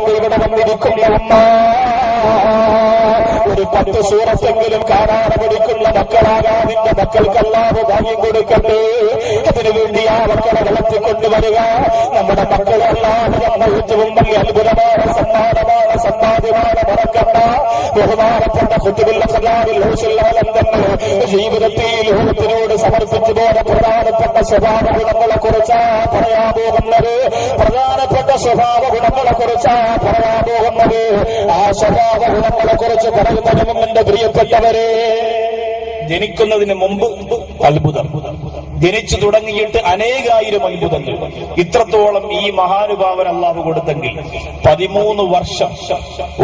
കൊണ്ട് ഇവിടെ വന്നിരിക്കുന്ന ഉമ്മ, ഒരു 10 സൂറത്തെങ്കിലും കാണാതെ പഠിക്കുന്ന മക്കളാകാൻ നിന്റെ മക്കൾക്ക് അല്ലാഹു ഭാഗ്യം കൊടുക്കട്ടെ. അതിനുവേണ്ടി ആ മക്കളെ വളർത്തിക്കൊണ്ടുവരിക. നമ്മുടെ മക്കളെ അല്ലാഹു തന്ന ഏറ്റവും വലിയ അത്ഭുതമാണ്, സമ്മാനമാണ്, സമ്പാദ്യമാണ്. മറക്കണ്ട. ബഹുമാനപ്പെട്ട ഖുതുബുൽ ഖദാറിൽ ഹുസൈൻ തന്നെ ജീവിതത്തിൽ ലോകത്തിനോട് സമർപ്പിച്ചു പോയ പ്രധാനപ്പെട്ട സ്വഭാവ ഗുണങ്ങളെ കുറിച്ചാ പറയാൻ പോകുന്നത്. പ്രധാനപ്പെട്ട സ്വഭാവ ഗുണങ്ങളെ കുറിച്ചാ പറയാൻ പോകുന്നത്. ആ സ്വഭാവ ഗുണങ്ങളെ കുറിച്ച് പറയുന്നതിന് മുമ്പ് എന്റെ പ്രിയപ്പെട്ടവരെ, ജനിക്കുന്നതിന് മുമ്പ് അത്ഭുതം, ജനിച്ചു തുടങ്ങിയിട്ട് അനേകായിരം അത്ഭുതങ്ങൾ. ഇത്രത്തോളം ഈ മഹാനുഭാവൻ അല്ലാഹു കൊടുത്തെങ്കിൽ 13 വർഷം,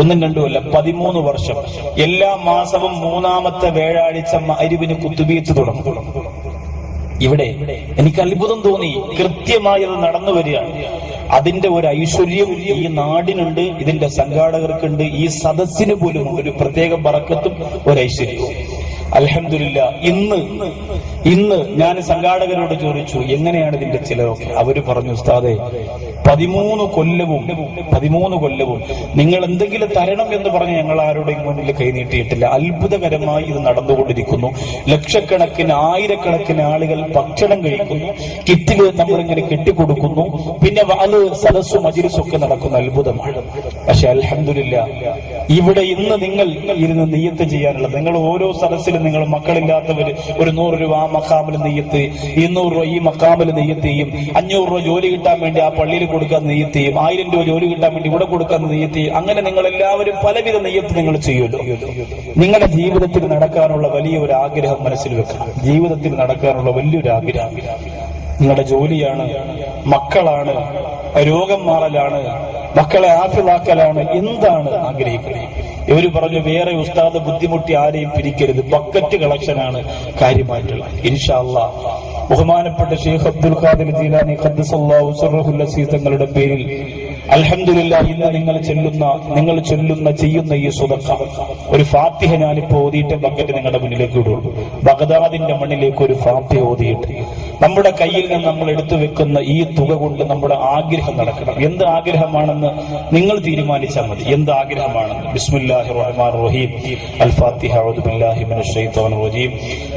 ഒന്നും രണ്ടുമല്ല, 13 വർഷം എല്ലാ മാസവും 3-ാമത്തെ വ്യാഴാഴ്ച മഗ്‌രിബിന് കുത്തുബിയത്ത് തുടങ്ങും. ഇവിടെ എനിക്ക് അത്ഭുതം തോന്നി. കൃത്യമായി അത് നടന്നു വരികയാണ്. അതിന്റെ ഒരു ഐശ്വര്യം ഈ നാടിനുണ്ട്, ഇതിന്റെ സംഘാടകർക്കുണ്ട്, ഈ സദസ്സിന് പോലും ഒരു പ്രത്യേക ബറക്കത്തും ഒരു ഐശ്വര്യവും. അൽഹംദുലില്ലാ. ഇന്ന് ഞാൻ സംഘാടകരോട് ചോദിച്ചു എങ്ങനെയാണ് ഇതിന്റെ ചിലവൊക്കെ. അവര് പറഞ്ഞു, ഉസ്താദേ 13 കൊല്ലവും നിങ്ങൾ എന്തെങ്കിലും തരണം എന്ന് പറഞ്ഞ് ഞങ്ങൾ ആരുടെയും മുന്നിൽ കൈനീട്ടിയിട്ടില്ല. അത്ഭുതകരമായി ഇത് നടന്നുകൊണ്ടിരിക്കുന്നു. ലക്ഷക്കണക്കിന് ആയിരക്കണക്കിന് ആളുകൾ ഭക്ഷണം കഴിക്കുന്നു, കിറ്റില് നമ്മളിങ്ങനെ കെട്ടിക്കൊടുക്കുന്നു, പിന്നെ അത് സദസ്സും മജ്‌ലിസും ഒക്കെ നടക്കുന്ന അത്ഭുതമാണ്. പക്ഷെ അൽഹംദുലില്ലാ, ഇവിടെ ഇന്ന് നിങ്ങൾ ഇരുന്ന് നിയ്യത്ത് ചെയ്യാനുള്ളത്, നിങ്ങൾ ഓരോ സദസ്സിലും നിങ്ങൾ മക്കളില്ലാത്തവര് ഒരു 100 രൂപ ആ മഖാമിൽ നെയ്യത്ത്, 200 രൂപ ഈ മഖാമിൽ നെയ്യത്ത് ചെയ്യും, 500 രൂപ ജോലി കിട്ടാൻ വേണ്ടി ആ പള്ളിയിൽ കൊടുക്കാൻ നെയ്യത്ത് ചെയ്യും, 1000 രൂപ ജോലി കിട്ടാൻ വേണ്ടി ഇവിടെ കൊടുക്കാൻ നെയ്യത്ത് ചെയ്യും. അങ്ങനെ നിങ്ങൾ എല്ലാവരും പലവിധ നെയ്യത്ത് നിങ്ങൾ ചെയ്യുമല്ലോ. നിങ്ങളുടെ ജീവിതത്തിൽ നടക്കാനുള്ള വലിയൊരു ആഗ്രഹം മനസ്സിൽ വെക്കണം. ജീവിതത്തിൽ നടക്കാനുള്ള വലിയൊരു ആഗ്രഹം നിങ്ങളുടെ ജോലിയാണ്, മക്കളാണ്, രോഗം മാറലാണ്, മക്കളെ ആഫിളാക്കലാണ്. എന്താണ് ആഗ്രഹിക്കുന്നത്? ഇവര് പറഞ്ഞു, വേറെ ഉസ്താദ് ബുദ്ധിമുട്ടി ആരെയും പിരിക്കരുത്, ബക്കറ്റ് കളക്ഷനാണ് കാര്യമായിട്ടുള്ള. ഇൻഷാ അല്ലാഹ് ബഹുമാനപ്പെട്ട ഷെയ്ഖ് അബ്ദുൽ ഖാദിർ ജീലാനി ഖദ്ദസല്ലാഹു സിർറഹുൽ അസീസ് തങ്ങളുടെ പേരിൽ അൽഹംദുലില്ലാ ഇന്ന് നിങ്ങൾ ചൊല്ലുന്ന ചെയ്യുന്ന ഈ സ്വതക്ക, ഒരു ഫാത്തിഹ ഞാനിപ്പോ ഓതിയിട്ട് ബക്കറ്റ് നിങ്ങളുടെ മുന്നിലേക്ക് ഇടുള്ളൂ. ബഗ്ദാദിന്റെ മണ്ണിലേക്ക് ഒരു ഫാത്തിഹ ഓതിയിട്ട് നമ്മുടെ കയ്യിൽ നിന്ന് നമ്മൾ എടുത്തു വെക്കുന്ന ഈ തുക കൊണ്ട് നമ്മുടെ ആഗ്രഹം നടക്കണം. എന്ത് ആഗ്രഹമാണെന്ന് നിങ്ങൾ തീരുമാനിച്ചാൽ മതി. എന്ത് ആഗ്രഹമാണെന്ന്. ബിസ്മില്ലാഹിർ റഹ്മാനിർ റഹീം. അൽ ഫാത്തിഹ. അഊദു ബില്ലാഹി മിനശ് ശൈത്വാനിർ റജീം.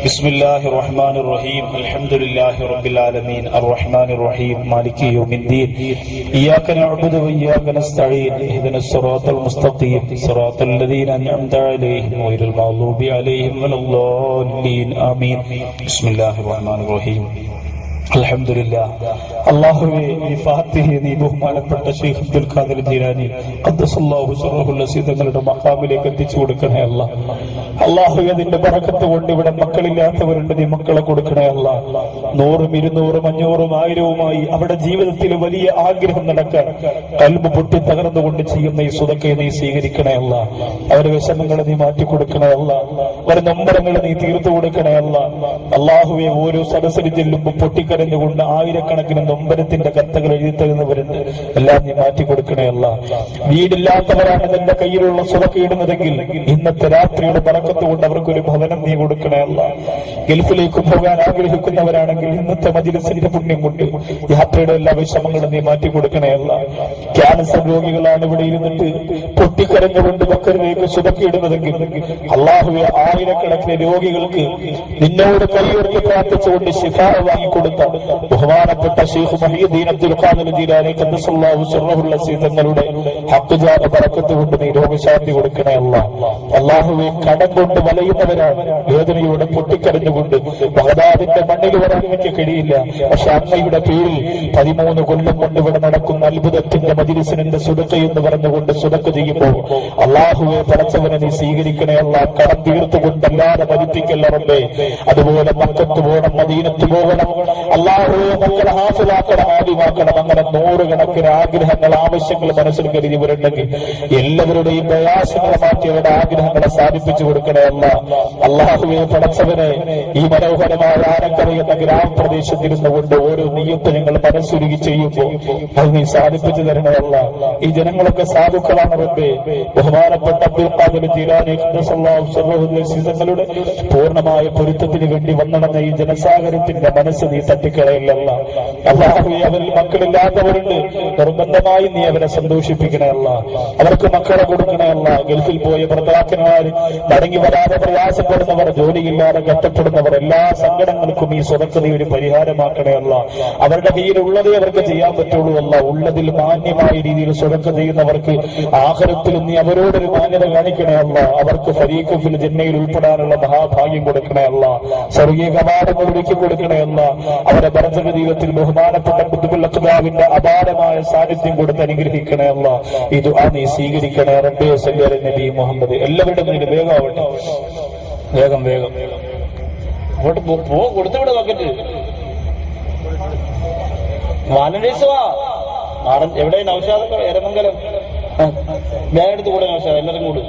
ബിസ്മില്ലാഹിർ റഹ്മാനിർ റഹീം. അൽഹംദുലില്ലാഹി റബ്ബിൽ ആലമീൻ. അർറഹ്മാനിർ റഹീം. മാലികി യൗമിദ്ദീൻ. ഇയ്യാക നഅ്ബുദു وإياك نستعين اهدنا الصراط المستقيم صراط الذين أنعمت عليهم غير المغضوب عليهم ولا الضالين آمين. بسم الله الرحمن الرحيم. അൽഹംദുലില്ലാ. അല്ലാഹുവേ, ഈ ഫാത്തിഹയെ നീ ബഹുമാനപ്പെട്ട ഷെയ്ഖ് അബ്ദുൽ ഖാദിർ ജീലാനി ഖദ്ദസല്ലാഹു സിർറഹുൽ അസീസ് തങ്ങളുടെ മഖാമിലേക്ക് എത്തിച്ചു കൊടുക്കണേ അല്ലാഹ്. അല്ലാഹുവേ, അതിന്റെ ബറക്കത്ത് കൊണ്ട് ഇവിടെ മക്കളില്ലാത്തവരുണ്ട്, നീ മക്കളെ കൊടുക്കണേ അല്ലാഹ്. 100, 200, 500, 1000വുമായി അവിടെ ജീവിതത്തിൽ വലിയ ആഗ്രഹം നടക്കാൻ കൽബ് പൊട്ടി തകർന്നുകൊണ്ട് ചെയ്യുന്ന ഈ സ്വതക്കയെ നീ സ്വീകരിക്കണേ അല്ലാഹ്. അവരുടെ വിഷമങ്ങളെ നീ മാറ്റിക്കൊടുക്കണേ അല്ലാഹ്. അവരുടെ നൊമ്പരങ്ങളെ നീ തീർത്തു കൊടുക്കണേ അല്ലാഹ്. അല്ലാഹുവേ, ഓരോ സദസ്സിൽ ചെല്ലുമ്പോൾ പൊട്ടിക്കരഞ്ഞുകൊണ്ട് ആയിരക്കണക്കിന് നൊമ്പരത്തിന്റെ കത്തുകൾ എഴുതി തരുന്നവരുണ്ട്. എല്ലാം നീ മാറ്റിക്കൊടുക്കണേ അല്ലാഹ്. വീടില്ലാത്തവരാണ് നിന്റെ കയ്യിലുള്ള സ്വതക്ക ഇടുന്നതെങ്കിൽ ഇന്നത്തെ രാത്രിയുടെ ബറക്കത്ത് കൊണ്ട് അവർക്കൊരു ഭവനം നീ കൊടുക്കണേ അല്ലാഹ്. ഗൾഫിലേക്ക് പോകാൻ ആഗ്രഹിക്കുന്നവരാണെങ്കിൽ ഇന്നത്തെ മജ്‌ലിസിന്റെ പുണ്യം കൊണ്ട് യാത്രയുടെ എല്ലാ വിഷമങ്ങളും നീ മാറ്റിക്കൊടുക്കണേ അല്ലാഹ്. ക്യാൻസർ രോഗികളാണ് ഇവിടെ ഇരുന്നിട്ട് പൊട്ടിക്കരഞ്ഞുകൊണ്ട് ബക്കറിലേക്ക് സ്വതക്ക ഇടുന്നതെങ്കിൽ അല്ലാഹുവേ, ആയിരക്കണക്കിന് രോഗികൾക്ക് നിന്നോട് കൈയുയർത്തി പ്രാർത്ഥിച്ചുകൊണ്ട് ശിഫ വാങ്ങിക്കൊടുത്ത ബഹുമാനപ്പെട്ട ഷെയ്ഖ് മുഹയ്യിദ്ദീൻ അബ്ദുൽ ഖാദിർ ജീലാനി ഖദ്ദസല്ലാഹു സിർറഹുൽ അസീസ് തങ്ങളുടെ ഹഖ് ജാത ബറക്കത്ത് കൊണ്ട് നീ രോഗശാന്തി കൊടുക്കണേ അല്ലാഹ്. അല്ലാഹുവേ, കടം കൊണ്ട് വലയുന്നവരാണ്, വേദനയോടെ പൊട്ടിക്കരഞ്ഞുകൊണ്ട് ബഗ്ദാദിന്റെ മണ്ണിൽ വരാൻ എനിക്ക് കഴിയില്ല. പക്ഷെ അങ്ങയുടെ പേരിൽ 13 കൊല്ലം കൊണ്ട് ഇവിടെ നടക്കുന്ന അത്ഭുതത്തിന്റെ മജ്‌ലിസിന്റെ സ്വതക്ക എന്ന് പറഞ്ഞുകൊണ്ട് സ്വതക്ക ചെയ്യുമ്പോൾ അല്ലാഹുവേ, പടച്ചവനെ നീ സ്വീകരിക്കണേ അല്ലാഹ്. കടം തീർത്തുകൊണ്ടല്ലാതെ മരിപ്പിക്കല്ല റബ്ബേ. അതുപോലെ മക്കത്ത് പോകണം, മദീനത്ത് പോകണം അല്ലാഹുവേ, മക്കളെ ഹാഫിളാക്കണം, ആലിമാക്കണം. അങ്ങനെ 100 കണക്കിന് ആഗ്രഹങ്ങൾ, ആവശ്യങ്ങൾ മനസ്സിൽ കരുതിവരുണ്ടെങ്കിൽ എല്ലാവരുടെയും പ്രയാസങ്ങളെ മാറ്റി അവരുടെ ആഗ്രഹങ്ങളെ സാധിപ്പിച്ചു കൊടുക്കണേ അല്ലാഹ്. അല്ലാഹുവേ, പടച്ചവനെ, ഈ മനോഹരമായ ആനക്കര എന്ന ഗ്രാമപ്രദേശത്തിരുന്നു കൊണ്ട് ഓരോ നിയ്യത്ത് ഞങ്ങൾ മനസ്സുരുകി ചെയ്യുമ്പോൾ അത് നീ സാധിപ്പിച്ചു തരണേ അല്ലാഹ്. ഈ ജനങ്ങളൊക്കെ സാധുക്കളാണ് റബ്ബേ. ബഹുമാനപ്പെട്ട അബ്ദുൽ ഖാദിർ ജീലാനി ഖദ്ദസല്ലാഹു സിർറഹുൽ അസീസ് തങ്ങളുടെ പൂർണ്ണമായ പൊരുത്തത്തിന് വേണ്ടി വന്നടന്ന ഈ ജനസാഗരത്തിന്റെ മനസ്സ് നീ തട്ടി കെട്ടിക്കളയില്ലല്ല. അല്ലാഹുവേ, അവരിൽ മക്കളില്ലാത്തവരുണ്ട്, നിർബന്ധമായി നീ അവരെ സന്തോഷിപ്പിക്കണമല്ല. അവർക്ക് മക്കളെ കൊടുക്കണമല്ല. ഗൾഫിൽ പോയ ഭർത്താക്കന്മാർ മടങ്ങി വരാതെ പ്രയാസപ്പെടുന്നവർ, ജോലിയില്ലാതെ കഷ്ടപ്പെടുന്നവർ, എല്ലാ സങ്കടങ്ങൾക്കും ഈ സ്വതക്ക നീ ഒരു പരിഹാരമാക്കണമല്ല. അവരുടെ കയ്യിലുള്ളതേ അവർക്ക് ചെയ്യാൻ പറ്റുള്ളൂ അല്ല. ഉള്ളതിൽ മാന്യമായ രീതിയിൽ സ്വതക്ക ചെയ്യുന്നവർക്ക് ആഖിറത്തിലും നീ അവരോടൊരു മാന്യത കാണിക്കണമല്ല. അവർക്ക് ഫരീഖ് ഫിൽ ജന്നയിൽ ഉൾപ്പെടാനുള്ള മഹാഭാഗ്യം കൊടുക്കണമല്ല. സ്വർഗീയ കവാടങ്ങൾ ഒരുക്കി കൊടുക്കണമല്ല. അവരുടെ ഭർത്തക ജീവിതത്തിൽ ബഹുമാനപ്പെട്ട ഖുതുബുൽ അഖ്താബിന്റെ അപാരമായ സാന്നിധ്യം കൊടുത്ത് അനുഗ്രഹിക്കണമല്ല. ഇത് നീ സ്വീകരിക്കണേ റബ്ബേ. സല്ലല്ലാഹു അലൈഹി നബി മുഹമ്മദ്. എല്ലാവരുടെ മുന്നിൽ വേഗമാവട്ടെ, വേഗം വേഗം അങ്ങോട്ട് പോ. കൊടുത്തുവിടെ ബക്കറ്റ്. വാലന്റൈൻസ് വാ. നാടൻ എവിടെ? നൗഷാദ് എരമംഗലം. വേഗം എടുത്ത് കൂടെ നൗഷാദ്, എല്ലാവരും കൂട്.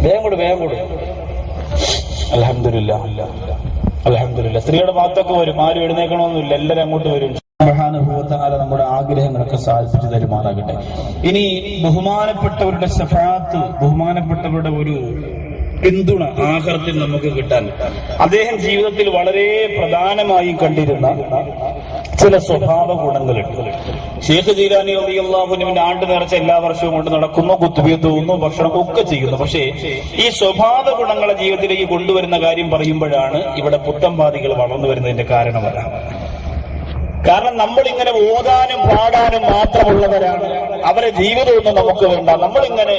വേഗം കൂട്, വേഗം കൂട്. അൽഹംദുലില്ലാ, അൽഹംദുലില്ലാ. സ്ത്രീയുടെ ഭാഗത്തൊക്കെ വരും, ആരും എഴുന്നേക്കണമെന്നില്ല, എല്ലാവരും അങ്ങോട്ട് വരും. നമ്മുടെ ആഗ്രഹങ്ങളൊക്കെ സാധിപ്പിച്ചു തരുമാറാകട്ടെ. ഇനി ബഹുമാനപ്പെട്ടവരുടെ ശഫാഅത്ത്, ബഹുമാനപ്പെട്ടവരുടെ ഒരു പിന്തുണ ആഖിറത്തിൽ നമുക്ക് കിട്ടാൻ അദ്ദേഹം ജീവിതത്തിൽ വളരെ പ്രധാനമായി കണ്ടിരുന്ന ചില സ്വഭാവ ഗുണങ്ങളുണ്ട്. ഷേഖ് ജീലാനി റളിയല്ലാഹു അൻഹുവിന്റെ ആണ്ട് നേർച്ച എല്ലാ വർഷവും കൊണ്ട് നടക്കുന്നു, കുത്തുബിയത്ത് തോന്നുന്നു, ഭക്ഷണം ഒക്കെ ചെയ്യുന്നു. പക്ഷേ ഈ സ്വഭാവ ഗുണങ്ങളെ ജീവിതത്തിലേക്ക് കൊണ്ടുവരുന്ന കാര്യം പറയുമ്പോഴാണ് ഇവിടെ പുത്തംവാദികൾ വളർന്നു വരുന്നതിന്റെ കാരണമല്ല. കാരണം നമ്മളിങ്ങനെ ഓതാനും പാടാനും മാത്രമുള്ളവരാണ്. അവരെ ജീവിതമൊന്നും നമുക്ക് വേണ്ട. നമ്മളിങ്ങനെ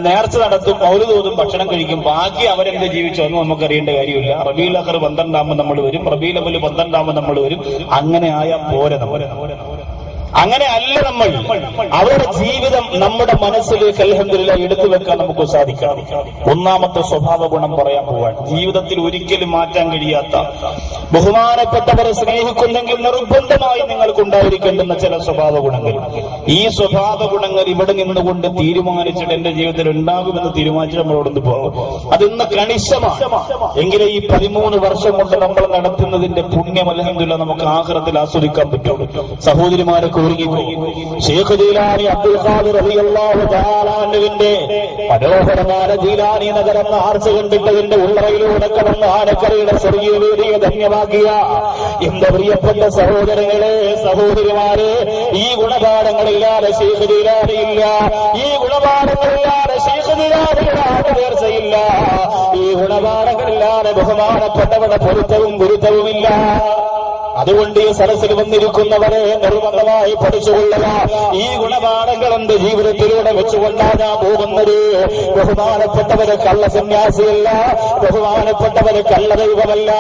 നേർച്ച നടത്തും, മൗലിദ് ഓതും, ഭക്ഷണം കഴിക്കും, ബാക്കി അവരെന്ത് ജീവിച്ചോ ഒന്നും നമുക്ക് അറിയേണ്ട കാര്യമില്ല. റബീഉൽ അഖർ 12 നമ്മൾ വരും, റബീഉൽ അവ്വൽ 12 നമ്മൾ വരും. അങ്ങനെ ആയാൽ പോരെ. അങ്ങനെ അല്ല നമ്മൾ. അവരുടെ ജീവിതം നമ്മുടെ മനസ്സിലേക്ക് അൽഹംദുലില്ലാഹ് എടുത്തു വെക്കാൻ നമുക്ക് സാധിക്കണം. ഒന്നാമത്തെ സ്വഭാവ ഗുണം പറയാൻ പോവാൻ, ജീവിതത്തിൽ ഒരിക്കലും മാറ്റാൻ കഴിയാത്ത, ബഹുമാനപ്പെട്ടവരെ സ്നേഹിക്കുന്നെങ്കിൽ നിർബന്ധമായി നിങ്ങൾക്കുണ്ടായിരിക്കേണ്ടുന്ന ചില സ്വഭാവ ഗുണങ്ങൾ. ഈ സ്വഭാവ ഗുണങ്ങൾ ഇവിടെ നിന്നുകൊണ്ട് തീരുമാനിച്ചിട്ട് എന്റെ ജീവിതത്തിൽ ഉണ്ടാകുമെന്ന് തീരുമാനിച്ചിട്ട് നമ്മളോടൊന്ന് പോകും. അതിന്ന് കണിശമാണ്. എങ്കിലും ഈ 13 വർഷം കൊണ്ട് നമ്മൾ നടത്തുന്നതിന്റെ പുണ്യം അൽഹംദുലില്ലാഹ് നമുക്ക് ആഖിറത്തിൽ ആസ്വദിക്കാൻ പറ്റുള്ളൂ. സഹോദരിമാരൊക്കെ ഷേഖ് ജീലാനി അബ്ദുൽ ഖാദിർ റളിയല്ലാഹു തആല അൻഹുവിന്റെ മനോഹരമായ ജീലാനി നഗരം ആർച്ച കണ്ടിട്ടതിന്റെ ഉള്ളറയിലൂടെ കടന്ന് ആനക്കരയുടെ സ്വർഗീയ വേദിയെ ധന്യമാക്കിയ എന്റെ പ്രിയപ്പെട്ട സഹോദരങ്ങളെ, സഹോദരിമാരെ, ഈ ഗുണപാഠങ്ങളില്ലാതെ ഷേഖ് ജീലാനി ഇല്ല. ഈ ഗുണപാഠങ്ങളില്ലാതെ ഷേഖ് ജീലാനിയുടെ നേർച്ചയില്ല. ഈ ഗുണപാഠങ്ങളില്ലാതെ ബഹുമാനപ്പെട്ടവരുടെ പൊരുത്തവും ഗുരുത്വവുമില്ല. അതുകൊണ്ട് ഈ സദസ്സിൽ വന്നിരിക്കുന്നവരെ നിർബന്ധമായി പഠിച്ചുകൊള്ളുക. ഈ ഗുണപാഠങ്ങൾ എന്റെ ജീവിതത്തിലൂടെ വെച്ചുകൊണ്ടാണ് ഞാൻ പോകുന്നത്. ബഹുമാനപ്പെട്ടവരെ കള്ള സന്യാസിയല്ല, ബഹുമാനപ്പെട്ടവരെ കള്ള ദൈവമല്ല.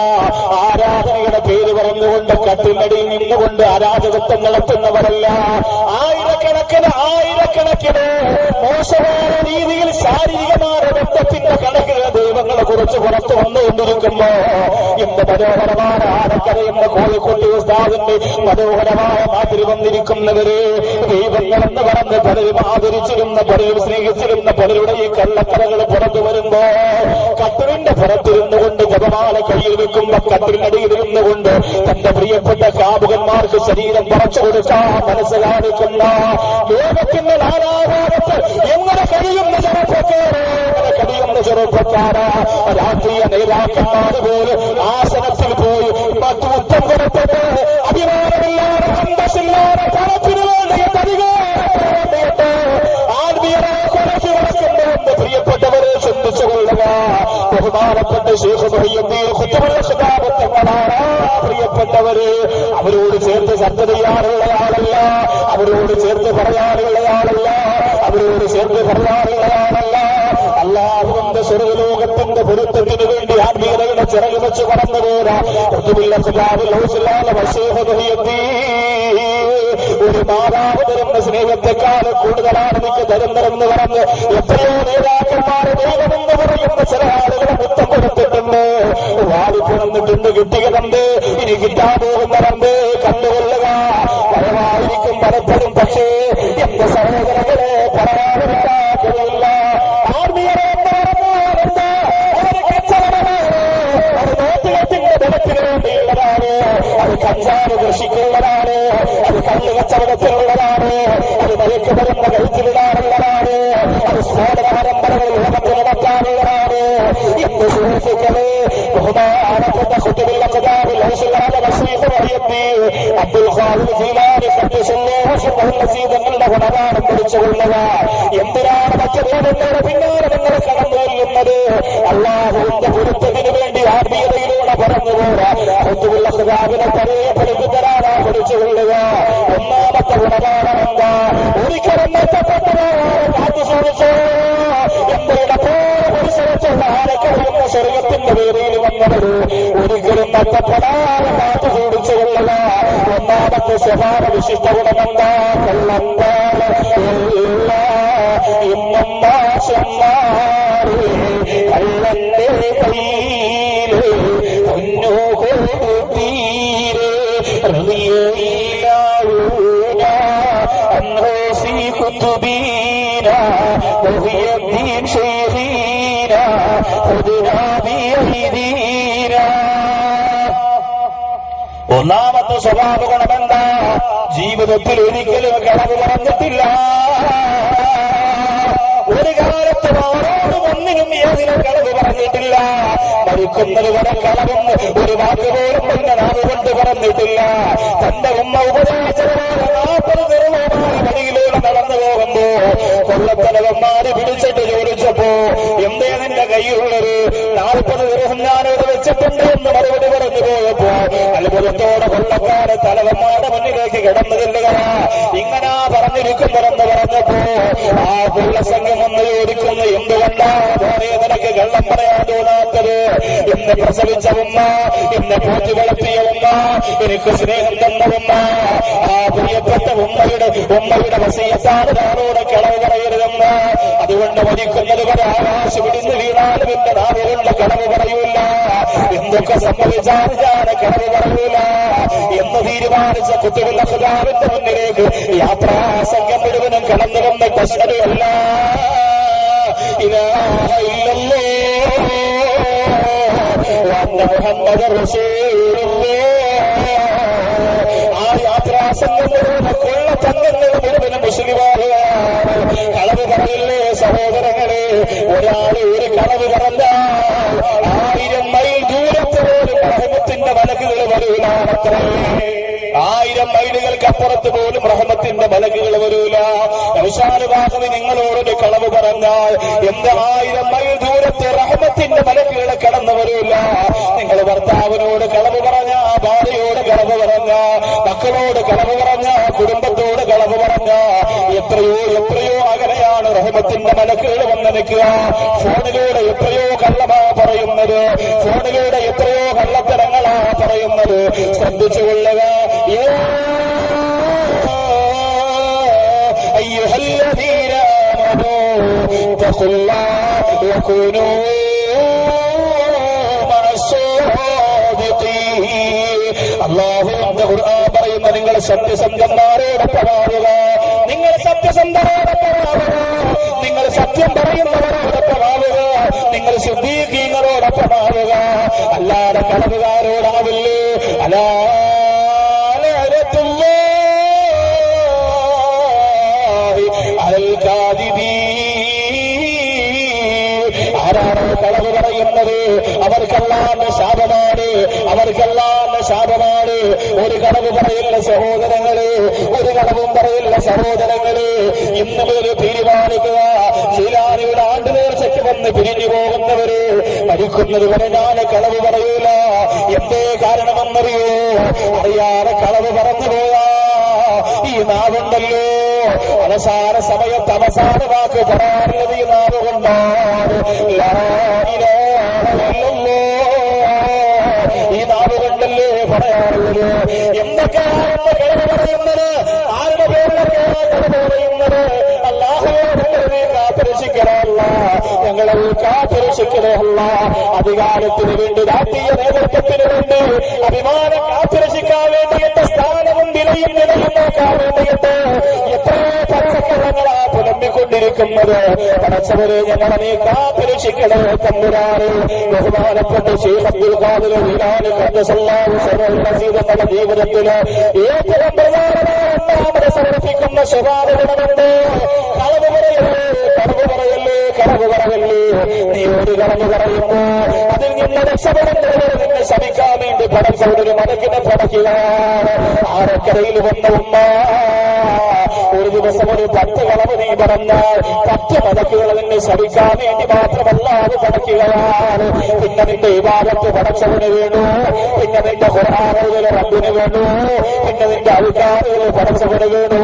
ആരാധനയുടെ പേര് പറഞ്ഞുകൊണ്ട് കട്ടിലടിയിൽ നിന്നുകൊണ്ട് അരാജകത്വം നടത്തുന്നവരല്ല. ആയിരക്കണക്കിന് മോശമായ രീതിയിൽ ശാരീരികമായ രക്തത്തിന്റെ കണക്കിന് ദൈവങ്ങളെ കുറിച്ച് പുറത്തു വന്നുകൊണ്ടിരിക്കുമ്പോ എന്റെ മനോഹരമായ ആനക്കരയെന്ന കോഴിക്കോട്ടെ ഉസ്താദിന്റെ മനോഹരമായ മാതിരി വന്നിരിക്കുന്നവര് ദൈവങ്ങളെന്ന് പറഞ്ഞ് പലരും ആദരിച്ചിരുന്ന, പലരും സ്നേഹിച്ചിരുന്ന പലരുടെ ഈ കള്ളക്കഥകൾ പുറത്തു വരുമ്പോ കട്ടിലിന്റെ പുറത്തിരുന്നു കൊണ്ട് ജപമാല കയ്യിൽ വെക്കുമ്പോ കട്ടിലിനടിയിലിരുന്നു കൊണ്ട് തന്റെ പ്രിയപ്പെട്ട കാമുകന്മാർക്ക് ശരീരം പറിച്ചു കൊടുക്കാൻ മനസ്സ് കാണിക്കുന്ന ലോകത്തിന്റെ നാനാഭാഗത്ത് എങ്ങനെ കഴിയുന്ന ചെറുപ്പക്കാരാ രാഷ്ട്രീയ നേതാക്കന്മാർ പോലും ആസനത്തിൽ പോയി മറ്റു ഉത്തം കൊടുത്തിട്ട് അഭിമാനമില്ലാതെ അന്തസ്സില്ലാതെ പണത്തിന് വേണ്ടിയിട്ട് അധികാരത്തിട്ട് ആത്മീയമായി കൊലച്ചു നടക്കുന്നുവെന്ന് പ്രിയപ്പെട്ടവരെ ചിന്തിച്ചുകൊള്ളുക. ബഹുമാനപ്പെട്ട ശേഖ് മുഹയ്യദ്ദീൻ ഖുതുബുൽ അഖ്താബ് തങ്ങളാണ് പ്രിയപ്പെട്ടവര്. അവരോട് ചേർത്ത് ചർച്ച ചെയ്യാറുള്ള ആളല്ല, അവരോട് ചേർത്ത് പറയാറുള്ള ആളല്ല, അവരോട് ചേർത്ത് പറയാറുള്ള ആളല്ല. അല്ലാഹുവിന്റെ സ്വർഗ്ഗലോകത്തിന്റെ പൊരുത്തത്തിന് വേണ്ടി ആത്മീയതയുടെ ചിറക് വെച്ച് കടന്നു പോരാ ഒരു മാതാവ് തരുന്ന സ്നേഹത്തെക്കാൾ കൂടുതലാണ് എനിക്ക് തരുന്നതെന്ന് പറഞ്ഞ് എത്രയോ നേതാക്കന്മാരെ ദൈവമെന്ന് പറയുന്ന ചില ആളുകളെ മുത്തം കൊടുത്തിട്ടുണ്ട്. വാടിപ്പുറന്നിട്ടുണ്ട്, കിട്ടിയതുണ്ട്, ഇനി കിട്ടാൻ പോകുന്നതുണ്ട്. കണ്ടുകൊള്ളുക. ഭയമായിരിക്കും പലപ്പോഴും, പക്ഷേ എന്റെ സഹോദരങ്ങളെ പറയാതിരിക്കാനില്ല. അത് കഞ്ചാവ് കൃഷിക്കുള്ളതാണ്, അത് കല്ല് കച്ചവടത്തിനുള്ളതാണ്, അത് മയക്ക് മരുന്ന് കഴുത്തിലിടാനുള്ളതാണ്, അത് സ്ഫോടന പരമ്പരകൾ ലോകത്തിൽ നടത്താനുള്ളതാണ്. എന്ത് എന്റെ സുഹൃത്തുക്കളെ, ബഹുമാനപ്പെട്ട ഖുതുബുൽ അഖ്താബിൽ ഔസുല്ലാഹി വസീഫ് റഹിയത്തി അബ്ദുൽ ഖാദിർ ജീലാനി തങ്ങളുടെ ഗുണഗാനം കുറിച്ചുകൊള്ളുക. എന്തിനാണ് മറ്റു ദൈവങ്ങളുടെ പിന്നാലെ നിങ്ങൾ കടന്നു കൊല്ലുന്നത്? അല്ലാഹുവിന്റെ പൊരുത്തത്തിന് വേണ്ടി ആത്മീയതയിലൂടെ പറഞ്ഞു പോരാ. ഖുതുബുൽ അഖ്താബിനെ പഠിപ്പിക്കാനാണ് പഠിച്ചുകൊള്ളുക. ഒന്നാമത്തെ ഗുണഗാനം എന്താ? ഒരിക്കലും നഷ്ടപ്പെട്ടവരെ കാത്തു സൂക്ഷിച്ചോ. എന്തയുടെ പരിസരത്തുള്ള ആരക്കറിയുന്ന സ്വർഗത്തിന്റെ പേരിൽ വന്നവര് ഒരിക്കലും നഷ്ടപ്പെടാതെ കാത്തു സൂക്ഷിച്ചുകൊള്ളുക. ഒന്നാമത്തെ സ്വഭാവ വിശിഷ്ട ഗുണമെന്താ? കള്ളന്താല് കള്ളന്റെ കയ്യില് പൊന്നുകൊടുത്തീരെ അന്നോസി കുത്തുബീന മുഹിയദ്ദീൻ ശൈഖീന ഖുദ്നാബിയദീന. ഒന്നാമത്തെ സ്വഭാവ ഗുണമെന്താ? ജീവിതത്തിൽ ഒരിക്കലും കളവ് പറഞ്ഞിട്ടില്ല. ഒരു കാലത്തും ആരോടും ഒന്നിനും ഏതിനും കളവ് പറഞ്ഞിട്ടില്ല. മരിക്കുന്നത് വരെ കളവെന്ന് ഒരു വാക്ക് പോലും എന്റെ നാവ് കൊണ്ട് പറഞ്ഞിട്ടില്ല. തന്റെ ഉമ്മ ഉപദേശിച്ചതുപോലെ 40 ദിർഹമായി വഴിയിലൂടെ നടന്നു പോകുമ്പോ കൊള്ളത്തലവന്മാര് പിടിച്ചിട്ട് ചോദിച്ചപ്പോ എന്തേ നിന്റെ കയ്യിലുള്ളത്? 40 ദിർഹം ഞാനിവിടെ വെച്ചിട്ടുണ്ട് എന്ന് മറുപടി പറഞ്ഞു പോയപ്പോ അത്ഭുതത്തോടെ കൊള്ളക്കാര് തലവന്മാരുടെ മുന്നിലേക്ക് കിടന്നു ചെല്ലുകയാ. ഇങ്ങനാ പറഞ്ഞിരിക്കുന്നതെന്ന് പറഞ്ഞപ്പോ ആ കൊള്ളസംഘം ഒന്ന് ചോദിക്കുന്നു, എന്തുകൊണ്ടാ ധോനെ നിനക്ക് കള്ളം പറയാൻ തോന്നാത്തത്? എന്നെ പ്രസവിച്ച ഉമ്മ, എന്നെ പോറ്റി വളർത്തിയ ഉമ്മ, എനിക്ക് സ്നേഹം തന്ന ഉമ്മ, ആ പ്രിയപ്പെട്ട ഉമ്മയുടെ വസിയത്താണ് ഞാനോട് കളവ് പറയരുതെന്ന്. അതുകൊണ്ട് മരിക്കുന്നത് വരെ ആകാശം ഇടിഞ്ഞു വീണാലും എന്റെ നാവിലുള്ള കളവ് പറയൂല. എന്തൊക്കെ സംഭവിച്ചാൽ ഞാൻ കളവ് പറയൂല എന്ന് തീരുമാനിച്ച ഖുതുബുൽ അഖ്താബിന്റെ മുന്നിലേക്ക് യാത്രാസംഘം മുഴുവനും കടന്നു വന്നിട്ട് അശ്ഹദു അല്ലാ ഇലാഹ ഇല്ലല്ലാഹ് വ അന്ന മുഹമ്മദർ റസൂലുള്ളാഹ്. ആ യാത്രാസംഘം മുഴുവൻ കൊള്ള തങ്കങ്ങൾ മുഴുവനും മുസ്ലിമാകുകയാണ്. കളവ് പറയില്ലേ സഹോദരങ്ങളെ? ഒരാൾ ഒരു കളവ് പറഞ്ഞാൽ 1000 മൈൽ ദൂരത്ത് പോലും റഹ്മത്തിന്റെ മലക്കുകൾ വരൂലാണത്രേ. 1000 മൈലുകൾക്ക് അപ്പുറത്ത് പോലും റഹ്മത്തിന്റെ മലക്കുകൾ വരൂല. നൗശാനുഭാഗവി നിങ്ങളോടൊരു കളവ് പറഞ്ഞാൽ എന്റെ 1000 മൈൽ ദൂരത്തെ റഹ്മത്തിന്റെ മലക്കുകൾ കടന്നു വരൂല. നിങ്ങൾ ഭർത്താവിനോട് കളവ് പറഞ്ഞ, ഭാര്യയോട് കളവ് പറഞ്ഞ, മക്കളോട് കളവ് പറഞ്ഞ, കുടുംബത്തോട് കളവ് പറഞ്ഞ എത്രയോ അകലെയാണ് റഹ്മത്തിന്റെ മലക്കുകൾ വന്ന് നിൽക്കുക. ഫോണിലൂടെ എത്രയോ കള്ളമാ പറയുന്നത്, ഫോണിലൂടെ എത്രയോ കള്ളത്തരങ്ങളാ പറയുന്നത്. ശ്രദ്ധിച്ചുകൊള്ളുക. അയ്യുഹല്ലദീന ആമനൂ തഖുല്ലാഹ വകൂനൂ അല്ലാഹുവിന്റെ ഖുർആൻ പറയുന്ന നിങ്ങൾ സത്യസന്ധന്മാരോടൊപ്പമാവുക, നിങ്ങൾ സത്യസന്ധരോടൊപ്പമാവുക, നിങ്ങൾ സത്യം പറയുന്നവരോടൊപ്പമാവുക, നിങ്ങൾ സിദ്ദീഖീങ്ങളോടൊപ്പമാവുക, അല്ലാതെ കളവുകാരോടാവില്ലേ. അലാ ആരാണോ കളവ് പറയുന്നത് അവർക്കല്ലാന്റെ ശാപമാണ്, അവർക്കല്ലാന്റെ ശാപമാണ്. ഒരു കളവ് പറയില്ല സഹോദരങ്ങളെ, ഒരു കളവും പറയില്ല സഹോദരങ്ങളെ. ഇന്ന് മുതൽ തീരുമാനിക്കുക, ശീലാനിയുടെ ആണ്ടുനേർച്ചയ്ക്ക് വന്ന് പിരിഞ്ഞു പോകുന്നവര് മരിക്കുന്നത് വരെ ഞാൻ കളവ് പറയൂല. എന്തേ കാരണമെന്നറിയോ? അറിയാതെ കളവ് പറഞ്ഞു പോയാ ഈ നാവുണ്ടല്ലോ അവസാന സമയത്ത് അവസാന വാക്ക് പറയാറുള്ളത് ഈ നാവ് കൊണ്ടാണ്. ഈ നാവ് കൊണ്ടല്ലേ പറയാറുള്ളത്. എന്തൊക്കെയാണെന്ന് കളവ് പറയുന്നത്? ആരുടെ പേരിലൊക്കെയാണ് കളവ് പറയുന്നത്? അല്ലാഹുവേ കാത്തുരക്ഷിക്കണമല്ല, ഞങ്ങളെ കാത്തുരക്ഷിക്കണമല്ല. അധികാരത്തിന് വേണ്ടി, രാഷ്ട്രീയ നേതൃത്വത്തിന് വേണ്ടി, അഭിമാനം കാത്തുരക്ഷിക്കാൻ വേണ്ടിയിട്ട്, സ്ഥാനവും വിലയും നോക്കാൻ വേണ്ടിയിട്ട് എത്രയോ പച്ചക്കള്ളങ്ങളാ പുലമ്പിക്കൊണ്ടിരിക്കുന്നത്. പടച്ചവരെ ഞങ്ങളെ നീ കാത്തുരക്ഷിക്കണേ തമ്പുരാനെ. ബഹുമാനപ്പെട്ട ശൈഖ് അബ്ദുൽ ഖാദിർ ജീലാനി ഖദ്ദസല്ലാഹു സിറഹുൽ അസീസ് എന്ന ജീവിതത്തില് ഏറ്റവും പ്രധാനമായ സമർപ്പിക്കുന്ന സ്വഭാവ ഗുണമുണ്ട്. കളവ് പറയല്ലേ, കളവ് പറയല്ലേ, കളവ് പറയല്ലേ. പറഞ്ഞില്ലേ, നീ ഒരു കടന്നു പറയുമ്പോ അതിൽ നിന്ന് രക്ഷപ്പെടുന്നവരെ നിന്നെ ശമിക്കാൻ വേണ്ടി പടച്ചവരൊരു മലക്കിനെ പടക്കുകയാണ്. ആരക്കരയിൽ വന്ന ഉമ്മ ഒരു ദിവസം ഒരു 10 കളവ് നീ പറഞ്ഞാൽ 10 മലക്കുകൾ നിന്നെ ശമിക്കാൻ വേണ്ടി മാത്രമല്ല അത് പടക്കുകയാണ്. പിന്നെ നിന്റെ ഇബാദത്ത് പടച്ചവന് വേണു, പിന്നെ നിന്റെ ഖുർആനുകൾ റബ്ബിന് വേണു, പിന്നെ നിന്റെ അധികാരികൾ പടച്ചവന് വേണു.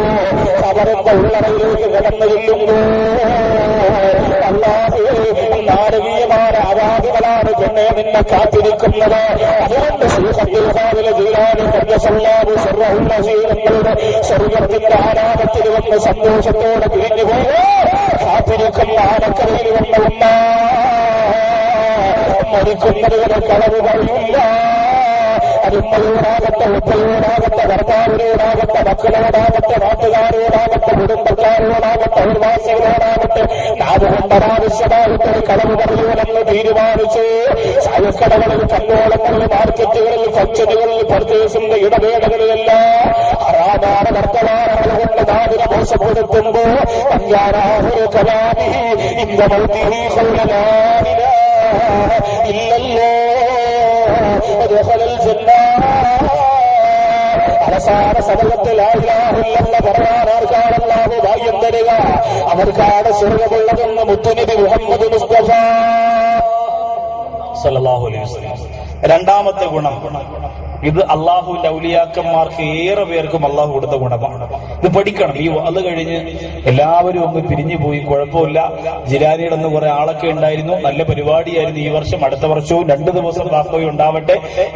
അവരുടെ ഉള്ളറയിലേക്ക് കടന്നു ചെല്ലുന്നു. അല്ലാഹുവേ, നാരകീയമായ അവാദികളാണ് പെണ്ണെ നിന്നെ കാത്തിരിക്കുന്നത്. അതുകൊണ്ട് സ്വർഗത്തിന്റെ ആരാമത്തിൽ വന്ന് സന്തോഷത്തോടെ പിരിഞ്ഞു പോയി കാത്തിരിക്കുന്ന ആനക്കരയിൽ വന്ന ഉമ്മ മരിക്കുന്നതുവരെ കളവ് പറയില്ല. ഉമ്മയോടാകട്ടെ, ഉപ്പയോടാകട്ടെ, ഭർത്താവിനോടാകട്ടെ, മക്കളോടാകട്ടെ, നാട്ടുകാരോടാകട്ടെ, കുടുംബക്കാരോടാകട്ടെ, അയൽവാസികളോടാകട്ടെ, നാടുകൊണ്ടൊരാവശ്യമായിട്ട് ഒരു കളവ് പറയൂലെന്ന് തീരുമാനിച്ചു. ചായക്കടകളിൽ, കല്ലോളങ്ങളിൽ, മാർക്കറ്റുകളിൽ, ഫംഗ്ഷനുകളിൽ, പർച്ചേസിന്റെ ഇടവേളകളിലെല്ലാം ഹറാമാണ് വർത്തമാനങ്ങൾ കൊണ്ട് നാടിനെ മോശപ്പെടുത്തുമ്പോ ഇല്ലല്ലോ അവസാന സമയത്തിൽ ആയില്ലാഹില്ലെന്ന് പറയാൻ ആർക്കാണ് അല്ലാഹു ഭാഗ്യം തരിക? അവർക്കാണ് സ്വർഗമുള്ളതെന്ന് മുത്തുനബി മുഹമ്മദ് മുസ്തഫ സല്ലല്ലാഹു അലൈഹി വസല്ലം. രണ്ടാമത്തെ ഗുണം, ഇത് അള്ളാഹുവിന്റെ ഔലിയാക്കന്മാർക്ക് ഏറെ പേർക്കും അള്ളാഹു കൊടുത്ത ഗുണമാണ്. ഇത് പഠിക്കണം. ഈ അത് കഴിഞ്ഞ് എല്ലാവരും ഒന്ന് പിരിഞ്ഞു പോയി, കുഴപ്പമില്ല. ജിലാനിയുടെ അന്ന് കുറെ ആളൊക്കെ ഉണ്ടായിരുന്നു, നല്ല പരിപാടിയായിരുന്നു. ഈ വർഷം അടുത്ത വർഷവും 2 ദിവസം ബാപ്പയും ഉണ്ടാവട്ടെ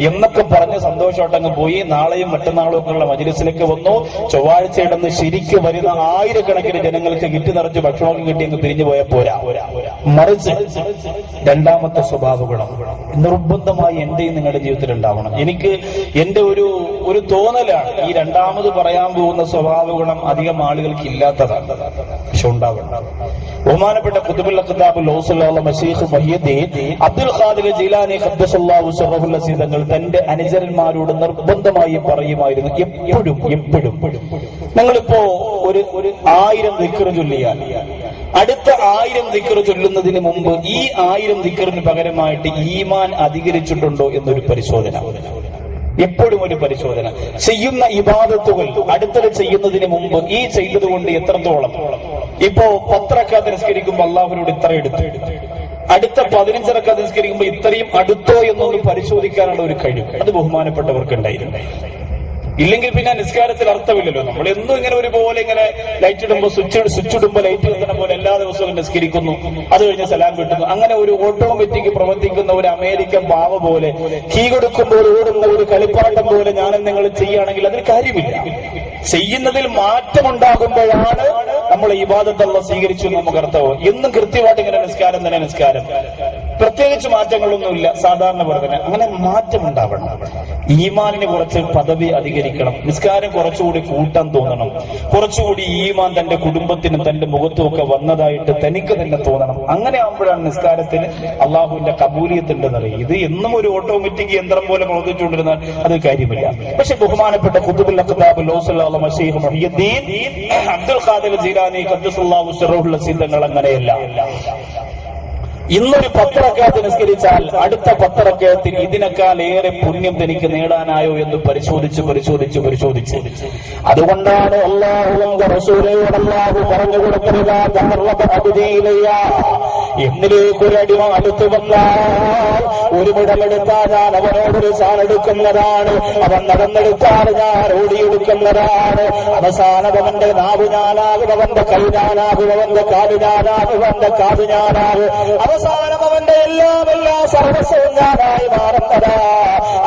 എന്നൊക്കെ പറഞ്ഞ് സന്തോഷമായിട്ടങ്ങ് പോയി. നാളെയും മറ്റന്നാളും ഒക്കെ ഉള്ള മജ്‌ലിസിലേക്ക് വന്നു. ചൊവ്വാഴ്ചയിടന്ന് ശരിക്ക് വരുന്ന ആയിരക്കണക്കിന് ജനങ്ങൾക്ക് കിറ്റ് നിറച്ച് ഭക്ഷണമൊക്കെ കിട്ടി അങ്ങ് പിരിഞ്ഞു പോയാൽ പോരാ. മറിച്ച് രണ്ടാമത്തെ സ്വഭാവ ഗുണം നിർബന്ധമായി എന്റെയും നിങ്ങളുടെ ജീവിതത്തിൽ ഉണ്ടാവണം. എനിക്ക് എന്റെ ഒരു തോന്നലാണ്, ഈ രണ്ടാമത് പറയാൻ പോകുന്ന സ്വഭാവ ഗുണം അധികം ആളുകൾക്ക് ഇല്ലാത്തതാണ്, പക്ഷെ ഉണ്ടാവണം. ബഹുമാനപ്പെട്ട ഖുതുബുൽ അഖ്താബുൽ ഔസുൽ മശീഖ് മുഹ്യിദ്ദീൻ അബ്ദുൽ ഖാദിർ ജീലാനി ഖദ്ദസല്ലാഹു സിർറഹുൽ അസീസ് തങ്ങൾ തന്റെ അനുചരന്മാരോട് നിർബന്ധമായി പറയുമായിരുന്നു, എപ്പോഴും നിങ്ങളിപ്പോ ഒരു 1000 ദിക്ർ ചൊല്ലിയാൽ അടുത്ത 1000 ദിക്ർ ചൊല്ലുന്നതിന് മുമ്പ് ഈ 1000 ദിക്റിന് പകരമായിട്ട് ഈമാൻ അധികരിച്ചിട്ടുണ്ടോ എന്നൊരു പരിശോധന, എപ്പോഴും ഒരു പരിശോധന. ചെയ്യുന്ന ഇബാദത്തുകൾ അടുത്തത് ചെയ്യുന്നതിന് മുമ്പ് ഈ ചെയ്തത് കൊണ്ട് എത്രത്തോളം, ഇപ്പോ 10 റക്അത്ത് നിസ്കരിക്കുമ്പോൾ അല്ലാഹുവിനോട് ഇത്ര എടുത്തു, അടുത്ത 15 റക്അത്ത് നിസ്കരിക്കുമ്പോൾ ഇത്രയും അടുത്തോ എന്നൊന്ന് പരിശോധിക്കാനുള്ള ഒരു കഴിവ് അത് ബഹുമാനപ്പെട്ടവർക്ക് ഉണ്ടായിരുന്നു. ഇല്ലെങ്കിൽ പിന്നെ നിസ്കാരത്തിൽ അർത്ഥമില്ലല്ലോ. നമ്മൾ എന്നും ഇങ്ങനെ ഒരുപോലെ ഇങ്ങനെ ലൈറ്റ് ഇടുമ്പോൾ സ്വിച്ച് ഇടുമ്പോൾ ലൈറ്റ് കത്തുന്ന പോലെ എല്ലാ ദിവസവും നിസ്കരിക്കുന്നു, അത് കഴിഞ്ഞ് സലാം കിട്ടുന്നു. അങ്ങനെ ഒരു ഓട്ടോമാറ്റിക് പ്രവർത്തിക്കുന്ന ഒരു അമേരിക്കൻ പാവ പോലെ, കീ കൊടുക്കുമ്പോൾ ഓടുന്ന ഒരു കളിപ്പാട്ടം പോലെ ഞാനും നിങ്ങൾ ചെയ്യുകയാണെങ്കിൽ അതിൽ കാര്യമില്ല. ചെയ്യുന്നതിൽ മാറ്റമുണ്ടാകുമ്പോഴാണ് നമ്മൾ ഇബാദത്ത് സ്വീകരിച്ചു നമുക്ക് അർത്ഥവും. എന്നും കൃത്യമായിട്ട് ഇങ്ങനെ നിസ്കാരം തന്നെ നിസ്കാരം, പ്രത്യേകിച്ച് മാറ്റങ്ങളൊന്നുമില്ല, സാധാരണ പോലെ തന്നെ. അങ്ങനെ മാറ്റം ഉണ്ടാവണം. ഈമാനിന് കുറച്ച് പദവി അധികരിക്കണം, നിസ്കാരം കുറച്ചുകൂടി കൂട്ടാൻ തോന്നണം, കുറച്ചുകൂടി ഈമാൻ തന്റെ കുടുംബത്തിനും തന്റെ മുഖത്തും ഒക്കെ വന്നതായിട്ട് തനിക്ക് തന്നെ തോന്നണം. അങ്ങനെ ആകുമ്പോഴാണ് നിസ്കാരത്തിന് അള്ളാഹുവിന്റെ കബൂലിയത്തുണ്ടെന്ന് അറിയുക. ഇത് എന്നും ഒരു ഓട്ടോമാറ്റിക് യന്ത്രം പോലെ പ്രവർത്തിച്ചുകൊണ്ടിരുന്നാൽ അത് കാര്യമില്ല. പക്ഷെ ബഹുമാനപ്പെട്ട ഖുതുബുൽ അഖ്താബുൽ ഔസുൽ മശീഖ് മുഹ്യിദ്ദീൻ അബ്ദുൽ ഖാദിർ ജീലാനി ഖദ്ദസല്ലാഹു സിർറഹുൽ അസീസ് തങ്ങൾ അങ്ങനെയല്ല. ഇന്നൊരു 10 റക്അത്ത് നിസ്കരിച്ചാൽ അടുത്ത 10 റക്അത്തിന് ഇതിനേക്കാൾ ഏറെ പുണ്യം തനിക്ക് നേടാനായോ എന്ന് പരിശോധിച്ച് അതുകൊണ്ടാണ് അല്ലാഹുവിന്റെ റസൂലയോട് അല്ലാഹു പറഞ്ഞു കൊടുക്കുന്നത്, എന്നിലേക്ക് ഒരു അടിമ അടുത്തു വന്നാൽ ഒരു മുടമെടുത്താൽ ഞാൻ അവനോടൊരു സാലെടുക്കുന്നതാണ്, അവൻ നടന്നെടുത്താൽ ഞാൻ ഓടിയെടുക്കുന്നതാണ്. അവസാനം അവന്റെ നാവ് ഞാനാകും, അവന്റെ കൈ ഞാനാകും, അവന്റെ കാല് ഞാനാകും, അവന്റെ കാത് ഞാനാകും. അവസാനം അവന്റെ എല്ലാ സർവസ്വവും ഞാനായി മാറുന്നതാ.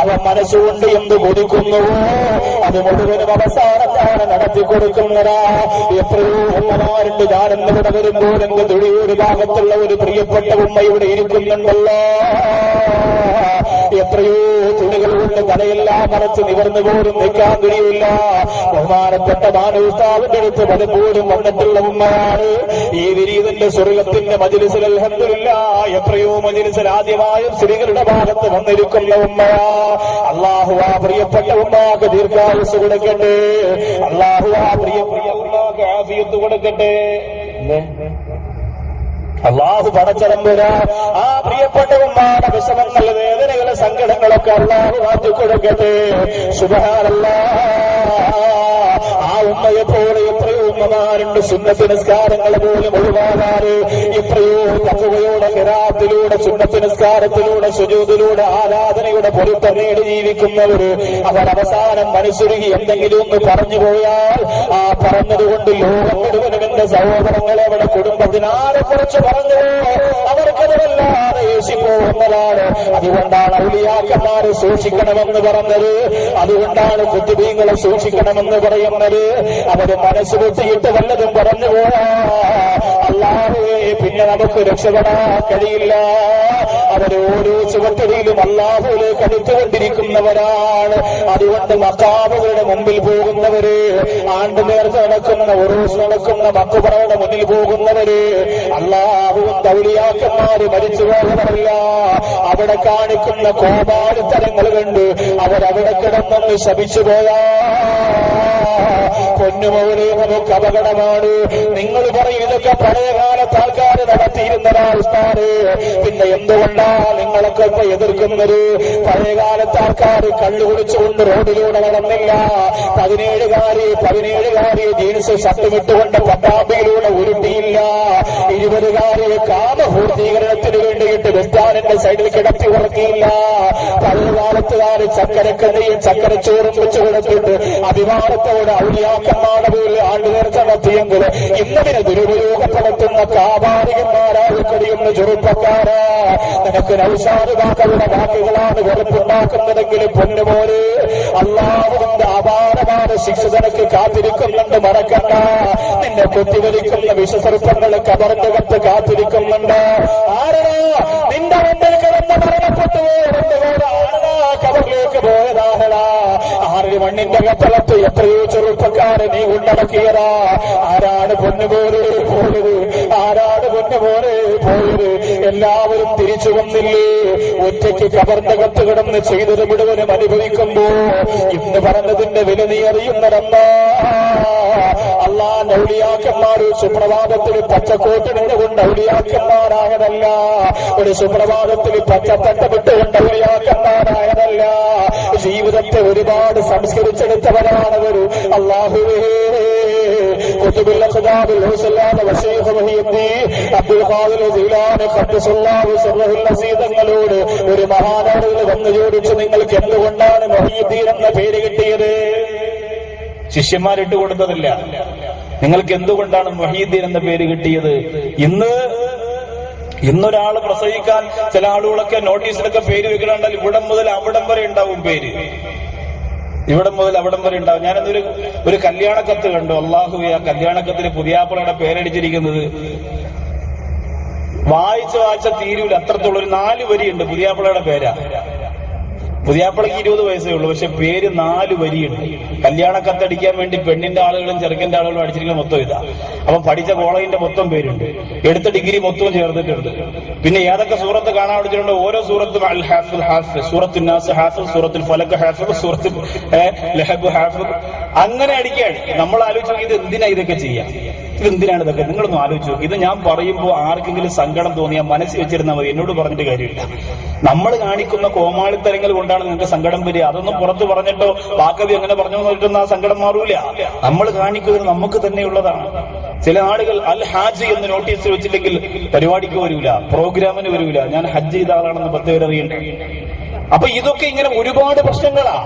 അവൻ മനസ്സുകൊണ്ട് എന്ത് കൊതിക്കുന്നുവോ അത് മുഴുവനും അവസാനത്താണ് നടത്തി കൊടുക്കുന്നതാ. എത്രയോ ഉമ്മമാരുണ്ട്, ഞാനെന്നിവിടെ വരുമ്പോൾ എന്റെ തൊഴിലൊരു ഭാഗത്തുള്ള ഒരു പ്രിയപ്പെട്ട ഉമ്മ ഇവിടെ ഇരിക്കുന്നുണ്ടല്ലോ. എത്രയോ തുണികൾ കൊണ്ട് തലയെല്ലാം മറച്ച് നിവർന്നു പോലും നിൽക്കാൻ കഴിയില്ല. ബഹുമാനപ്പെട്ട മാനവസ്ഥാവിന്റെ അടുത്ത് പലപ്പോഴും വന്നിട്ടുള്ള ഉമ്മയാണ്. ഈ വിരീതന്റെ സ്വർഗത്തിന്റെ മജ്‌ലിസിൽ അൽഹംദുലില്ലാ എത്രയോ മജ്‌ലിസിൽ ആദ്യമായും സ്ത്രീകളുടെ ഭാഗത്ത് വന്നിരിക്കുന്ന ഉമ്മയാ. അല്ലാഹു ആ പ്രിയപ്പെട്ട ഉമ്മാക്ക് ദീർഘായുസ് കൊടുക്കട്ടെ, അല്ലാഹു ആ പ്രിയ ഉമ്മാക്ക് ആഫിയത്ത് കൊടുക്കട്ടെ. അള്ളാഹു പടച്ചതമ്പുരാ ആ പ്രിയപ്പെട്ടവന്മാരുടെ വിഷമങ്ങൾ, വേദനകളെ, സങ്കടങ്ങളൊക്കെ അള്ളാഹു മാറ്റി കൊടുക്കട്ടെ. സുബ്ഹാനല്ലാഹ്. ആ ഉമ്മയെ പോലെ എത്രയോ ഉമ്മമാരുണ്ട് സുന്നത്ത് നിസ്കാരങ്ങൾ പോലും ഒഴിവാകാറ്. എത്രയോ തഖ്വയോടെ ഖിറാഅത്തിലൂടെ, സുന്നത്ത് നിസ്കാരത്തിലൂടെ, സുജൂദിലൂടെ, ആരാധനയുടെ പൊരുത്തം നേടി ജീവിക്കുന്നവര് അവരവസാനം മനസ്സുരുകി എന്തെങ്കിലും ഒന്ന് പറഞ്ഞു പോയാൽ ആ പറഞ്ഞതുകൊണ്ട് ലോകം മുഴുവനും എന്റെ സഹോദരങ്ങളെ അവിടെ കുടുംബത്തിനാരെ കുറിച്ച് പറഞ്ഞു അവർക്കത് വല്ലാതെ യേശിപ്പോകുന്നതാണ്. അതുകൊണ്ടാണ് ഔലിയാക്കന്മാരെ സൂക്ഷിക്കണമെന്ന് പറഞ്ഞത്. അതുകൊണ്ടാണ് കുത്തുബീങ്ങളെ സൂക്ഷിക്കണമെന്ന് പറയുന്നത്. അവര് മനസ്സ് പൊട്ടിയിട്ട് വല്ലതും പറഞ്ഞു പോയാ അല്ലാഹുവേ പിന്നെ നമുക്ക് രക്ഷപ്പെടാൻ കഴിയില്ല. അവര് ഓരോ ചുവട്ടടിയിലും അല്ലാഹുവിലേക്ക് അടുത്തുകൊണ്ടിരിക്കുന്നവരാണ്. അതുകൊണ്ട് മഖാമുകളുടെ മുമ്പിൽ പോകുന്നവര്, ആണ്ട് നേർച്ച നടക്കുന്ന, ഉറൂസ് നടക്കുന്ന മഖബറയുടെ മുന്നിൽ പോകുന്നവര് അല്ലാഹുവിന്റെ ഔലിയാക്കന്മാര് മരിച്ചു പോകുന്നവരല്ല. അവിടെ കാണിക്കുന്ന കോപാടിത്തരങ്ങൾ കണ്ട് അവരവിടെ കിടന്നൊന്ന് ശപിച്ചു പോയാ പൊന്നുമോനെ നമുക്ക് അപകടമാണ്. നിങ്ങൾ പറയും ഇതൊക്കെ പഴയകാലത്ത് ആൾക്കാർ നടത്തിയിരുന്നതാണ്. പിന്നെ എന്തുകൊണ്ടാ നിങ്ങളൊക്കെ ഇപ്പൊ എതിർക്കുന്നത്? പഴയകാലത്ത് ആൾക്കാർ കള്ളു കുടിച്ചുകൊണ്ട് റോഡിലൂടെ നടന്നില്ല. 17 ജീൻസ് ഷർട്ടുമിട്ടുകൊണ്ട് പട്ടാമ്പിയിലൂടെ ഉരുട്ടിയില്ല. 20 കാമപൂർത്തീകരണത്തിന് വേണ്ടിയിട്ട് ബസ്റ്റാൻഡിന്റെ സൈഡിൽ കിടത്തി ഉറക്കിയില്ല. പഴയകാലത്തുകാർ ചക്കരക്കറിയും ചക്കരച്ചോറും വെച്ച് കൊടുത്തിട്ട് അഭിമാനത്തോടെ ഔലിയാക്കന്മാരുടെ പേരിൽ ആണ്ട് നേർച്ച നടത്തിയെങ്കിൽ ഇന്നതിനെ ദുരുപയോഗപ്പെടുത്തുന്ന കാപാലികന്മാരായി കഴിയുന്ന ചെറുപ്പക്കാരാ. നിനക്ക് നൗഷാദ് കാക്കയുടെ വാക്കുകളാണ് വെറുപ്പുണ്ടാക്കുന്നതെങ്കിലും പൊന്നുപോലെ അല്ലാഹുവിന്റെ അപാരമായ ശിക്ഷ നിനക്ക് കാത്തിരിക്കുന്നുണ്ട്. മറക്കണ്ട. നിന്നെ കുത്തിവലിക്കുന്ന വിഷസർപ്പങ്ങള് കബറിന്റെ കത്ത് കാത്തിരിക്കുന്നുണ്ട്. ആരാ നിന്റെ മുന്നിൽ കിടന്ന് മരണപ്പെട്ടു കബറിലേക്ക് പോയതാഹടാ. 6 മണ്ണിന്റെ കത്തളത്ത് എത്രയോ ചെറുപ്പക്കാരെ നീ ഉണ്ടടക്കിയതാ. ആരാണ് പൊന്നുപോലെ പോയത്? ആരാണ് പൊന്നുപോലെ പോയത്? എല്ലാവരും തിരിച്ചു വന്നില്ലേ? ഒറ്റയ്ക്ക് കബറിന്റെ കത്ത് കിടന്ന് ചെയ്തത് മുഴുവനും അനുഭവിക്കുമ്പോ ഇന്ന് പറഞ്ഞതിന്റെ വില നീ അറിയുന്നതെന്നാ. അള്ളാന്റെ ഔലിയാക്കന്മാർ സുപ്രഭാതത്തിൽ പച്ചക്കോട്ടിനുകൊണ്ട് ഔലിയാക്കന്മാരായതല്ല. ഒരു സുപ്രഭാതത്തിൽ പച്ചത്തട്ടമിട്ടുകൊണ്ട് ഔലിയാക്കന്മാരായതല്ല. ജീവിതത്തെ ഒരുപാട് സംസ്കരിച്ചെടുത്തവരാണവർ. അല്ലാഹുവേ കുതുബുൽ അഖ്ദാബിൽ ഹുസലാന വശൈഖ് മുഹിയുദ്ദീൻ അബ്ദുൽ ഖാദിർ ജീലാനി ഖദ്ദസല്ലാഹു സിർറഹുൽ അസീദങ്ങളോട് ഒരു മഹാനവറുകൾ വന്നു ചോദിച്ചു, നിങ്ങൾക്ക് എന്തുകൊണ്ടാണ് മുഹിയുദ്ദീൻ എന്ന പേര് കിട്ടിയത്? ശിഷ്യന്മാരിട്ട് കൊടുത്തതല്ല. നിങ്ങൾക്ക് എന്തുകൊണ്ടാണ് മുഹിയുദ്ദീൻ എന്ന പേര് കിട്ടിയത്? ഇന്നൊരാള് പ്രസവിക്കാൻ ചില ആളുകളൊക്കെ നോട്ടീസിലൊക്കെ പേര് വെക്കണുണ്ടാൽ ഇവിടം മുതൽ അവിടം വരെ ഉണ്ടാവും പേര്. ഇവിടം മുതൽ അവിടം വരെ ഉണ്ടാവും. ഞാനൊരു കല്യാണക്കത്ത് കണ്ടു. അല്ലാഹുവേ, ആ കല്യാണക്കത്തിന് പുതിയാപ്പിളയുടെ പേരടിച്ചിരിക്കുന്നത് വായിച്ച തീരൂല, അത്രത്തോളം. ഒരു 4 വരിയുണ്ട്. പുതിയാപ്പിളയുടെ പേരാ. പുതിയാപ്പിളക്ക് 20 വയസ്സേ ഉള്ളൂ, പക്ഷെ പേര് 4 വരിയുണ്ട്. കല്യാണക്കത്തടിക്കാൻ വേണ്ടി പെണ്ണിന്റെ ആളുകളും ചെറുക്കന്റെ ആളുകളും അടിച്ചിരിക്കുന്ന മൊത്തം ഇതാ. അപ്പം പഠിച്ച കോളേജിന്റെ മൊത്തം പേരുണ്ട്, എടുത്ത ഡിഗ്രി മൊത്തവും ചേർത്തിട്ടുണ്ട്. പിന്നെ ഏതൊക്കെ സൂറത്ത് കാണാൻ പഠിച്ചിട്ടുണ്ട്? ഓരോ സൂറത്തും അൽ ഹാഫിദ് ഹാഫിദ്, സൂറത്തുൽ നാസ് ഹാഫിദ്, സൂറത്തുൽ ഫലക് ഹാഫിദ്, സൂറത്തുൽ ലഹബ് ഹാഫിദ്. അങ്ങനെ അടിക്കുകയാണ്. നമ്മൾ ആലോചിച്ച് നോക്കി, ഇത് എന്തിനാ ഇതൊക്കെ ചെയ്യാം? ഇതെന്തിനാണ് ഇതൊക്കെ? നിങ്ങളൊന്നും ആലോചിച്ചു നോക്കി. ഇത് ഞാൻ പറയുമ്പോൾ ആർക്കെങ്കിലും സങ്കടം തോന്നിയാൽ മനസ്സിൽ വെച്ചിരുന്നാൽ മതി, എന്നോട് പറഞ്ഞിട്ട് കാര്യമില്ല. നമ്മൾ കാണിക്കുന്ന കോമാളിത്തരങ്ങൾ കൊണ്ടാണ് നിങ്ങൾക്ക് സങ്കടം വരിക. അതൊന്നും പുറത്ത് പറഞ്ഞിട്ടോ വാക്കവി അങ്ങനെ പറഞ്ഞു പറഞ്ഞിട്ടൊന്നും ആ സങ്കടം മാറൂല. നമ്മൾ കാണിക്കുന്നത് നമുക്ക് തന്നെയുള്ളതാണ്. ചില ആളുകൾ അൽ ഹാജ് എന്ന് നോട്ടീസ് വെച്ചില്ലെങ്കിൽ പരിപാടിക്ക് വരൂല, പ്രോഗ്രാമിന് വരൂല. ഞാൻ ഹജ്ജ് ചെയ്ത ആളാണെന്ന് 10 പേര് അറിയണ്ടേ? അപ്പൊ ഇതൊക്കെ ഇങ്ങനെ ഒരുപാട് പ്രശ്നങ്ങളാ.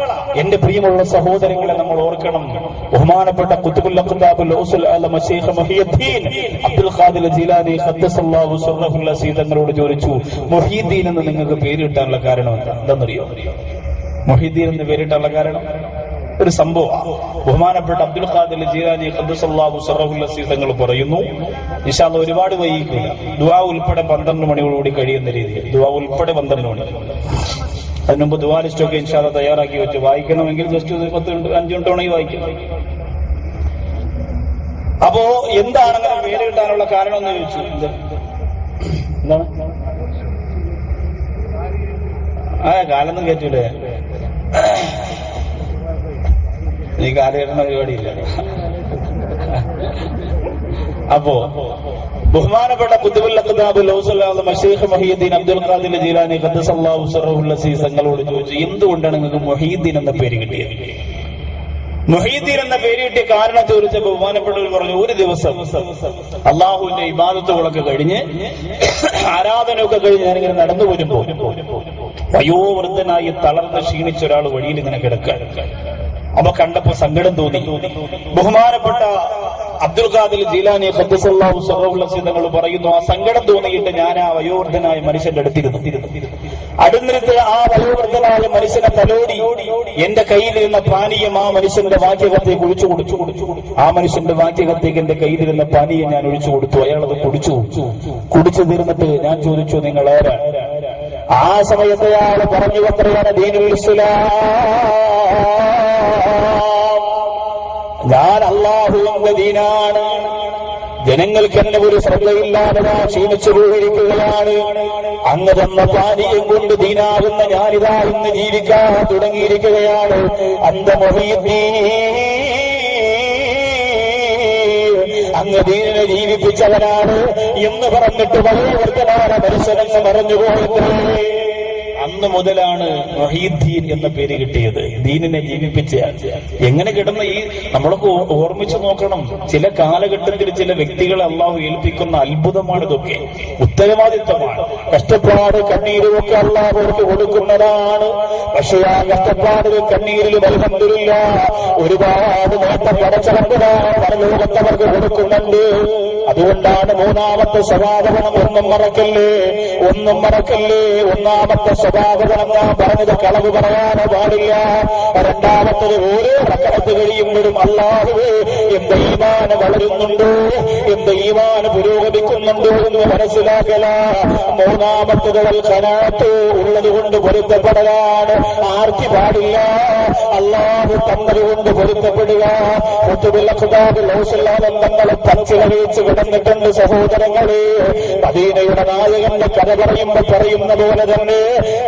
എന്റെ പ്രിയമുള്ള സഹോദരങ്ങളെ, നമ്മൾ ഓർക്കണം, ബഹുമാനപ്പെട്ട ഖുതുബുൽ അഖ്താബുൽ ഔസുൽ അലമ ശൈഖ് മുഹിയുദ്ദീൻ അബ്ദുൽ ഖാദിർ ജീലാനി ഖദ്ദസല്ലാഹു സിർറഹുൽ അസീദങ്ങളോട് ചോദിച്ചു, മുഹിയുദ്ദീൻ എന്ന് നിങ്ങൾക്ക് പേരിട്ടാനുള്ള കാരണം എന്താണെന്നറിയോ? മുഹിയുദ്ദീൻ എന്ന് പേരിട്ടാനുള്ള കാരണം ഒരു സംഭവം. ബഹുമാനപ്പെട്ട അബ്ദുൽ ഖാദിർ ജീലാനി ഖദ്ദസല്ലാഹു സിർറഹുൽ അസീദങ്ങൾ പറയുന്നു, ഇൻഷാ അല്ലാഹ് ഒരുപാട് വൈകിക്കില്ല, ദുആ ഉൾപ്പെടെ 12 മണിയോടുകൂടി കഴിയുന്ന രീതിയിൽ, ദുആ ഉൾപ്പെടെ 12 മണി. അതിനുമുമ്പ് ദുആ ലിസ്റ്റൊക്കെ ഇൻഷാ അല്ലാഹ് തയ്യാറാക്കി വെച്ച് വായിക്കണമെങ്കിൽ ജസ്റ്റ് 10-5 മിനിറ്റ് വേണമെങ്കിൽ വായിക്കും. അപ്പോ എന്താണ് അങ്ങനെ പേര് കിട്ടാനുള്ള കാരണം എന്ന് ചോദിച്ചു. എന്താണ് കാലൊന്നും കേറ്റൂലേ? ഈ കാലഘട്ട പരിപാടിയില്ല. അപ്പോ ബഹുമാനപ്പെട്ട ഖുതുബുൽ അഖ്താബ് ലൗസുൽ മശൈഖ് മുഹീദ്ദീൻ അബ്ദുൽ ഖാദിർ ജീലാനി ഖദ്ദസല്ലാഹു സിർറഹുൽ അസീസ് തങ്ങളോട് ചോദിച്ചു, എന്തുകൊണ്ടാണ് നിങ്ങൾക്ക് മുഹീദ്ദീൻ എന്ന പേര് കിട്ടിയത്? മുഹീദ്ദീൻ എന്ന പേര് കിട്ടിയ കാരണം ചോദിച്ച ബഹുമാനപ്പെട്ടവർ പറഞ്ഞു, ഒരു ദിവസം അള്ളാഹുവിന്റെ ഇബാദത്തുകളൊക്കെ കഴിഞ്ഞ് ആരാധനയൊക്കെ കഴിഞ്ഞ് ഞാനിങ്ങനെ നടന്നു വരുമ്പോ വയോവൃദ്ധനായി തളർന്ന് ക്ഷീണിച്ച ഒരാൾ വഴിയിൽ ഇങ്ങനെ കിടക്കുക. അപ്പൊ കണ്ടപ്പോ സങ്കടം തോന്നി. ബഹുമാനപ്പെട്ട അബ്ദുൽ ഖാദിർ ജീലാനി ഖദ്ദസല്ലാഹു സിർറഹുൽ അസീസ് തങ്ങൾ പറയുന്നു, ആ സങ്കടം തോന്നിയിട്ട് ഞാൻ ആ വയോവൃദ്ധനായ മനുഷ്യന്റെ അടുത്തിരുന്നു. അടുന്നിരുത്ത് ആ വയോവൃദ്ധനായ മനുഷ്യനെ തലോടി എന്റെ കയ്യിലിരുന്ന പാനീയം ആ മനുഷ്യന്റെ വാക്യകത്തേക്ക് ഒഴിച്ചു കൊടുത്തു. ആ മനുഷ്യന്റെ വാക്യകത്തേക്ക് എന്റെ കയ്യിലിരുന്ന പാനീയം ഞാൻ ഒഴിച്ചു കൊടുത്തു. അയാളത് കുടിച്ചു തീർന്നിട്ട് ഞാൻ ചോദിച്ചു, നിങ്ങൾ ആരാ? ആ സമയത്ത് അയാൾ പറഞ്ഞു, അത്രയാണ് ദീനുൽ ഇസ്ലാം, ഞാൻ അല്ലാഹുവിന്റെ ദീനാണ്. ജനങ്ങൾക്ക് എന്നെ ഒരു ശ്രദ്ധയില്ലാതെ ക്ഷീണിച്ചു പോയിരിക്കുകയാണ്. അങ്ങ് തന്ന പാനീയം കൊണ്ട് ദീനാകുന്ന ഞാനിതാ ഇന്ന് ജീവിക്കാൻ തുടങ്ങിയിരിക്കുകയാണ്. അന്ത മുഹീദ്ദീൻ, അങ്ങ് ദീനിനെ ജീവിപ്പിച്ചവനാണ് എന്ന് പറഞ്ഞിട്ട് വയോവൃദ്ധനായ മനുഷ്യനെന്ന് പറഞ്ഞുപോയത്. അന്ന് മുതലാണ് മുഹീദ്ദീൻ എന്ന പേര് കിട്ടിയത്. ദീനിനെ ജീവിപ്പിച്ച എങ്ങനെ കിട്ടുന്ന ഈ നമ്മളൊക്കെ ഓർമ്മിച്ചു നോക്കണം. ചില കാലഘട്ടത്തിൽ ചില വ്യക്തികളെ അള്ളാഹു ഏൽപ്പിക്കുന്ന അത്ഭുതമാണ് ഇതൊക്കെ, ഉത്തരവാദിത്വമാണ്. കഷ്ടപ്പാട് കണ്ണീരും ഒക്കെ അള്ളാഹു അവർക്ക് കൊടുക്കുന്നതാണ്. പക്ഷെ ആ കഷ്ടപ്പാടിലും കണ്ണീരിലും അൽഹംദുലില്ലാഹ് ഒരുപാട് നേട്ടം പടച്ചവനാണ് പരലോകത്തവർക്ക് കൊടുക്കുന്നുണ്ട്. അതുകൊണ്ടാണ് മൂന്നാമത്തെ സ്വഭാവഗുണം ഒന്നും മറക്കല്ലേ. ഒന്നാമത്തെ സ്വഭാവഗുണം ഞാൻ പറഞ്ഞത് കളവ് പറയാനോ പാടില്ല. രണ്ടാമത്തത് ഓരോ റക്അത്ത് കഴിയുമ്പോഴും അല്ലാഹുവേ എന്റെ ഈമാൻ വളരുന്നുണ്ടോ, എന്റെ ഈമാൻ പുരോഗമിക്കുന്നുണ്ടോ എന്ന് മനസ്സിലാക്കല. മൂന്നാമത്തത് ഖനാത്ത്, ഉള്ളത് കൊണ്ട് പൊരുത്തപ്പെടലാണ്. ആർത്തി പാടില്ല, അല്ലാഹു തന്നതുകൊണ്ട് പൊരുത്തപ്പെടുക. ബന്ധങ്ങളെ പച്ചിലവീച്ച് കിടന്നിട്ടുണ്ട് സഹോദരങ്ങളെ. മദീനയുടെ നായകന്റെ കഥ പറയുന്ന പോലെ തന്നെ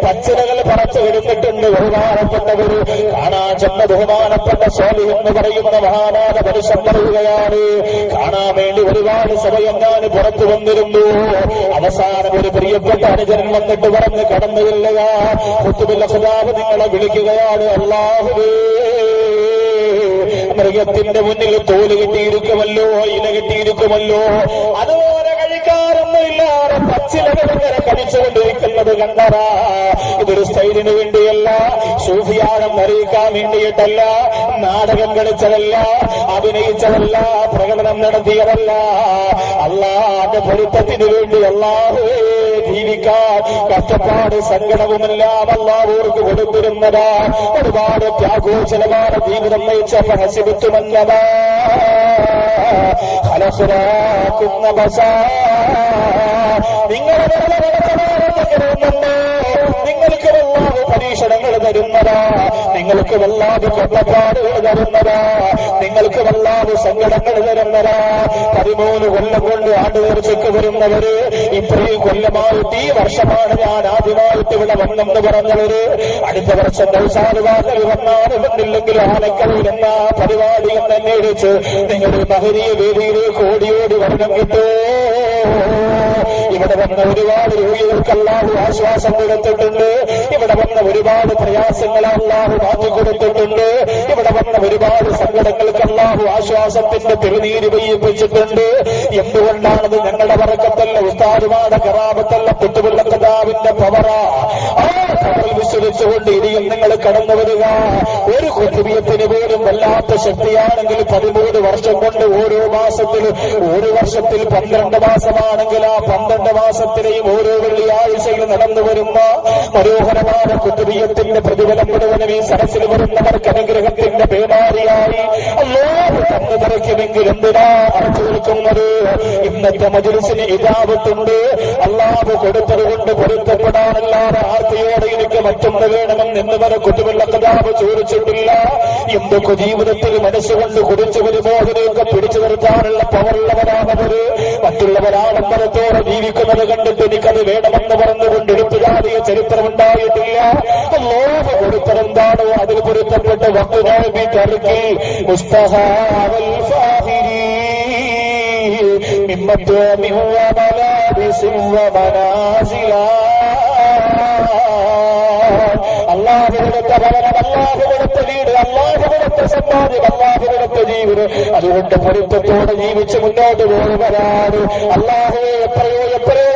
പച്ചിലകൾ പറച്ചു കിടന്നിട്ടുണ്ട്. ബഹുമാനപ്പെട്ടവര് കാണാൻ ചെന്ന ബഹുമാനപ്പെട്ട സ്വാലി എന്ന് പറയുന്ന മഹാനാഥ മനുഷ്യൻ പറയുകയാണ്, കാണാൻ വേണ്ടി ഒരുപാട് സമയം ഞാൻ പുറത്തു വന്നിരുന്നു. അവസാനം ഒരു പ്രിയപ്പെട്ട അനുജൻ വന്നിട്ട് പറഞ്ഞ് കടന്നു ചെല്ലുക, ഖുതുബുൽ അഖ്താബ് നിങ്ങളെ വിളിക്കുകയാണ്. അല്ലാഹുവേ, മൃഗത്തിന്റെ മുന്നിൽ തോല് കിട്ടിയിരിക്കുമല്ലോ, ഇല കിട്ടിയിരിക്കുമല്ലോ, അതുപോലെ കഴിക്കാറൊന്നുമില്ലാതെ പച്ചിലകൾ ഇങ്ങനെ കടിച്ചുകൊണ്ടിരിക്കുന്നത് കണ്ടറാ. ഇതൊരു സ്റ്റൈലിന് വേണ്ടിയല്ല, സൂഫിയാണെന്ന് അറിയിക്കാൻ വേണ്ടിയിട്ടല്ല, നാടകം കളിച്ചതല്ല, അഭിനയിച്ചതല്ല, പ്രകടനം നടത്തിയതല്ല, അല്ലാഹുവിന്റെ പൊരുത്തത്തിന് വേണ്ടി അല്ലാഹുവേ ജീവിക്കാൻ കഷ്ടപ്പാട് സങ്കടവുമെല്ലാം അല്ലാഹുവർക്ക് കൊടുത്തിരുന്നതാ. ഒരുപാട് ത്യാഗോചലമായ ജീവിതം നയിച്ചപ്പോ ഹസിബത്തുമെന്നതാ ഹലസുരാക്കുന്ന ബസ. നിങ്ങളുടെ നിങ്ങൾക്ക് വല്ലാതെ പരീക്ഷണങ്ങൾ തരുന്നതാ, നിങ്ങൾക്ക് വല്ലാതെ കഷ്ടപ്പാടുകൾ തരുന്നതാ, നിങ്ങൾക്ക് വല്ലാതെ സങ്കടങ്ങൾ തരുന്നതാ. 13 കൊല്ലം കൊണ്ട് ആണ്ടുനേർച്ചയ്ക്ക് വരുന്നവര്, ഇത്രയും കൊല്ലമായിട്ട് ഈ വർഷമാണ് ഞാൻ ആദ്യമായിട്ട് ഇവിടെ വന്നെന്ന് പറഞ്ഞവര്, അടുത്ത വർഷം ദൗസാനുവാദൽ വന്നാലും വന്നില്ലെങ്കിൽ ആനക്കടയിൽ എന്ന പരിപാടിയും തന്നെ ഇടിച്ച് നിങ്ങളുടെ മഹരീയ വേദിയിലേക്ക് ഓടിയോടി വരണം കിട്ടൂ. ഇവിടെ വന്ന ഒരുപാട് രോഗികൾക്ക് അല്ലാഹു ആശ്വാസം കൊടുത്തിട്ടുണ്ട്. ഇവിടെ വന്ന ഒരുപാട് പ്രയാസങ്ങൾ അല്ലാഹു മാറ്റിക്കൊടുത്തിട്ടുണ്ട്. ഇവിടെ വന്ന ഒരുപാട് സങ്കടങ്ങൾക്ക് അല്ലാഹു ആശ്വാസത്തിന്റെ തിരുനീര് പെയ്യിപ്പിച്ചിട്ടുണ്ട്. എന്തുകൊണ്ടാണത്? ഞങ്ങളുടെ വറക്കത്തല്ല, ഉസ്താദുമാരുടെ കറാമത്തല്ല, ഖുതുബുൽ അഖ്താബിന്റെ പവറാ. ആ പവറിൽ വിശ്വസിച്ചുകൊണ്ട് ഇനിയും നിങ്ങൾ കടന്നു വരിക. ഒരു ഖുതുബിയത്തിന് പോലും വല്ലാത്ത ശക്തിയാണെങ്കിൽ 13 വർഷം കൊണ്ട് ഓരോ മാസത്തിൽ, ഒരു വർഷത്തിൽ 12 മാസമാണെങ്കിൽ ആ 12 മാസത്തിലെയും ഓരോ വെള്ളിയാഴ്ചയിൽ നടന്നു വരുന്ന മനോഹരമായ ഖുതുബിയത്തിന്റെ പ്രതിഫലം മുഴുവനും ഈ സദസ്സിൽ വരുന്നവർക്ക് അനുഗ്രഹത്തിന്റെ പേമാരിയായി അല്ലാഹു തന്നു നിറയ്ക്കുമെങ്കിൽ എന്തിനാ അടച്ചു നിൽക്കുന്നത്? ഇന്നത്തെ മജ്‌ലിസിന് ഇജാബത്തുണ്ട്. അല്ലാഹു കൊടുത്തത് കൊണ്ട് പൊരുത്തപ്പെടാനല്ലാതെ ആർത്തിയോടെ എനിക്ക് മറ്റൊന്ന് വേണമെന്ന് എന്ന് വരെ ഖുതുബുൽ അഖ്താബ് ചോദിച്ചിട്ടില്ല. എന്തൊക്കെ ജീവിതത്തിൽ മനസ്സുകൊണ്ട് കുറിച്ചു വരുമോഹനെയൊക്കെ പിടിച്ചു നിർത്താനുള്ള പവറുള്ളവരാണവര്. മറ്റുള്ളവരാഡംബരത്തോടെ ജീവിക്കുന്നത് കണ്ടിട്ട് എനിക്കത് വേണമെന്ന് പറഞ്ഞുകൊണ്ട് എടുത്തുകാരിയ ചരിത്രമുണ്ടായിട്ടില്ല. അല്ലാഹു കൊടുത്തതെന്താണോ അതിൽ പൊരുത്തപ്പെട്ട് വഖ്തുനാബി തർക്കി മുസ്തഹാവൽ ഫാഹിരി മത്വാമിൻ വമലാബിസിൻ വമനാസിലാ. അല്ലാഹു കൊടുത്ത ഭവനം, അല്ലാഹു കൊടുത്ത വീട്, അല്ലാഹു കൊടുത്ത സമ്പാദ്യം, അല്ലാഹു കൊടുത്ത ജീവിതം, അതുകൊണ്ട് പൊരുത്തത്തോടെ ജീവിച്ച് മുന്നോട്ട് പോകുന്നവരാണ്. അല്ലാഹുവേ, എത്രയോ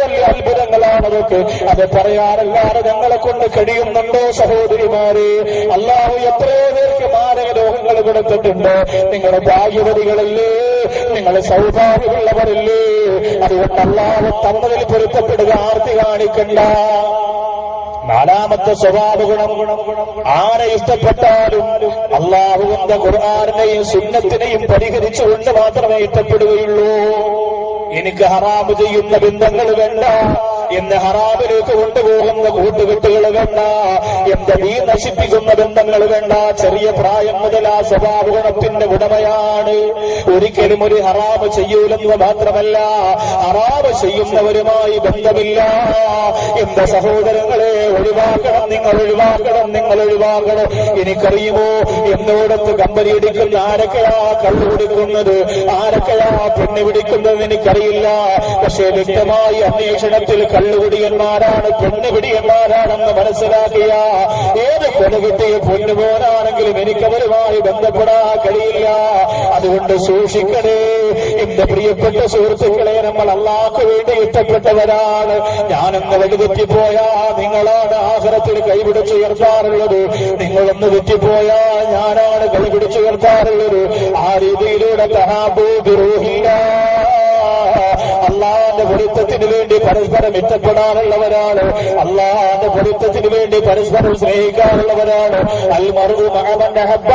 വലിയ അത്ഭുതങ്ങളാണ് അതൊക്കെ. അത് പറയാനല്ലാതെ ഞങ്ങളെ കൊണ്ട് കഴിയുന്നുണ്ടോ സഹോദരിമാരെ? അല്ലാഹു എത്രയോ പേർക്ക് മാരക രോഗങ്ങൾ കൊടുത്തിട്ടുണ്ട്. നിങ്ങളുടെ ഭാഗ്യവതികളല്ലേ, നിങ്ങളെ സൗഭാഗ്യമുള്ളവരല്ലേ? അതുകൊണ്ട് അല്ലാഹു തന്നതിൽ പൊരുത്തപ്പെടുക, ആർത്തി കാണിക്കണ്ട. നാലാമത്തെ സ്വഭാവ ഗുണം, ആരെ ഇഷ്ടപ്പെട്ടാലും അല്ലാഹുവിന്റെ ഖുർആനെയും സുന്നത്തിനെയും പരിഹരിച്ചുകൊണ്ട് മാത്രമേ ഇഷ്ടപ്പെടുകയുള്ളൂ. എനിക്ക് ഹറാമ് ചെയ്യുന്ന ബന്ധങ്ങൾ വേണ്ട, എന്നെ ഹറാമിലേക്ക് കൊണ്ടുപോകുന്ന കൂട്ടുകെട്ടുകൾ വേണ്ട, എന്റെ നീ നശിപ്പിക്കുന്ന ബന്ധങ്ങൾ വേണ്ട. ചെറിയ പ്രായം മുതൽ ആ സ്വഭാവ ഗുണത്തിന്റെ ഉടമയാണ്. ഒരിക്കലും ഒരു ഹറാമ് ചെയ്യൂലെന്ന് മാത്രമല്ല, ഹറാമ് ചെയ്യുന്നവരുമായി ബന്ധമില്ല. എന്റെ സഹോദരങ്ങളെ, ഒഴിവാക്കണം, നിങ്ങൾ ഒഴിവാക്കണം, നിങ്ങൾ ഒഴിവാക്കണം. എനിക്കറിയുമോ, എന്നോടത്ത് കമ്പനി ഇടിക്കുന്ന ആരൊക്കെയാ കള്ളു കുടിക്കുന്നത്, ആരൊക്കെയാ പെണ്ണ് പിടിക്കുന്നത് എനിക്കറിയില്ല. പക്ഷേ വ്യക്തമായി അന്വേഷണത്തിൽ കള്ളുപിടിയന്മാരാണ്, പെണ്ണുപിടിയന്മാരാണെന്ന് മനസ്സിലാക്കിയ ഏത് പെണ്ണുകിട്ടിയ പൊന്നുപോലാണെങ്കിലും എനിക്കവരുമായി ബന്ധപ്പെടാൻ കഴിയില്ല. അതുകൊണ്ട് സൂക്ഷിക്കണേ എന്റെ പ്രിയപ്പെട്ട സുഹൃത്തുക്കളെ. നമ്മൾ അല്ലാഹുവിന് വേണ്ടി ഇഷ്ടപ്പെട്ടവരാണ്. ഞാനെന്ന് വഴിതെറ്റിപ്പോയാ നിങ്ങളാണ് ആഖിറത്തിൽ കൈപിടിച്ചുയർത്താറുള്ളത്. നിങ്ങളൊന്ന് തെറ്റിപ്പോയാ ഞാനാണ് കൈപിടിച്ചുയർത്താറുള്ളത്. ആ രീതിയിലൂടെ തഹാബൂ ബിറൂഹില്ലാ, അല്ലാഹുവിന്റെ പൊരുത്തത്തിന് വേണ്ടി പരസ്പരം ഇഷ്ടപ്പെടാറുള്ളവരാണ്. അല്ലാഹുവിന്റെ പൊരുത്തത്തിന് വേണ്ടി പരസ്പരം സ്നേഹിക്കാറുള്ളവരാണ്. അൽ മർഉ മഅ മൻ അഹബ്ബ,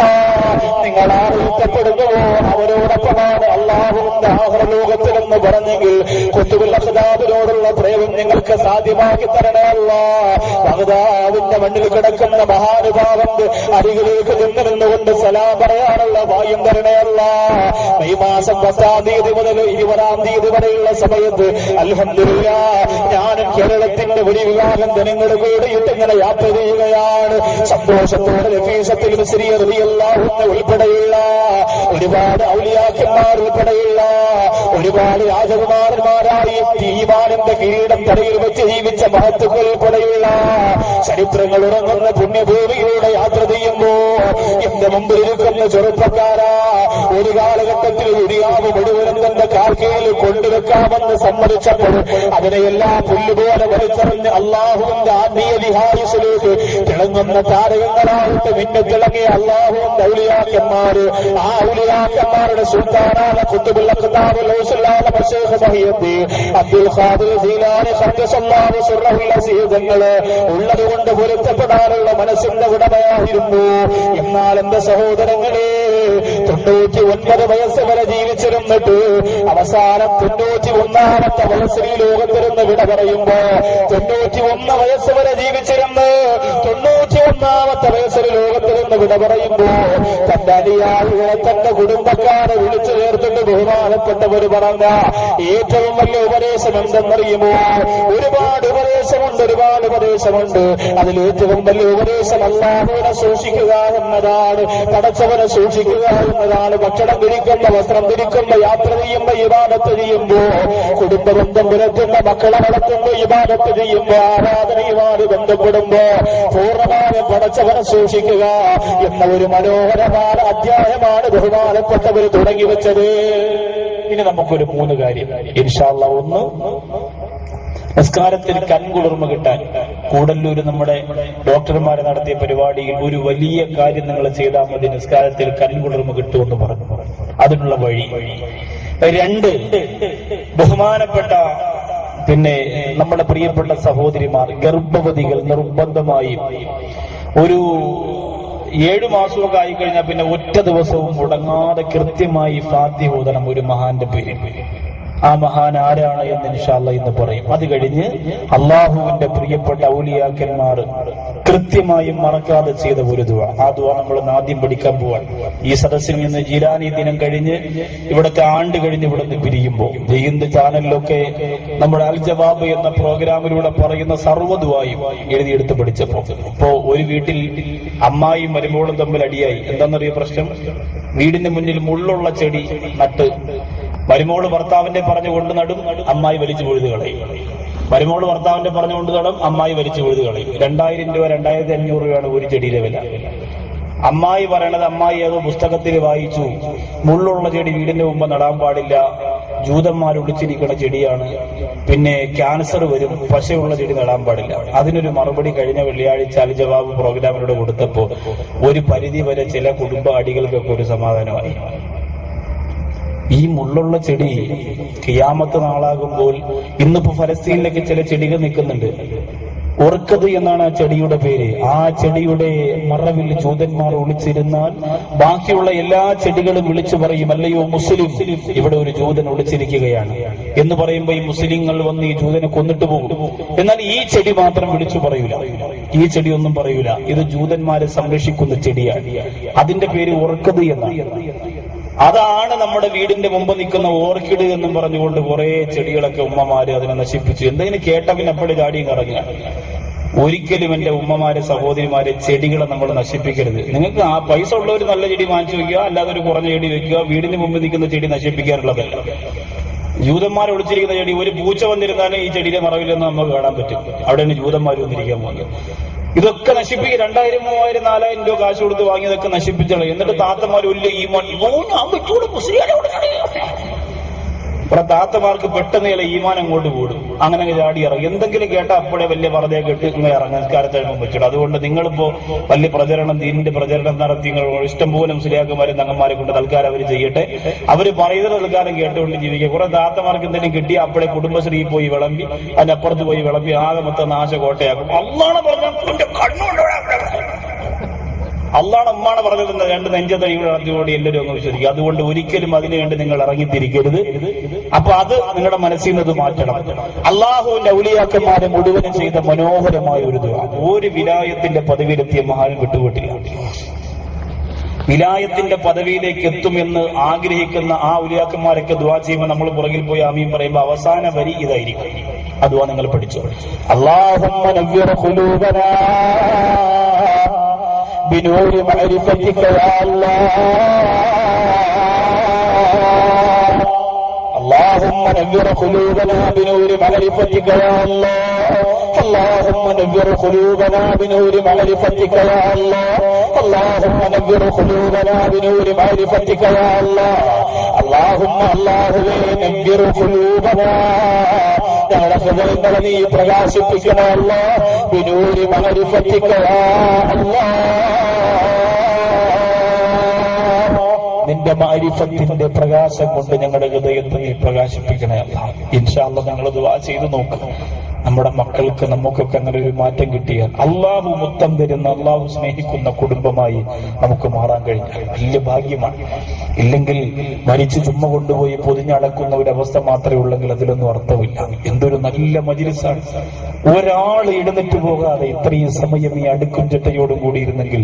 നിങ്ങൾ ആരെ ഇഷ്ടപ്പെടുന്നുവോ അവരോടൊപ്പമാണ് അല്ലാഹുവിന്റെ ആഖിറലോകത്തിലെന്ന് പറഞ്ഞെങ്കിൽ ഖുതുബുൽ അഖ്ദാബിനോടുള്ള പ്രേമം നിങ്ങൾക്ക് സാധ്യമാക്കി തരണേ അല്ലാഹ്. ബഗ്ദാദിന്റെ മണ്ണിൽ കിടക്കുന്ന മഹാനുഭാവന്റെ അരികിലേക്ക് നിന്നുകൊണ്ട് സലാം പറയാനുള്ള ഭാഗ്യം തരണേ അല്ലാഹ്. മെയ് മാസം 10-ാം തീയതി മുതൽ 20-ാം തീയതി വരെയുള്ള സമയത്ത് അൽഹംദുലില്ലാഹ് ഞാനും കേരളത്തിന്റെ ഒരു വിഭാഗം ജനങ്ങളുടെ കൂടെ ഇങ്ങനെ യാത്ര ചെയ്യുകയാണ്. സന്തോഷത്തോടെ നഫീസത്തുൽ മിസ്രി റളിയല്ലാഹു അൻഹ ഉൾപ്പെടെയുള്ള ഒരുപാട് ഔലിയാക്കന്മാർ ഉൾപ്പെടെയുള്ള ഒരുപാട് രാജകുമാരന്മാരായി ഈമാനിന്റെ കിരീടം തലയിൽ വെച്ച് ജീവിച്ച മഹത്തുക്കൾ ഉൾപ്പെടെയുള്ള ചരിത്രങ്ങൾ ഉറങ്ങുന്ന പുണ്യഭൂമിയിലൂടെ യാത്ര ചെയ്യുമ്പോ എന്റെ മുമ്പിൽ ഇരിക്കുന്ന ചെറുപ്പക്കാരാ, ഒരു കാലഘട്ടത്തിൽ ഉരിയാവ് മുഴുവനും തന്റെ കാർക്കയിൽ കൊണ്ടുവെക്കാമെന്ന് സമ്മതിച്ചപ്പോൾ അതിനെയെല്ലാം പുല്ലുപോലെ വലിച്ചെറിഞ്ഞ് അല്ലാഹുവിന്റെ ആത്മീയ വിഹാരിസിലേക്ക് തിളങ്ങുന്ന താരകങ്ങളായിട്ട് മിന്നിത്തിളങ്ങിയ അല്ലാഹുവിന്റെ ഔലിയാക്കന്മാര്, ആ ഔലിയാക്കന്മാരുടെ സുൽത്താനായ ഖുതുബുൽ അഖ്താബ് ലൗസുല്ലാഹ് മശൈഖ് മഹിയുദ്ദീൻ അബ്ദുൽ ഖാദിർ ജീലാനി ഖദ്ദസല്ലാഹു സിർറഹുൽ അസീദങ്ങള് ഉള്ളതുകൊണ്ട് പൊരുത്തപ്പെടാനുള്ള മനസ്സിന്റെ ഉടമയായിരുന്നു. എന്നാൽ എന്റെ സഹോദരങ്ങളെ, 99 വയസ്സ് വരെ ജീവിച്ചിരുന്നിട്ട് അവസാനം 91ാമത്തെ വയസ്സിൽ ഈ ലോകത്തിരുന്ന് വിട പറയുമ്പോ 91 വയസ്സ് വരെ ജീവിച്ചിരുന്ന് 91ാമത്തെ വയസ്സിൽ ലോകത്തിരുന്ന് വിട പറയുമ്പോ തന്റെ അനുയായികളെ തന്റെ കുടുംബക്കാരെ വിളിച്ചു ചേർത്തിട്ട് ബഹുമാനപ്പെട്ടവർ പറഞ്ഞ ഏറ്റവും വലിയ ഉപദേശം എന്തെന്നറിയുമോ? ഒരുപാട് ഉപദേശമുണ്ട്. അതിലേറ്റവും വലിയ ഉപദേശം അല്ലാഹുവിനെ സൂക്ഷിക്കുക എന്നതാണ്, പടച്ചവനെ സൂക്ഷിക്കുക എന്നതാണ്. ഭക്ഷണം ധരിക്കുമ്പോ, വസ്ത്രം ധരിക്കുമ്പോ, യാത്ര ചെയ്യുമ്പോ, ഇബാദത്ത് ചെയ്യുമ്പോ, കുടുംബബന്ധം പുലർത്തുമ്പോ, മക്കളെ വളർത്തുമ്പോ, ഇബാദത്ത് ചെയ്യുമ്പോ, ആരാധനയുമായി ബന്ധപ്പെടുമ്പോ പൂർണ്ണമായും പടച്ചവനെ സൂക്ഷിക്കുക എന്ന ഒരു മനോഹരമായ അധ്യായമാണ് ബഹുമാനപ്പെട്ടവർ തുടങ്ങി വെച്ചത്. ഇനി നമുക്കൊരു 3 കാര്യം ഇൻഷാ അല്ലാഹ്. ഒന്ന്, നിസ്കാരത്തിൽ കൺകുളിർമ കിട്ടാൻ കൂടല്ലൂര് നമ്മുടെ ഡോക്ടർമാരെ നടത്തിയ പരിപാടിയിൽ ഒരു വലിയ കാര്യം നിങ്ങൾ ചെയ്താൽ മതി, നിസ്കാരത്തിൽ കൺകുളിർമ കിട്ടുമെന്ന് പറഞ്ഞു. അതിനുള്ള വഴി. 2, ബഹുമാനപ്പെട്ട നമ്മുടെ പ്രിയപ്പെട്ട സഹോദരിമാർ, ഗർഭവതികൾ നിർബന്ധമായും ഒരു 7 മാസമൊക്കെ ആയിക്കഴിഞ്ഞാൽ പിന്നെ ഒറ്റ ദിവസവും മുടങ്ങാതെ കൃത്യമായി ഫാത്തിഹ ഓതണം ഒരു മഹാന്റെ പേര്. ആ മഹാൻ ആരാണ് എന്ന് ഇൻഷാ അല്ലാഹ് ഇന്ന് പറയും. അത് കഴിഞ്ഞ് അള്ളാഹുവിന്റെ പ്രിയപ്പെട്ട ഔലിയാക്കന്മാർ കൃത്യമായും മറക്കാതെ ചെയ്ത ഒരു ദുആ, ആ ദുആ നമ്മൾ ആദ്യം പഠിക്കാൻ പോവാൻ. ഈ സദസ്സിൽ നിന്ന് ജീലാനി ദിനം കഴിഞ്ഞ് ഇവിടുത്തെ ആണ്ട് കഴിഞ്ഞ് ഇവിടുന്ന് പിരിയുമ്പോൾ ജയ്യിന്ദ് ചാനലിലൊക്കെ നമ്മുടെ അൽ ജവാബ് എന്ന പ്രോഗ്രാമിലൂടെ പറയുന്ന സർവ്വ ദുആയും എഴുതിയെടുത്ത് പഠിച്ചപ്പോ ഇപ്പോ ഒരു വീട്ടിൽ അമ്മായും മരുമോളും തമ്മിൽ അടിയായി. എന്താണെന്നറിയ പ്രശ്നം? വീടിന് മുന്നിൽ മുള്ളുള്ള ചെടി നട്ട് മരുമോള് ഭർത്താവിന്റെ പറഞ്ഞു കൊണ്ട് നടും, അമ്മായി വലിച്ചു പൊഴുതു കളയും. മരുമോള് ഭർത്താവിന്റെ പറഞ്ഞുകൊണ്ട് നടും, അമ്മായി വലിച്ചു പൊഴുതു കളയും. 2000 രൂപ 2500 രൂപയാണ് ഒരു ചെടിയുടെ വില. അമ്മായി പറയണത്, അമ്മായി ഏതോ പുസ്തകത്തിൽ വായിച്ചു, മുള്ളുള്ള ചെടി വീടിന്റെ മുമ്പ് നടാൻ പാടില്ല, ജൂതന്മാർ ഒളിച്ചിരിക്കുന്ന ചെടിയാണ്, പിന്നെ ക്യാൻസർ വരും, പശയുള്ള ചെടി നടാൻ പാടില്ല. അതിനൊരു മറുപടി കഴിഞ്ഞ വെള്ളിയാഴ്ച അൽ ജവാബ് പ്രോഗ്രാമിലൂടെ കൊടുത്തപ്പോ ഒരു പരിധി വരെ ചില കുടുംബാടികൾക്കൊക്കെ ഒരു സമാധാനമായി. ഈ മുള്ളുള്ള ചെടി ഖിയാമത്ത് നാളാകുമ്പോൾ, ഇന്നിപ്പോ ഫലസ്തീനിലേക്ക് ചില ചെടികൾ നിൽക്കുന്നുണ്ട്. ഓർക്കത് എന്നാണ് ആ ചെടിയുടെ പേര്. ആ ചെടിയുടെ മറവിൽ ജൂതന്മാർ ഒളിച്ചിരുന്നാൽ ബാക്കിയുള്ള എല്ലാ ചെടികളും വിളിച്ചു പറയും, അല്ലയോ മുസ്ലിം, ഇവിടെ ഒരു ജൂതൻ ഒളിച്ചിരിക്കുകയാണ് എന്ന് പറയുമ്പോൾ ഈ മുസ്ലിങ്ങൾ വന്ന് ഈ ജൂതനെ കൊന്നിട്ട് പോകും. എന്നാൽ ഈ ചെടി മാത്രം വിളിച്ചു പറയൂല, ഈ ചെടി ഒന്നും പറയൂല. ഇത് ജൂതന്മാരെ സംരക്ഷിക്കുന്ന ചെടിയാണ്. അതിന്റെ പേര് ഓർക്കത് എന്നാണ്. അതാണ് നമ്മുടെ വീടിന്റെ മുമ്പ് നിൽക്കുന്ന ഓർക്കിഡ് എന്നും പറഞ്ഞുകൊണ്ട് കുറെ ചെടികളൊക്കെ ഉമ്മമാര് അതിനെ നശിപ്പിച്ചു. എന്തെങ്കിലും കേട്ട പിന്നെ അപ്പോഴും ചാടിയും കറങ്ങുക. ഒരിക്കലും എന്റെ ഉമ്മമാരെ, സഹോദരിമാരെ, ചെടികളെ നമ്മൾ നശിപ്പിക്കരുത്. നിങ്ങൾക്ക് ആ പൈസ ഉള്ളവർ നല്ല ചെടി വാങ്ങിച്ചു വെക്കുക, അല്ലാതെ ഒരു കുറഞ്ഞ ചെടി വെക്കുക. വീടിന് മുമ്പ് നിൽക്കുന്ന ചെടി നശിപ്പിക്കാറുള്ളതല്ല. ജൂതന്മാർ ഒളിച്ചിരിക്കുന്ന ചെടി, ഒരു പൂച്ച വന്നിരുന്നാലും ഈ ചെടിയുടെ മറവില്ലെന്ന് നമുക്ക് കാണാൻ പറ്റും. അവിടെയാണ് ജൂതന്മാർ വന്നിരിക്കാൻ പോകുന്നത്. ഇതൊക്കെ നശിപ്പിക്കുക. 2000, 3000, 4000 രൂപ കാശ് കൊടുത്ത് വാങ്ങിയതൊക്കെ നശിപ്പിച്ചോളൂ. എന്നിട്ട് താത്തമാർ വലിയ ഈമാൻ, ഇവിടെ താത്തമാർക്ക് പെട്ടെന്ന് ചില ഈമാൻ അങ്ങോട്ട് കൂടും. അങ്ങനെ ചാടി ഇറങ്ങും. എന്തെങ്കിലും കേട്ടാൽ അപ്പോഴേ വലിയ വെറുതെ കെട്ടി ഇങ്ങനെ ഇറങ്ങും, നിസ്കാരത്തെഴുമ്പം വെച്ചിട്ട്. അതുകൊണ്ട് നിങ്ങളിപ്പോ വലിയ പ്രചരണം, ദീനിന്റെ പ്രചരണം നടത്തി ഇഷ്ടംപോലെ മുസ്ലിയാക്കന്മാരും തങ്ങന്മാരെ കൊണ്ട് തൽക്കാലം അവർ ചെയ്യട്ടെ. അവര് പറയുന്നത് തൽക്കാലം കേട്ടുകൊണ്ട് ജീവിക്കുക. കുറെ താത്തമാർക്ക് എന്തെങ്കിലും കിട്ടി അപ്പോഴേ കുടുംബശ്രീ പോയി വിളമ്പി, അതിന്റെ അപ്പുറത്ത് പോയി വിളമ്പി ആകെ മൊത്തം നാശകോട്ടയാക്കും. അള്ളാണ് അള്ളാണ് ഉമ്മാണ് പറഞ്ഞതെന്ന് 2 നെഞ്ചത്തടികൾ നടത്തിയോടി എല്ലാവരും അങ്ങ് വിശ്വസിക്കുക. അതുകൊണ്ട് ഒരിക്കലും അതിനു വേണ്ടി നിങ്ങൾ ഇറങ്ങിത്തിരിക്കരുത്. അപ്പൊ അത് നിങ്ങളുടെ മനസ്സിൽ നിന്ന് മാറ്റണം. അള്ളാഹുവിന്റെ ഔലിയാക്കന്മാരെ മുഴുവനും ചെയ്ത മനോഹരമായ ഒരു ദുആ. ഒരു വിലായത്തിന്റെ പദവിയിലെത്തിയ മഹാൻ വിട്ടുപോയിട്ടില്ല. വിലായത്തിന്റെ പദവിയിലേക്ക് എത്തുമെന്ന് ആഗ്രഹിക്കുന്ന ആ ഔലിയാക്കന്മാരൊക്കെ ദുആ ചെയ്യുമ്പോൾ നമ്മൾ പുറകിൽ പോയി ആമീൻ പറയുമ്പോൾ അവസാന വരി ഇതായിരിക്കും. ആ ദുആ നിങ്ങൾ പഠിച്ചു. അല്ലാഹുമ്മ നവ്വിർ ഖുലൂബനാ بنور معرفتك يا الله اللهم نور قلوبنا بنور معرفتك يا الله اللهم نور قلوبنا بنور معرفتك يا الله اللهم نور قلوبنا بنور معرفتك يا الله اللهم الله نور قلوبنا ഞങ്ങളുടെ ഹൃദയങ്ങളെ നീ പ്രകാശിപ്പിക്കണമല്ല. ബിനൂരി മഅരിഫത്തിക യാ അല്ലാഹ്, നിന്റെ മഅരിഫത്തിന്റെ പ്രകാശം കൊണ്ട് ഞങ്ങളുടെ ഹൃദയത്തെ നീ പ്രകാശിപ്പിക്കണേ അല്ലാഹ്. ഇൻഷാ അല്ലാഹ് ഞങ്ങൾ ദുആ ചെയ്തു നോക്കാം. നമ്മുടെ മക്കൾക്ക് നമുക്കൊക്കെ അങ്ങനെ ഒരു മാറ്റം കിട്ടിയാൽ, അള്ളാഹു മുത്തം തരുന്ന, അള്ളാഹു സ്നേഹിക്കുന്ന കുടുംബമായി നമുക്ക് മാറാൻ കഴിഞ്ഞാൽ വലിയ ഭാഗ്യമാണ്. ഇല്ലെങ്കിൽ മരിച്ചു ചുമ്മ കൊണ്ടുപോയി പൊതിഞ്ഞടക്കുന്ന ഒരു അവസ്ഥ മാത്രമേ ഉള്ളെങ്കിൽ അതിലൊന്നും അർത്ഥമില്ല. എന്തൊരു നല്ല മജ്‌ലിസാണ്. ഒരാൾ എഴുന്നേറ്റ് പോകാതെ ഇത്രയും സമയം ഈ അടുക്കും ചിട്ടയോടും കൂടി ഇരുന്നെങ്കിൽ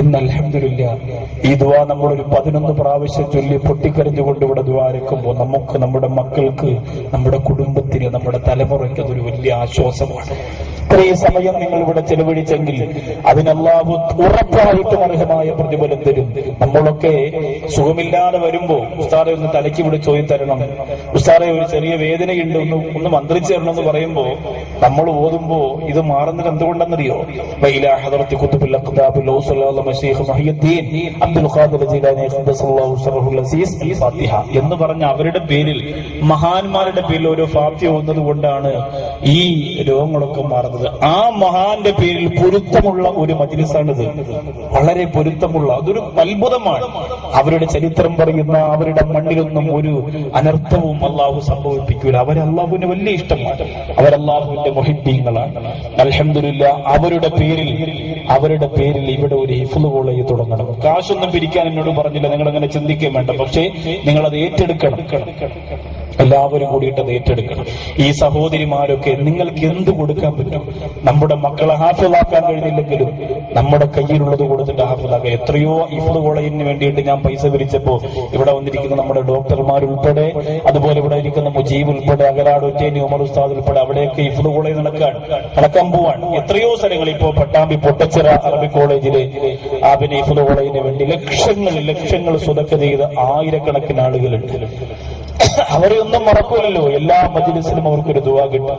ഇന്ന് അൽഹംദുലില്ലാഹ് ഈ ദുആ നമ്മളൊരു 11 പ്രാവശ്യം ചൊല്ലി പൊട്ടിക്കരഞ്ഞുകൊണ്ട് ഇവിടെ ദുആ ഇറക്കുമ്പോൾ നമുക്ക്, നമ്മുടെ മക്കൾക്ക്, നമ്മുടെ കുടുംബത്തിന്, നമ്മുടെ തലമുറയ്ക്ക് അതൊരു വലിയ ആശ്വാസമാണ്. ഇത്രയും സമയം നിങ്ങൾ ഇവിടെ ചെലവഴിച്ചെങ്കിൽ അതിന് അല്ലാഹു ഉറപ്പായിട്ടും അർഹമായ പ്രതിഫലം തരും. നമ്മളൊക്കെ സുഖമില്ലാതെ വരുമ്പോ ഉസ്താദെ ഒന്ന് തലയ്ക്ക് വിളിച്ച് പോയി തരണം, ഉസ്താദെ ഒരു ചെറിയ വേദനയുണ്ട്, ഒന്ന് മന്ത്രിച്ചു തരണം എന്ന് പറയുമ്പോ നമ്മൾ ഓതുമ്പോ ഇത് മാറുന്നത് എന്തുകൊണ്ടെന്നറിയോ? എന്ന് പറഞ്ഞ അവരുടെ പേരിൽ, മഹാന്മാരുടെ പേരിൽ ഓരോ ഫാത്തിഹ ഓതുന്നത് കൊണ്ടാണ് ഈ രോഗങ്ങളൊക്കെ മാറുന്നത്. ആ മഹാന്റെ പേരിൽ പൊരുത്തമുള്ള ഒരു മജ്‌ലിസാണിത്. വളരെ പൊരുത്തമുള്ള, അതൊരു അത്ഭുതമാണ്. അവരുടെ ചരിത്രം പറയുന്ന, അവരുടെ മണ്ണിലൊന്നും ഒരു അനർത്ഥവും അള്ളാഹു സംഭവിപ്പിക്കൂല. അവരെ അള്ളാഹുവിന് വലിയ ഇഷ്ടമാണ്. അവരല്ലാഹുവിന്റെ മുഹിബ്ബീങ്ങളാണ്. അൽഹംദുലില്ലാഹ് അവരുടെ പേരിൽ ഇവിടെ ഒരു ഹിഫ്ള് കോളേജ് തുടങ്ങണം. കാശൊന്നും പിരിക്കാൻ എന്നോട് പറഞ്ഞില്ല, നിങ്ങൾ അങ്ങനെ ചിന്തിക്കാൻ വേണ്ട. പക്ഷേ നിങ്ങൾ അത് ഏറ്റെടുക്കണം. എല്ലാവരും കൂടിയിട്ട് അത് ഏറ്റെടുക്കണം. ഈ സഹോദരിമാരൊക്കെ നിങ്ങൾക്ക് എന്ത് കൊടുക്കാൻ പറ്റും? നമ്മുടെ മക്കളെ ഹാഫിളാക്കാൻ കഴിഞ്ഞില്ലെങ്കിലും നമ്മുടെ കയ്യിലുള്ളത് കൊടുത്തിട്ട് ഹാഫിളാക്കുക. എത്രയോ ഹിഫ്ള് കോളേജിന് വേണ്ടിയിട്ട് ഞാൻ പൈസ പിരിച്ചപ്പോ ഇവിടെ വന്നിരിക്കുന്ന നമ്മുടെ ഡോക്ടർമാരുൾപ്പെടെ, അതുപോലെ ഇവിടെ ഇരിക്കുന്ന മുജീബ് ഉൾപ്പെടെ, അകരാട് ഒറ്റേനി ഉമർ ഉസ്താദ് ഉൾപ്പെടെ അവിടെയൊക്കെ ഹിഫ്ള് കോളേജ് നടക്കാൻ പോവാണ്. എത്രയോ സ്ഥലങ്ങൾ ഇപ്പോൾ പട്ടാമ്പി പൊട്ടച്ചിറ അറബി കോളേജില് പിന്നെ ഹിഫ്ള് കോളേജിന് വേണ്ടി ലക്ഷങ്ങൾ സ്വതക്ക ചെയ്ത് ആയിരക്കണക്കിന് ആളുകളുണ്ട്. അവരെ ഒന്നും മറക്കൂലല്ലോ. എല്ലാ മജ്‌ലിസിലും അവർക്കൊരു ദുആ കിട്ടും.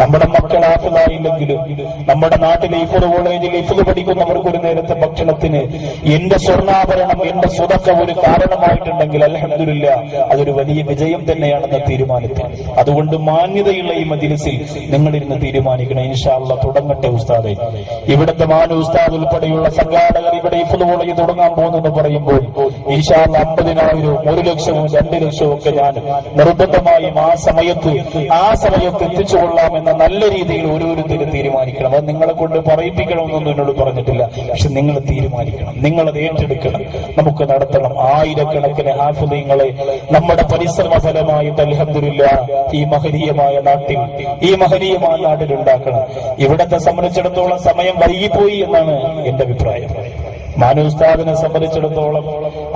നമ്മുടെ മക്കൾ ഹാഫിളായില്ലെങ്കിലും നമ്മുടെ നാട്ടിലെ ഹിഫ്ള് കോളേജിൽ ഹിഫ്ള് പഠിക്കുന്നവർക്ക് ഒരു നേരത്തെ ഭക്ഷണത്തിന് എന്റെ സ്വർണ്ണാഭരണം, എന്റെ സ്വതക്ക ഒരു കാരണമായിട്ടുണ്ടെങ്കിൽ അൽഹംദുലില്ലാ അതൊരു വലിയ വിജയം തന്നെയാണെന്ന് തീരുമാനിച്ചു. അതുകൊണ്ട് മാന്യതയുള്ള ഈ മജ്‌ലിസിൽ നിങ്ങളിരുന്ന് തീരുമാനിക്കണം. ഇൻഷാ അല്ലാഹ് തുടങ്ങട്ടെ ഉസ്താദെ. ഇവിടുത്തെ മാനു ഉസ്താദ് ഉൾപ്പെടെയുള്ള സംഘാടകർ ഇവിടെ ഹിഫ്ള് കോളേജ് തുടങ്ങാൻ പോകുന്നെന്ന് പറയുമ്പോൾ ഇൻഷാ അല്ലാഹ് 50,000, 1 ലക്ഷവും 2 ലക്ഷവും ഒക്കെ ഞാൻ നിർബന്ധമായും ആ സമയത്ത് എത്തിച്ചുകൊള്ളാമെന്ന നല്ല രീതിയിൽ ഓരോരുത്തരും തീരുമാനിക്കണം. അത് നിങ്ങളെ കൊണ്ട് പറയിപ്പിക്കണമെന്നൊന്നും എന്നോട് പറഞ്ഞിട്ടില്ല. പക്ഷെ നിങ്ങൾ തീരുമാനിക്കണം, നിങ്ങളത് ഏറ്റെടുക്കണം. നമുക്ക് നടത്തണം. ആയിരക്കണക്കിന് ഹാഫിളീങ്ങളെ നമ്മുടെ പരിശ്രമ ഫലമായിട്ട് അൽഹംദുലില്ലാഹ് ഈ മഹനീയമായ നാട്ടിൽ ഉണ്ടാക്കണം. ഇവിടത്തെ സംബന്ധിച്ചിടത്തോളം സമയം വൈകിപ്പോയി എന്നാണ് എന്റെ അഭിപ്രായം. മാനു ഉസ്താദിനെ സംബന്ധിച്ചിടത്തോളം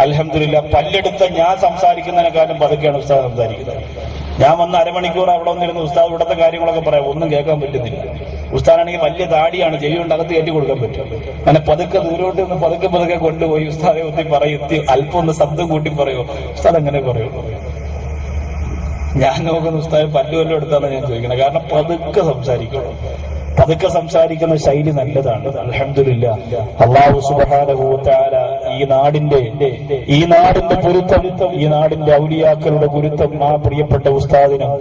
അൽഹംദുലില്ലാഹ് പല്ലെടുത്ത ഞാൻ സംസാരിക്കുന്നതിനെക്കാളും പതുക്കെയാണ് ഉസ്താദ് സംസാരിക്കുന്നത്. ഞാൻ വന്ന് അരമണിക്കൂർ അവിടെ വന്നിരുന്നു ഉസ്താദ് ഇവിടുത്തെ കാര്യങ്ങളൊക്കെ പറയാം, ഒന്നും കേൾക്കാൻ പറ്റുന്നില്ല. ഉസ്താദാണെങ്കിൽ വലിയ താടിയാണ്, ചെവി കൊണ്ട് അകത്ത് കയറ്റി കൊടുക്കാൻ പറ്റും. അങ്ങനെ പതുക്കെ ദൂരോട്ട് നിന്ന് പതുക്കെ കൊണ്ടുപോയി ഉസ്താദെ ഒത്തി പറയും, അല്പം ഒന്ന് ശബ്ദം കൂട്ടി പറയോ. ഉസ്താദ് അങ്ങനെ പറയുള്ളൂ. ഞാൻ നോക്കുന്ന ഉസ്താദ് പല്ലുവല്ലോ എടുത്താന്ന് ഞാൻ ചോദിക്കുന്നത്. കാരണം പതുക്കെ സംസാരിക്കുന്ന ശൈലി നല്ലതാണ്. അൽഹംദുലില്ലാഹ് അല്ലാഹു സുബ്ഹാനഹു വ തആല ഈ നാടിന്റെ പൊരുത്തം, ഈ നാടിന്റെ ഔലിയാക്കളുടെ പൊരുത്തം ആ പ്രിയപ്പെട്ട ഉസ്താദിനും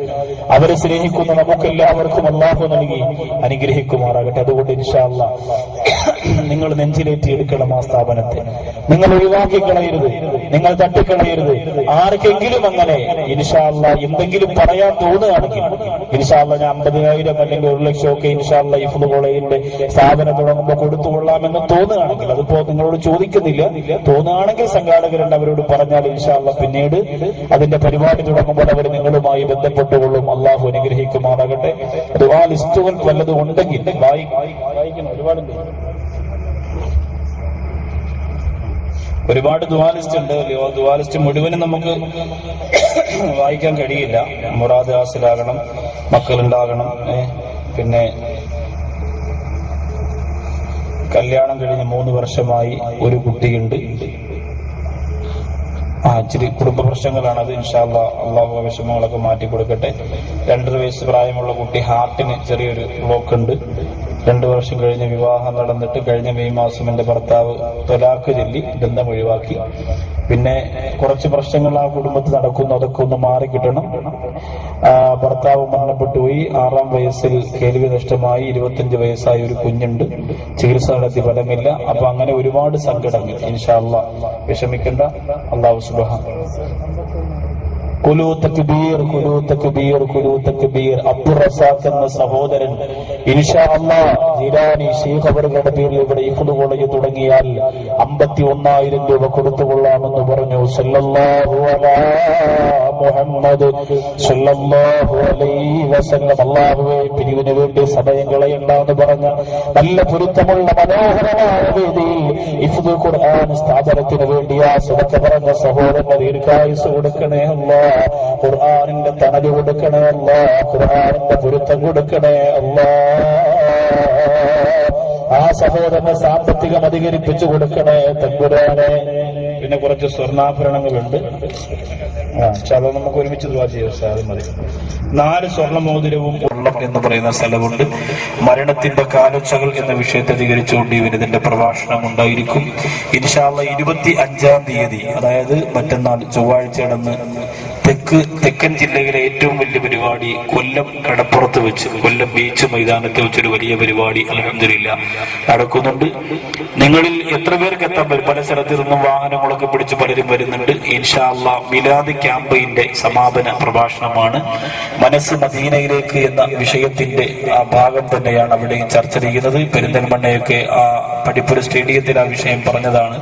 അവരെ സ്നേഹിക്കുന്ന നമുക്കെല്ലാവർക്കും അല്ലാഹു നൽകി അനുഗ്രഹിക്കുമാറാകട്ടെ. അതുകൊണ്ട് ഇൻഷാ അല്ലാഹ് നിങ്ങൾ നെഞ്ചിലേറ്റി എടുക്കണം ആ സ്ഥാപനത്തെ. നിങ്ങൾ ഒഴിവാക്കി കളയരുത്, നിങ്ങൾ തട്ടിക്കളയരുത്. ആർക്കെങ്കിലും അങ്ങനെ ഇൻഷാ അല്ലാഹ് എന്തെങ്കിലും പറയാൻ തോന്നുകയാണെങ്കിൽ ഇൻഷാ അല്ലാഹ് ഞാൻ 50,000 അല്ലെങ്കിൽ 1 ലക്ഷം ഒക്കെ ഇൻഷാ അല്ലാഹ് ഹിഫ്ള് കോളേജിന്റെ സ്ഥാപനം തുടങ്ങുമ്പോൾ കൊടുത്തുകൊള്ളാമെന്ന് തോന്നുകയാണെങ്കിൽ, അതിപ്പോ നിങ്ങളോട് ചോദിക്കുന്നില്ല, തോന്നുകയാണെങ്കിൽ സംഘാടകരുണ്ട്, അവരോട് പറഞ്ഞാൽ ഇൻഷാ അല്ലാഹ് പിന്നീട് അതിന്റെ പരിപാടി തുടങ്ങുമ്പോൾ അവർ നിങ്ങളുമായി ബന്ധപ്പെട്ടുകൊള്ളും. അള്ളാഹു അനുഗ്രഹിക്കുമാറാകട്ടെ. ദുആ ലിസ്റ്റുകൾ വല്ലതും ഉണ്ടെങ്കിൽ വായിക്കണം. ഒരുപാട് ദുആ ലിസ്റ്റ് ഉണ്ട്. ദുആ ലിസ്റ്റ് മുഴുവനും നമുക്ക് വായിക്കാൻ കഴിയില്ല. മുറാദ് ഹാസിലാകണം, മക്കളുണ്ടാകണം, പിന്നെ കല്യാണം കഴിഞ്ഞ് 3 വർഷമായി ഒരു കുട്ടിയുണ്ട്. ഇച്ചിരി കുടുംബ പ്രശ്നങ്ങളാണ്. അത് ഇൻഷാ അല്ലാഹ് അള്ളാഹു വിഷമങ്ങളൊക്കെ മാറ്റി കൊടുക്കട്ടെ. 2.5 വയസ്സ് പ്രായമുള്ള കുട്ടി, ഹാർട്ടിന് ചെറിയൊരു ബ്ലോക്ക് ഉണ്ട്. 2 വർഷം കഴിഞ്ഞ് വിവാഹം നടന്നിട്ട് കഴിഞ്ഞ മെയ് മാസം എന്റെ ഭർത്താവ് ത്വലാഖ് ചൊല്ലി ബന്ധം ഒഴിവാക്കി. പിന്നെ കുറച്ച് പ്രശ്നങ്ങൾ ആ കുടുംബത്തിൽ നടക്കുന്നു, അതൊക്കെ ഒന്ന് മാറിക്കിട്ടണം. ഭർത്താവ് മരണപ്പെട്ടുപോയി. 6-ാം വയസ്സിൽ കേൾവി നഷ്ടമായി. 25 വയസ്സായ ഒരു കുഞ്ഞുണ്ട്. ചികിത്സ നടത്തി ഫലമില്ല. അപ്പൊ അങ്ങനെ ഒരുപാട് സങ്കടങ്ങൾ. ഇൻഷാ അല്ലാഹ് വിഷമിക്കണ്ട. അല്ലാഹു സുബ്ഹാനഹു കുലു തക്ബീർ, കുലു തക്ബീർ, കുലു തക്ബീർ. അബ്ദുർ റസാഖ് എന്ന സഹോദരൻ ഇൻഷാ അല്ലാഹ് ജീലാനി ശൈഖ് അവരുടെ പേരിൽ ഇവിടെ ഹിഫ്ള് കോളേജ് തുടങ്ങിയാൽ 51,000 രൂപ കൊടുത്തുകൊള്ളാമെന്ന് പറഞ്ഞു. സല്ലല്ലാഹു അലാ മുഹമ്മദ് സല്ലല്ലാഹു അലൈഹി വസല്ലം. അല്ലാഹുവേ പിരിവിന് വേണ്ടി സമയം കളയണ്ടെന്ന് പറഞ്ഞ നല്ല പൊരുത്തമുള്ള മനോഹരമായ വേദിയിൽ ഹിഫ്ള് ഖുർആൻ സ്ഥാപനത്തിന് വേണ്ടി ആ സദഖ പറഞ്ഞ സഹോദരന് ദീർഘായുസ്സ് കൊടുക്കണേ അല്ലാഹ്. ഖുർആനിന്റെ തണല് കൊടുക്കണേ അല്ലാഹ്. ഖുർആനിന്റെ പൊരുത്തം കൊടുക്കണേ അല്ലാഹ്. ആ സഹോദരന് സാമ്പത്തികം അധികരിപ്പിച്ചു കൊടുക്കണേ തമ്പുരാനെ. പിന്നെ കുറച്ച് സ്വർണ്ണാഭരണങ്ങളുണ്ട്. അത് നമുക്ക് ഒരുമിച്ച് ദുആ ചെയ്യാം. അത് മതി. 4 സ്വർണ്ണമോതിരവും ഉള്ളം എന്ന് പറയുന്ന സ്ഥലമുണ്ട്. മരണത്തിന്റെ കാലൊച്ചകൾ എന്ന വിഷയത്തെ അധികരിച്ചുകൊണ്ട് ഇതിന്റെ പ്രഭാഷണം ഉണ്ടായിരിക്കും. ഇൻഷാ അല്ലാഹ് 25-ാം തീയതി, അതായത് മറ്റന്നാൾ ചൊവ്വാഴ്ച തെക്കൻ ജില്ലയിലെ ഏറ്റവും വലിയ പരിപാടി കൊല്ലം കടപ്പുറത്ത് വെച്ച്, കൊല്ലം ബീച്ച് മൈതാനത്ത് വെച്ചൊരു വലിയ പരിപാടി അൽഹംദുലില്ലാഹ് നടക്കുന്നുണ്ട്. നിങ്ങളിൽ എത്ര പേർക്ക് എത്താൻ പറ്റും? പല സ്ഥലത്തു നിന്നും വാഹനങ്ങളൊക്കെ പിടിച്ച് പലരും വരുന്നുണ്ട്. ഇൻഷാ അല്ലാഹ് മിലാദ് ക്യാമ്പയിന്റെ സമാപന പ്രഭാഷണമാണ്. മനസ്സ് മദീനയിലേക്ക് എന്ന വിഷയത്തിന്റെ ആ ഭാഗം തന്നെയാണ് അവിടെയും ചർച്ച ചെയ്യുന്നത്. പെരിന്തൽമണ്ണയൊക്കെ ആ പഠിപ്പുര സ്റ്റേഡിയത്തിൽ ആ വിഷയം പറഞ്ഞതാണ്.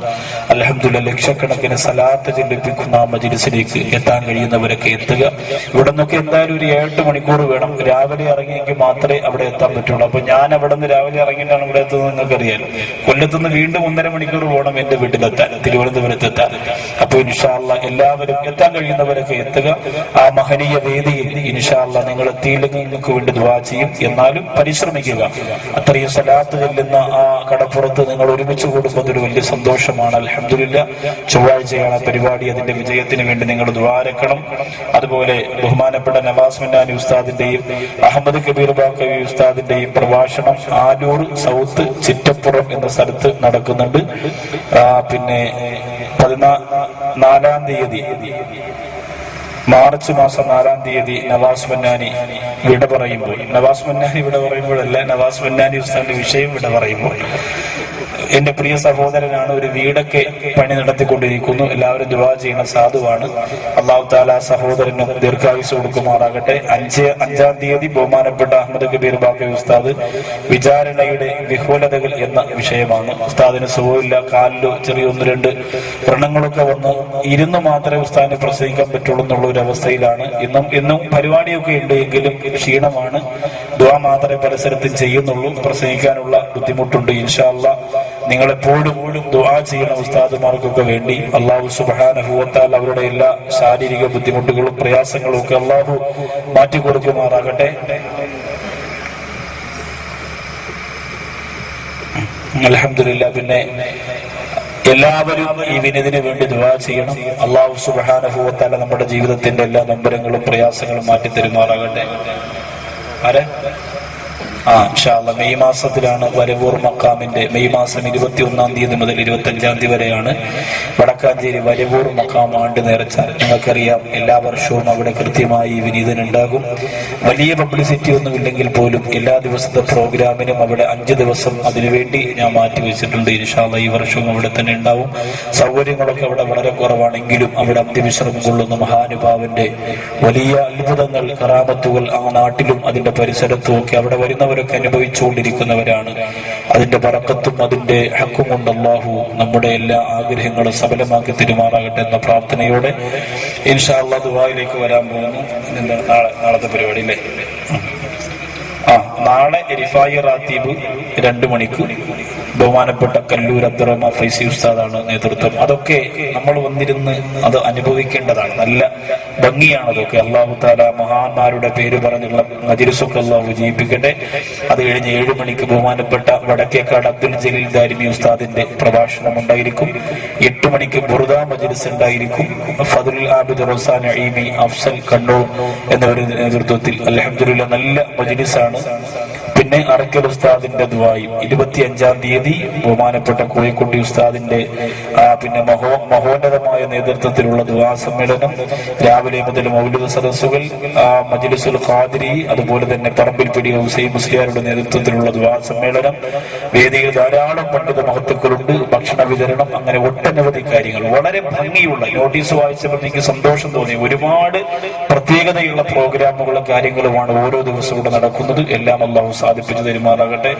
അൽഹംദുലില്ലാഹ് ലക്ഷക്കണക്കിന് സലാത്ത് ചൊല്ലിപ്പിക്കുന്ന ആ മജ്‌ലിസിലേക്ക് എത്താൻ കഴിയുന്നവരൊക്കെ എത്തുക. ഇവിടെ നിന്നൊക്കെ എന്തായാലും ഒരു 8 മണിക്കൂർ വേണം. രാവിലെ ഇറങ്ങിയെങ്കിൽ മാത്രമേ അവിടെ എത്താൻ പറ്റുള്ളൂ. അപ്പൊ ഞാൻ അവിടെ നിന്ന് രാവിലെ ഇറങ്ങിയിട്ടാണ് ഇവിടെ എത്തുന്നത്. നിങ്ങൾക്കറിയാം, കൊല്ലത്തുനിന്ന് വീണ്ടും 1.5 മണിക്കൂർ പോകണം എന്റെ വീട്ടിലെത്താൻ, തിരുവനന്തപുരത്ത് എത്താൻ. അപ്പൊ ഇൻഷാ അല്ലാഹ് എല്ലാവരും എത്താൻ കഴിയുന്നവരൊക്കെ എത്തുക. ആ മഹനീയ വേദിയിൽ ഇൻഷാ അല്ലാഹ് നിങ്ങൾ എത്തിയില്ലെങ്കിൽ നിങ്ങൾക്ക് വേണ്ടി ദുആ ചെയ്യും. എന്നാലും പരിശ്രമിക്കുക. അത്രയും സലാത്ത് ചെല്ലുന്ന ആ കടപ്പുറത്ത് പുറത്ത് നിങ്ങൾ ഒരുമിച്ച് കൂടുമ്പോൾ അതൊരു വലിയ സന്തോഷമാണ്. അൽഹംദുലില്ലാ, ചൊവ്വാഴ്ചയാണ് പരിപാടി. അതിന്റെ വിജയത്തിന് വേണ്ടി നിങ്ങൾ ദുആരക്കണം. അതുപോലെ ബഹുമാനപ്പെട്ട നവാസ് മന്നാനി ഉസ്താദിന്റെയും അഹമ്മദ് കബീർ ബാക്കവി ഉസ്താദിന്റെയും പ്രഭാഷണം ആലൂർ സൗത്ത് ചിറ്റപ്പുറം എന്ന സ്ഥലത്ത് നടക്കുന്നുണ്ട്. പിന്നെ 4-ാം തീയതി മാർച്ച് മാസം 4-ാം തീയതി നവാസ് മന്നാനി വിട പറയുമ്പോൾ, നവാസ് മന്നാനി വിട പറയുമ്പോഴല്ല, നവാസ് മന്നാനി ഉസ്താദിന്റെ വിഷയം വിട പറയുമ്പോൾ, എന്റെ പ്രിയ സഹോദരനാണ്, ഒരു വീടൊക്കെ പണി നടത്തിക്കൊണ്ടിരിക്കുന്നു. എല്ലാവരും ദുആ ചെയ്യണം. സാധുവാണ്. അല്ലാഹു തആല സഹോദരന് ദീർഘായുസ്സ് കൊടുക്കുമാറാകട്ടെ. 5-ാം തീയതി ബഹുമാനപ്പെട്ട അഹമ്മദ് കബീർ ബാക്കവി ഉസ്താദ് വിചാരണയുടെ വിഹുലതകൾ എന്ന വിഷയമാണ്. ഉസ്താദിന് സുഖമില്ല, കാലില് ചെറിയ 1-2 വ്രണങ്ങളൊക്കെ വന്ന് ഇരുന്ന് മാത്രമേ ഉസ്താദിനെ പ്രസംഗിക്കാൻ പറ്റുള്ളൂ എന്നുള്ള ഒരു അവസ്ഥയിലാണ്. ഇന്നും പരിപാടിയൊക്കെ ഉണ്ട്, എങ്കിലും ക്ഷീണമാണ്. ദുആ മാത്രമേ പരിസരത്തും ചെയ്യുന്നുള്ളൂ. പ്രസംഗിക്കാനുള്ള ബുദ്ധിമുട്ടുണ്ട്. ഇൻഷാ അല്ലാഹ് നിങ്ങളെപ്പോഴും ദുആ ചെയ്യുന്ന ഉസ്താദുമാർക്കൊക്കെ വേണ്ടി അല്ലാഹു സുബ്ഹാനഹു വ തആല അവരുടെ എല്ലാ ശാരീരിക ബുദ്ധിമുട്ടുകളും പ്രയാസങ്ങളും ഒക്കെ അല്ലാഹു മാറ്റിക്കൊടുക്കുമാറാകട്ടെ. അൽഹംദുലില്ലാ. പിന്നെ എല്ലാവരും ഈ വിനതിന് വേണ്ടി ദുആ ചെയ്യണം. അല്ലാഹു സുബ്ഹാനഹു വ തആല നമ്മുടെ ജീവിതത്തിന്റെ എല്ലാ നൊമ്പരങ്ങളും പ്രയാസങ്ങളും മാറ്റി തരുമാറാകട്ടെ. ആരെ ഇൻഷാ അല്ലാഹ് മെയ് മാസത്തിലാണ് വരവൂർ മക്കാമിന്റെ, മെയ് മാസം 21-ാം തീയതി മുതൽ 25-ാം തീയതി വരെയാണ് വടക്കാഞ്ചേരി വരവൂർ മക്കാം ആണ്ട് നേർച്ച. നിങ്ങൾക്കറിയാം, എല്ലാ വർഷവും അവിടെ കൃത്യമായി വിനീതനുണ്ടാകും. വലിയ പബ്ലിസിറ്റി ഒന്നും ഇല്ലെങ്കിൽ പോലും എല്ലാ ദിവസത്തെ പ്രോഗ്രാമിനും അവിടെ 5 ദിവസം അതിനുവേണ്ടി ഞാൻ മാറ്റി വെച്ചിട്ടുണ്ട്. ഇൻഷാ അല്ലാഹ് ഈ വർഷവും അവിടെ തന്നെ ഉണ്ടാവും. സൗകര്യങ്ങളൊക്കെ അവിടെ വളരെ കുറവാണെങ്കിലും അവിടെ അന്ത്യവിശ്രമം കൊള്ളുന്ന മഹാനുഭാവന്റെ വലിയ അത്ഭുതങ്ങൾ, കറാമത്തുകൾ ആ നാട്ടിലും അതിന്റെ പരിസരത്തും ഒക്കെ അവിടെ വരുന്നവരൊക്കെ അനുഭവിച്ചുകൊണ്ടിരിക്കുന്നവരാണ്. അതിന്റെ ബറക്കത്തും അതിന്റെ ഹക്കും കൊണ്ട് അല്ലാഹു നമ്മുടെ എല്ലാ ആഗ്രഹങ്ങളും സഫലമാക്കി തിരുമാറാകട്ടെ എന്ന പ്രാർത്ഥനയോടെ ഇൻഷാ അല്ലാഹ് ദുആയിലേക്ക് വരാൻ പോകുന്നു. എന്താണ് നാളത്തെ പരിപാടി അല്ലേ? നാളെ റിഫായി റാത്തീബ് 2 മണിക്ക് ബഹുമാനപ്പെട്ട കല്ലൂർ അബ്ദുറഹ്മാൻ ഫൈസി ഉസ്താദാണ് നേതൃത്വം. അതൊക്കെ നമ്മൾ വന്നിരുന്ന് അത് അനുഭവിക്കേണ്ടതാണ്. നല്ല ഭംഗിയാണ് അതൊക്കെ. അല്ലാഹു തആല മഹാന്മാരുടെ പേര് പറഞ്ഞുള്ള മജ്‌ലിസൊക്കെ അല്ലാഹു വിജയിപ്പിക്കട്ടെ. അത് കഴിഞ്ഞ് 7 മണിക്ക് ബഹുമാനപ്പെട്ട വടക്കേക്കാട് അബ്ദുൽ ജലീൽ ദാരിമി ഉസ്താദിന്റെ പ്രഭാഷണം ഉണ്ടായിരിക്കും. 8 മണിക്ക് ബുർദ മജ്‌ലിസ് ഉണ്ടായിരിക്കും. ഫദ്ലുൽ ആബിദ് റസാൻ ഈമി അഫ്സൽ കണ്ണൂർ എന്നിവരുടെ നേതൃത്വത്തിൽ അൽഹംദുലില്ലാഹ് നല്ല മജ്‌ലിസാണ്. പിന്നെ അറക്കൽ ഉസ്താദിന്റെ ദുആയും 25-ാം തീയതി ബഹുമാനപ്പെട്ട കോഴിക്കോട്ടി ഉസ്താദിന്റെ പിന്നെ മഹോന്നതമായ നേതൃത്വത്തിലുള്ള ദുആ സമ്മേളനം. രാവിലെ മുതൽ മൗലിദ് സദസ്സുകൾ, മജ്‌ലിസുൽ ഖാദിരി, അതുപോലെ തന്നെ പറമ്പിൽ പിടി ഹുസൈൻ മുസ്ലിയാരുടെ നേതൃത്വത്തിലുള്ള ദുആ സമ്മേളനം. വേദിയിൽ ധാരാളം പണ്ഡിത മഹത്തുക്കളുണ്ട്. ഭക്ഷണ വിതരണം, അങ്ങനെ ഒട്ടനവധി കാര്യങ്ങൾ. വളരെ ഭംഗിയുള്ള, നോട്ടീസ് വായിച്ചപ്പോൾ എനിക്ക് സന്തോഷം തോന്നി. ഒരുപാട് പ്രത്യേകതയുള്ള പ്രോഗ്രാമുകളും കാര്യങ്ങളുമാണ് ഓരോ ദിവസവും ഇവിടെ നടക്കുന്നത്. എല്ലാം അല്ലാഹു സാധിപ്പിച്ചു തരുമാറാകട്ടെ.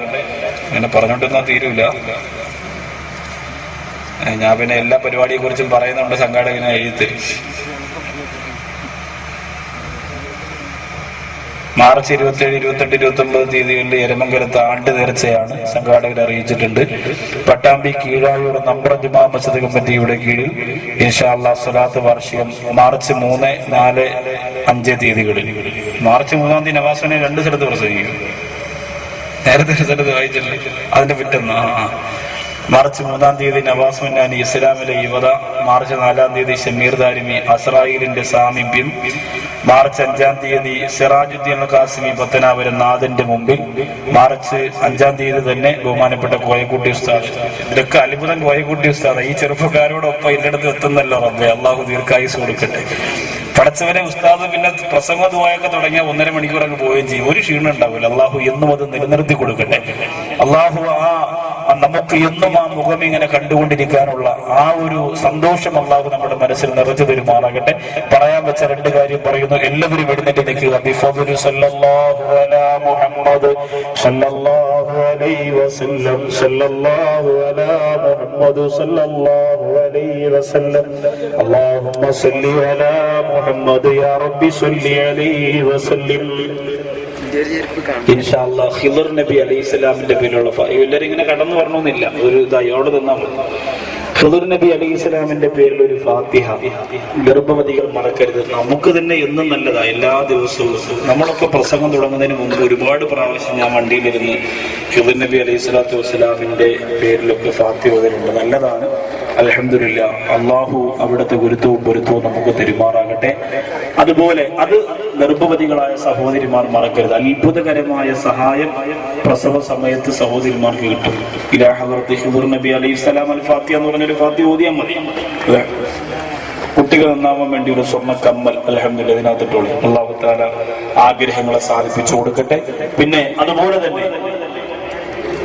അങ്ങനെ പറഞ്ഞോണ്ടെന്നാ തീരൂല. ഞാൻ പിന്നെ എല്ലാ പരിപാടിയെ കുറിച്ചും പറയുന്നുണ്ട്, സംഘാടകനെ എഴുതി തരും. മാർച്ച് 27, 28, 29 തീയതികളിൽ എരമംഗലത്ത് ആണ്ട് നേർച്ചയാണ് സംഘാടകർ അറിയിച്ചിട്ടുണ്ട്. പട്ടാമ്പി കീഴായൂർ നമ്പ്ര ജുമാ മസ്ജിദ് കമ്മിറ്റിയുടെ കീഴിൽ ഇൻഷാ അല്ലാഹ് സ്വലാത്ത് വാർഷികം മാർച്ച് 3, 4, 5 തീയതികളിൽ. മാർച്ച് 3-ാം തീയതി നവാസിനെ 2 സ്ഥലത്ത് പ്രസംഗിക്കും. നേരത്തെ സ്ഥലത്ത് വായിച്ചില്ല, അതിന്റെ പിറ്റേന്ന്. മാർച്ച് 3-ാം തീയതി നവാസ് മന്നാനി ഇസ്ലാമിലെ യുവത. മാർച്ച് 4-ാം തീയതി ഷമീർ ദാരിമി അസ്രായിലിന്റെ സാമീപ്യം. മാർച്ച് 5-ാം തീയതി സിറാജുദ്ദീൻ ഖാസിമി പത്തനാപുരം നാഥന്റെ മുമ്പിൽ. മാർച്ച് 5-ാം തീയതി തന്നെ ബഹുമാനപ്പെട്ട കോയക്കുട്ടി ഉസ്താദ്. ഇതൊക്കെ അത്ഭുതം. കോയക്കുട്ടി ഉസ്താദ് ഈ ചെറുപ്പക്കാരോടൊപ്പം എല്ലായിടത്തും എത്തുന്നല്ലോ റബ്ബേ. അല്ലാഹു ദീർഘായുസ്സ് കൊടുക്കട്ടെ. പടച്ചവനെ ഉസ്താദ് പിന്നെ പ്രസംഗ ദുആയൊക്കെ തുടങ്ങിയ 1.5 മണിക്കൂർ അങ്ങ് പോവുകയും ചെയ്യും. ഒരു ക്ഷീണം ഉണ്ടാവില്ല. അല്ലാഹു എന്നും അത് നിലനിർത്തി കൊടുക്കട്ടെ. അല്ലാഹു നമുക്ക് എന്നും ആ മുഖം ഇങ്ങനെ കണ്ടുകൊണ്ടിരിക്കാനുള്ള ആ ഒരു സന്തോഷം അല്ലാഹു നമ്മുടെ മനസ്സിൽ നിറച്ചു തരുമാറാകട്ടെ. പറയാൻ വെച്ച 2 കാര്യം പറയുന്നു. എല്ലാവരും എഴുന്നേറ്റ് നിൽക്കുക. ബിഫദ്ലി സല്ലല്ലാഹു അലാ മുഹമ്മദ് സല്ലല്ലാഹു അലൈഹി വസല്ലം സല്ലല്ലാഹു അലാ മുഹമ്മദ് സല്ലല്ലാഹു അലൈഹി വസല്ലം അല്ലാഹുമ്മ സല്ലി അലാ മുഹമ്മദ് യാ റബ്ബി സല്ലി അലൈഹി വസല്ലം. ഇൻഷാ അല്ലാഹ് ഖിദർ നബി അലൈഹിസ്സലാമിന്റെ പേരിലുള്ള എല്ലാവരും ഇങ്ങനെ കടന്നു വരണമെന്നില്ല. ഒരു ഇതായി അവിടെ തന്നാൽ മതി. ഖിദ്ർ നബി അലൈഹി സ്വലാമിന്റെ പേരിൽ ഒരു ഫാത്തിഹ ഗർഭവതികൾ മറക്കരുത്. നമുക്ക് തന്നെ എന്നും നല്ലതാ. എല്ലാ ദിവസവും നമ്മളൊക്കെ പ്രസംഗം തുടങ്ങുന്നതിന് മുമ്പ് ഒരുപാട് പ്രാവശ്യം ഞാൻ വണ്ടിയിലിരുന്ന് ഖിദ്ർ നബി അലൈഹി സ്വലാത്തു വസ്സലാമിന്റെ പേരിലൊക്കെ ഫാത്തിഹ ഓതലുണ്ട്. നല്ലതാണ്. അൽഹംദുലില്ലാ. അള്ളാഹു അവിടുത്തെ ഗുരുത്വവും പൊരുത്തവും നമുക്ക് തെരുമാറാകട്ടെ. അതുപോലെ അത് ഗർഭവതികളായ സഹോദരിമാർ മറക്കരുത്. അത്ഭുതകരമായ സഹായം പ്രസവ സമയത്ത് സഹോദരിമാർക്ക് കിട്ടും. ഇലാ ഹദ്റത്തി ഖിദ്ർ നബി അലൈഹി സ്വലാം അൽ ഫാത്തിഹ എന്ന് പറഞ്ഞൊരു ഫാത്തിഹ ഓതിയാൽ മതി. കുട്ടികൾ നന്നാവാൻ വേണ്ടി ഒരു സ്വർണ്ണ കമ്മൽ അൽഹംദുലില്ലാ ഇതിനകത്തിട്ടുള്ളൂ. അല്ലാഹു തആല ആഗ്രഹങ്ങളെ സാധിപ്പിച്ചു കൊടുക്കട്ടെ. പിന്നെ അതുപോലെ തന്നെ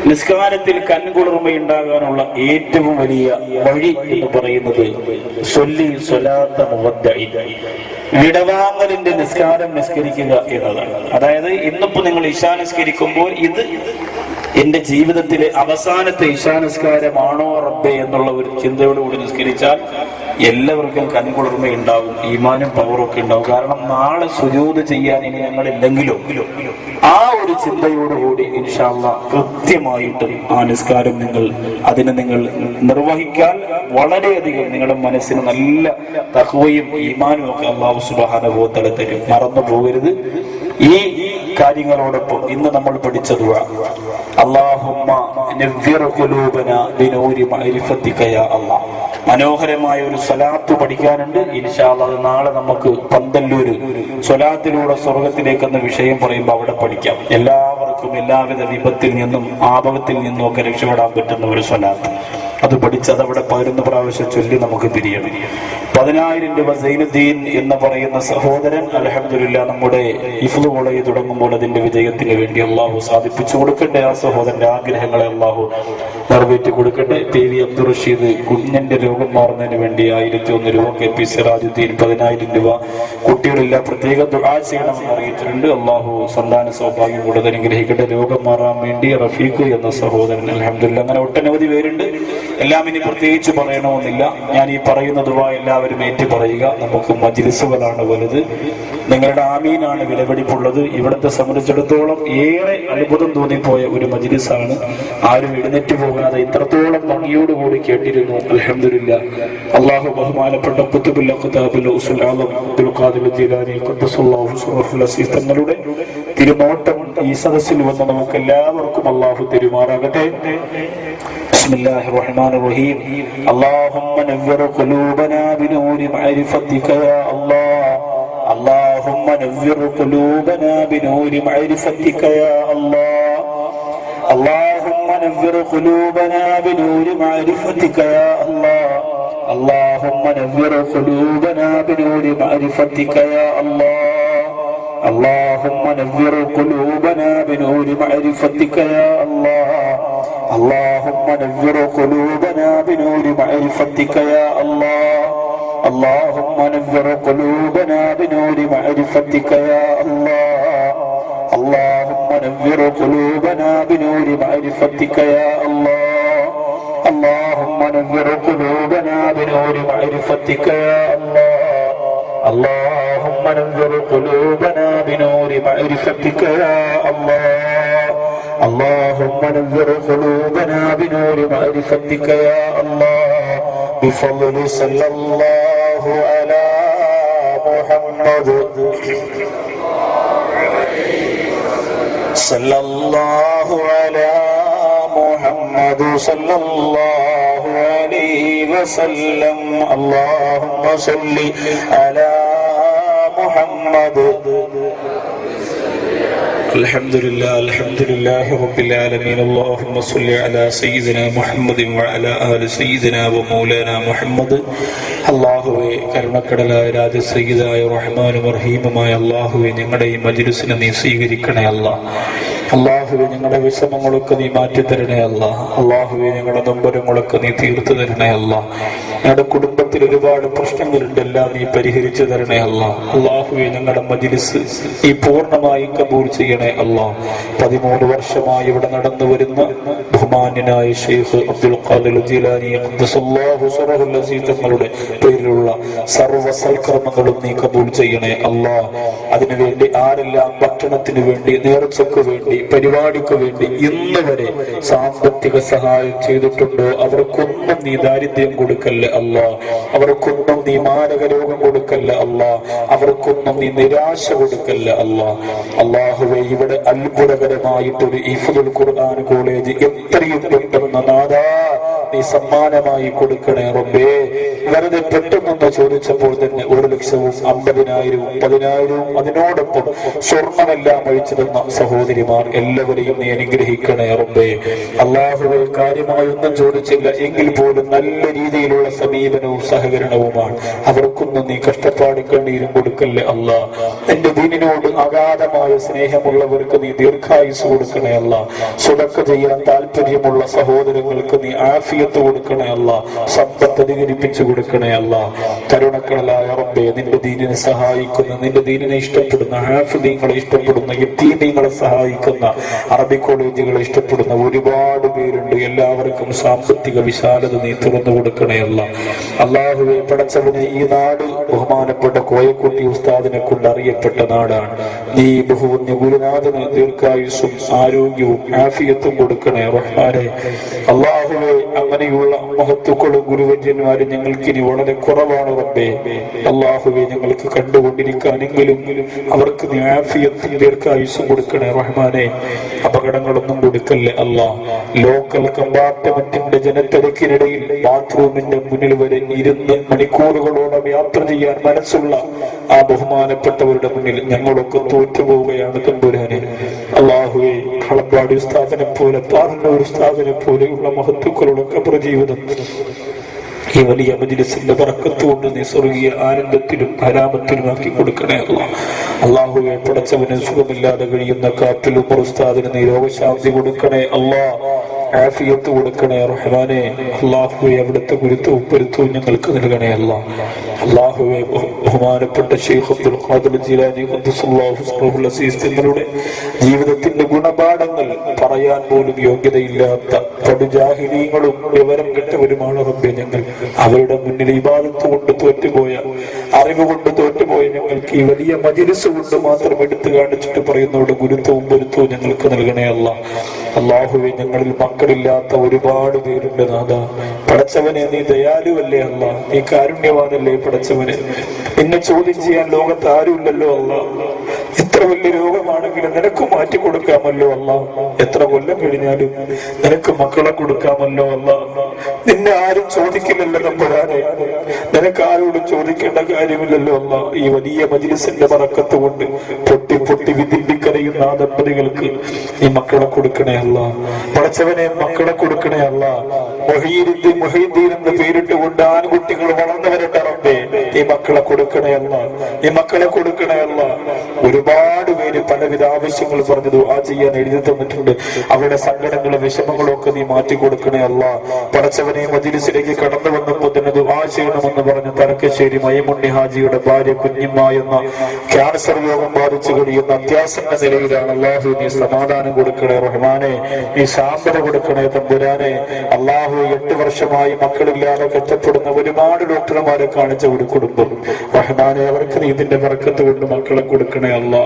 നിസ്കാരത്തിൽ കൺകുളിർമയുണ്ടാകാനുള്ള ഏറ്റവും വലിയ വഴി എന്ന് പറയുന്നത് വിടവാങ്ങലിന്റെ നിസ്കാരം നിസ്കരിക്കുക എന്നതാണ്. അതായത് ഇന്നിപ്പോ നിങ്ങൾ ഇശാ നിസ്കരിക്കുമ്പോൾ ഇത് എന്റെ ജീവിതത്തിലെ അവസാനത്തെ ഇശാ നിസ്കാരമാണോ റബ്ബേ എന്നുള്ള ഒരു ചിന്തയോടുകൂടി നിസ്കരിച്ചാൽ എല്ലാവർക്കും കൺകുളിർമയുണ്ടാവും, ഈമാനും പവറൊക്കെ ഉണ്ടാവും. കാരണം നാളെ സുജൂദ് ചെയ്യാൻ ഇനി ഞങ്ങളില്ലെങ്കിലും ആ ഒരു ചിന്തയോടുകൂടി ഇൻഷാ അല്ലാഹ് കൃത്യമായിട്ട് ആ നിസ്കാരം നിങ്ങൾ നിർവഹിക്കാൻ വളരെയധികം നിങ്ങളുടെ മനസ്സിന് നല്ല തഖ്വയും ഈമാനും ഒക്കെ അല്ലാഹു സുബ്ഹാനഹു വ തആല തരും. മറന്നു പോകരുത്. ഈ കാര്യങ്ങളോടൊപ്പം ഇന്ന് നമ്മൾ പഠിച്ച ദുആ അല്ലാഹുമ്മ നവ്വിർ ഖുലൂബനാ ബിനൂരി മഅരിഫതിക യാ അല്ലാഹ്. മനോഹരമായ ഒരു സ്വലാത്ത് പഠിക്കാനുണ്ട്. ഇൻഷാ അല്ലാഹ് നാളെ നമുക്ക് പന്തല്ലൂര് സ്വലാത്തിലൂടെ സ്വർഗത്തിലേക്ക് എന്ന വിഷയം പറയുമ്പോൾ അവിടെ പഠിക്കാം. എല്ലാവർക്കും എല്ലാവിധ വിപത്തിൽ നിന്നും ആപത്തിൽ നിന്നും ഒക്കെ രക്ഷപ്പെടാൻ പറ്റുന്ന ഒരു സ്വലാത്ത് അത് പഠിച്ചത് അവിടെ 11 പ്രാവശ്യം ചൊല്ലി നമുക്ക് പിരിയണം. 10,000 രൂപ സൈനുദ്ദീൻ എന്ന് പറയുന്ന സഹോദരൻ അൽഹംദുലില്ലാ നമ്മുടെ ഹിഫ്ള് കോളേജ് തുടങ്ങുമ്പോൾ അതിന്റെ വിജയത്തിന് വേണ്ടി അള്ളാഹു സാധിപ്പിച്ചു കൊടുക്കട്ടെ. ആ സഹോദരന്റെ ആഗ്രഹങ്ങളെ അള്ളാഹു നിറവേറ്റി കൊടുക്കട്ടെ. പി വി അബ്ദുൾ റഷീദ് കുഞ്ഞിന്റെ രോഗം മാറുന്നതിന് വേണ്ടി 1,001 രൂപ, കെ പി സിറാജുദ്ദീൻ 10,000 രൂപ. കുട്ടികളില്ല പ്രത്യേക ദുആ ചെയ്യണമെന്ന് അറിയിച്ചിട്ടുണ്ട്. അള്ളാഹു സന്താന സൗഭാഗ്യം കൂടുതൽ അനുഗ്രഹിക്കട്ടെ. രോഗം മാറാൻ വേണ്ടി റഫീഖ് എന്ന സഹോദരൻ അൽഹംദുലില്ലാ. അങ്ങനെ ഒട്ടനവധി പേരുണ്ട്. എല്ലാം ഇനി പ്രത്യേകിച്ച് പറയണമെന്നില്ല. ഞാൻ ഈ പറയുന്ന ദുആ എല്ലാവരും ഏറ്റു പറയുക. നമുക്ക് മജ്ലിസുകളാണ് വലുത്, നിങ്ങളുടെ ആമീനാണ് വിലപിടിപ്പുള്ളത്. ഇവിടത്തെ സംബന്ധിച്ചിടത്തോളം ഏറെ അത്ഭുതം തോന്നിപ്പോയ ഒരു മജ്ലിസാണ്. ആരും എഴുന്നേറ്റ് പോകാതെ ഇത്രത്തോളം ഭംഗിയോടുകൂടി കേട്ടിരുന്നു. അൽഹംദുലില്ലാ. അള്ളാഹു ബഹുമാനപ്പെട്ട ഖുതുബുൽ അഖ്താബുൽ ഉസുൽ ആലം അബ്ദുൽ ഖാദിർ ജീലാനി ഖദ്ദസല്ലാഹു സിറഹുൽ അസീസ് തങ്ങളുടെ തിരുനോട്ടം ഈ സദസ്സിൽ വന്ന് നമുക്ക് എല്ലാവർക്കും അള്ളാഹു തിരുമാറാകട്ടെ. بسم الله الرحمن الرحيم اللهم نور قلوبنا بنور معرفتك يا الله اللهم نور قلوبنا بنور معرفتك يا الله اللهم نور قلوبنا بنور معرفتك يا الله اللهم نور قلوبنا بنور معرفتك يا الله اللهم نور قلوبنا بنور معرفتك يا الله اللهم نور قلوبنا بنور معرفتك يا الله اللهم نور قلوبنا بنور معرفتك يا الله اللهم نور قلوبنا بنور معرفتك يا الله اللهم نور قلوبنا بنور معرفتك يا الله اللهم نور قلوبنا بنور معرفتك يا الله اللهم نور قلوبنا بنور معرفتك يا الله بفضل صلى الله على محمد صلى الله على محمد صلى الله عليه وسلم اللهم صل على محمد الحمد لله رب العالمين اللهم صل على سيدنا محمد وعلى آل سيدنا ومولانا محمد അള്ളാഹുവേ കരുണക്കടലായ രാജസയ്യിദായ റഹ്മാനും റഹീമുമായ അള്ളാഹുവേ ഞങ്ങളുടെ ഈ മജ്ലിസിനെ നീ സ്വീകരിക്കണേ അല്ലാഹ് അള്ളാഹുവേ ഞങ്ങളുടെ വിഷമങ്ങളൊക്കെ നീ മാറ്റിത്തരണേ അല്ലാഹ് അള്ളാഹുവേ ഞങ്ങളുടെ നൊമ്പരങ്ങളൊക്കെ നീ തീർത്തു തരണേ അല്ലാഹ് ഞങ്ങളുടെ കുടുംബത്തിൽ ഒരുപാട് പ്രശ്നങ്ങളുണ്ട് എല്ലാം നീ പരിഹരിച്ചു തരണേ അല്ലാഹ് അള്ളാഹുവെ ഞങ്ങളുടെ മജ്ലിസ് ഈ പൂർണ്ണമായും കബൂൽ ചെയ്യണേ അല്ലാ. 13 വർഷമായി ഇവിടെ നടന്നു വരുന്ന ബഹുമാന്യനായ ഷെയ്ഖ് അബ്ദുൽ ഖാദിർ ജീലാനി ഖദ്ദസല്ലാഹു സിറഹുൽ അസീസ് തങ്ങളുടെ പേരിലുള്ള സർവ്വ സൽക്കർമ്മങ്ങളും നീ കബൂൽ ചെയ്യണേ അല്ലാ. അതിനുവേണ്ടി ആരെല്ലാം ഭക്ഷണത്തിന് വേണ്ടി, നേർച്ചയ്ക്ക് വേണ്ടി, പരിപാടിക്ക് വേണ്ടി ഇന്ന് വരെ സാമ്പത്തിക സഹായം ചെയ്തിട്ടുണ്ടോ അവർക്കൊന്നും നീ ദാരിദ്ര്യം കൊടുക്കല്ല അല്ലാ. അവർക്കൊന്നും നീ മാരക രോഗം കൊടുക്കല്ല അല്ലാ. അവർക്കൊന്നും നീ നിരാശ കൊടുക്കല്ല അല്ലാ. അല്ലാഹുവേ, ഇവിടെ അത്ഭുതകരമായിട്ടൊരു ഹിഫ്ദുൽ ഖുർആൻ കോളേജ് എത്രയും പെട്ടെന്ന് നാദാ നീ സമ്മാനമായി കൊടുക്കണേ റബ്ബേ. വെറുതെ പെട്ടെന്നൊന്ന് ചോദിച്ചപ്പോൾ തന്നെ 1,50,000, 10,000 അതിനോടൊപ്പം സ്വർണ്ണമെല്ലാം അഴിച്ചു തന്ന സഹോദരിമാർ എല്ലാവരെയും നീ അനുഗ്രഹിക്കണേ റബ്ബേ. അല്ലാഹുവേ, കാര്യമായൊന്നും ചോദിച്ചില്ല എങ്കിൽ പോലും നല്ല രീതിയിലുള്ള സമീപനവും സഹകരണവുമാണ്. അവർക്കൊന്നും നീ കഷ്ടപ്പാടും കണ്ണീരും കൊടുക്കല്ലേ അല്ലാ. എന്റെ ദീനിനോട് അഗാധമായ സ്നേഹമുള്ളവർക്ക് നീ ദീർഘായുസ് കൊടുക്കണേ അല്ലാ. സ്വതക്ക ചെയ്യാൻ താല്പര്യമുള്ള സഹോദരങ്ങൾക്ക് നീ ആഫിയത്ത് കൊടുക്കണേ അല്ലാ. സമ്പത്ത് അധികരിപ്പിച്ചു കൊടുക്കണേ അല്ലാ. കരുണക്കടലായ റബ്ബേ, നിന്റെ ദീനിനെ സഹായിക്കുന്ന, നിന്റെ ദീനിനെ ഇഷ്ടപ്പെടുന്ന, ഹാഫിദീങ്ങളെ ഇഷ്ടപ്പെടുന്ന, യതീമീങ്ങളെ സഹായിക്കുന്ന, അറബി കോളേജുകളെ ഇഷ്ടപ്പെടുന്ന ഒരുപാട് പേരുണ്ട്. എല്ലാവർക്കും സാമ്പത്തിക വിശാലത നീ തുറന്നു കൊടുക്കണേ അല്ലാ. അല്ലാഹുവേ, പടച്ചവനെ, ഈ നാട് ബഹുമാനപ്പെട്ട കോയക്കുട്ടി ഉസ്താദിനെ കൊണ്ട് അറിയപ്പെട്ട നാടാണ്. നീ ബഹുവന്യ ഗുരുനാഥന് ദീർഘായുസ്സും ആരോഗ്യവും ആഫിയത്തും കൊടുക്കണേ റഹ്മാനെ. അല്ലാഹുവേ, അങ്ങനെയുള്ള മഹത്തുക്കളും ഗുരുവര്യന്മാരും ഞങ്ങൾക്കിനി വളരെ കുറവാണ് റബ്ബേ. അല്ലാഹുവേ, ഞങ്ങൾക്ക് കണ്ടുകൊണ്ടിരിക്കാനെങ്കിലും അവർക്ക് നീ ആഫിയത്തും ദീർഘായുസ്സും കൊടുക്കണേ റഹ്മാനെ. അപകടങ്ങളൊന്നും കൊടുക്കല്ലേ അല്ലാ. ലോക്കൽ കമ്പാർട്ട്മെന്റിന്റെ ജനത്തിരക്കിനിടയിൽ ബാത്റൂമിന്റെ മുന്നിൽ വരെ ഇരുന്ന് മണിക്കൂറുകളോളം യാത്ര ചെയ്യാൻ മനസ്സുള്ള ആ ബഹുമാനപ്പെട്ടവരുടെ മുന്നിൽ ഞങ്ങളൊക്കെ തോറ്റുപോവുകയാണ് തമ്പുരാനെ. അല്ലാഹുവേ, കളപ്പാടി ഉസ്താദിനെ പോലെ, പാറന്നൂർ ഉസ്താദിനെ പോലെയുള്ള മഹത്തുക്കളുടെ ഖബർ ജീവിതം ഈ വലിയ മജ്ലിസിന്റെ ബറക്കത്ത് കൊണ്ട് നീ സ്വർഗീയ ആനന്ദത്തിലും ആരാമത്തിലും ആക്കി കൊടുക്കണേ അല്ലാ. അല്ലാഹുവേ, പടച്ചവന് സുഖമില്ലാതെ കഴിയുന്ന കാറ്റിൽ ഉമർ ഉസ്താദിന് നീ രോഗശാന്തി കൊടുക്കണേ അല്ലാ. ആഫിയത്ത് കൊടുക്കണേ റഹ്മാനെ. അല്ലാഹുവേ, അവിടുത്തെ ഗുരുത്വവും പൊരുത്തവും ഞങ്ങൾക്ക് നൽകണേ അല്ലാ. അല്ലാഹുവേ, ബഹുമാനപ്പെട്ട ഷെയ്ഖ് അബ്ദുൽ ഖാദിർ ജീലാനി ഖദ്ദസല്ലാഹു സിറഹുൽ അസീസ് തങ്ങളുടെ ജീവിതത്തിന്റെ ഗുണപാഠങ്ങൾ പറയാൻ പോലും യോഗ്യതയില്ലാത്ത പടുജാഹിലീങ്ങളും വിവരം കെട്ടവരുമാണ് റബ്ബേ ഞങ്ങൾ. അവരുടെ മുന്നിൽ ഇബാദത്ത് കൊണ്ട് തോറ്റുപോയ, അറിവ് കൊണ്ട് തോറ്റുപോയ ഞങ്ങൾക്ക് ഈ വലിയ മജ്ലിസ് കൊണ്ട് മാത്രം എടുത്തു കാണിച്ചിട്ട് പറയുന്നവരുടെ ഗുരുത്വവും പൊരുത്തവും ഞങ്ങൾക്ക് നൽകണേ അല്ലാ. അല്ലാഹുവേ, ഞങ്ങളിൽ മക്കളില്ലാത്ത ഒരുപാട് പേരുണ്ട് നാഥ. പടച്ചവനെ, നീ ദയാലുവല്ലേ അല്ലാ. നീ കാരുണ്യവാനല്ലേ പടച്ചവനെ. നിന്നെ ചോദ്യം ചെയ്യാൻ ലോകത്ത് ആരുമില്ലല്ലോ അല്ലാ. എത്ര വലിയ രോഗമാണെങ്കിലും നിനക്ക് മാറ്റി കൊടുക്കാമല്ലോ അല്ലാ. എത്ര കൊല്ലം കഴിഞ്ഞാലും നിനക്ക് മക്കളെ കൊടുക്കാമല്ലോ അല്ലാ. നിന്നെ ആരും ചോദിക്കില്ലല്ലോ തമ്പുരാനെ. നിനക്ക് ആരോടും ചോദിക്കേണ്ട കാര്യമില്ലല്ലോ അല്ലാ. ഈ വലിയ മജ്ലിസിന്റെ ബറക്കത്ത് കൊണ്ട് പൊട്ടി പൊട്ടി വിതിമ്പിക്കരയുന്ന ആ ദമ്പതികൾക്ക് ഈ മക്കളെ കൊടുക്കണേ അല്ലാ. പടച്ചവനെ, മക്കളെ കൊടുക്കണേ അല്ലാ. മൊഹീദ്ദീൻ എന്ന് പേരിട്ടുകൊണ്ട് ആൺകുട്ടികൾ വളർന്നവരുടെ റബ്ബേ, ഈ മക്കളെ കൊടുക്കണേ അല്ലാ. ഈ മക്കളെ കൊടുക്കണേ അല്ലാ. ഒരുപാട് പേര് പലവിധ ആവശ്യങ്ങൾ പറഞ്ഞു ദുആ ചെയ്യാൻ എഴുതി തന്നിട്ടുണ്ട്. അവരുടെ സങ്കടങ്ങളും വിഷമങ്ങളും ഒക്കെ നീ മാറ്റി കൊടുക്കണേ അല്ലാ. പടച്ചവനെ, മജ്ലിസിലേക്ക് കടന്നു വന്നപ്പോൾ തന്നെ ദുആ ചെയ്യണമെന്ന് പറഞ്ഞ് തലക്കശ്ശേരി മൈമുണ്ണി ഹാജിയുടെ ഭാര്യ കുഞ്ഞിമ്മ എന്ന ക്യാൻസർ രോഗം ബാധിച്ചു കഴിയുന്ന അത്യാസന്ന നിലയിലാണ്. അല്ലാഹു, നീ സമാധാനം കൊടുക്കണേ റഹ്മാനെ. നീ ശാന്തത കൊടുക്കണേ തമ്പുരാനെ. അല്ലാഹു, 8 വർഷമായി മക്കളില്ലാതെ കഷ്ടപ്പെടുന്ന ഒരുപാട് ഡോക്ടർമാരെ കാണിച്ച ഒരു കുടുംബം റഹ്മാനെ, അവർക്ക് നീ ഇതിന്റെ ബറക്കത്ത് കൊണ്ട് മക്കളെ കൊടുക്കണേ അല്ലാ.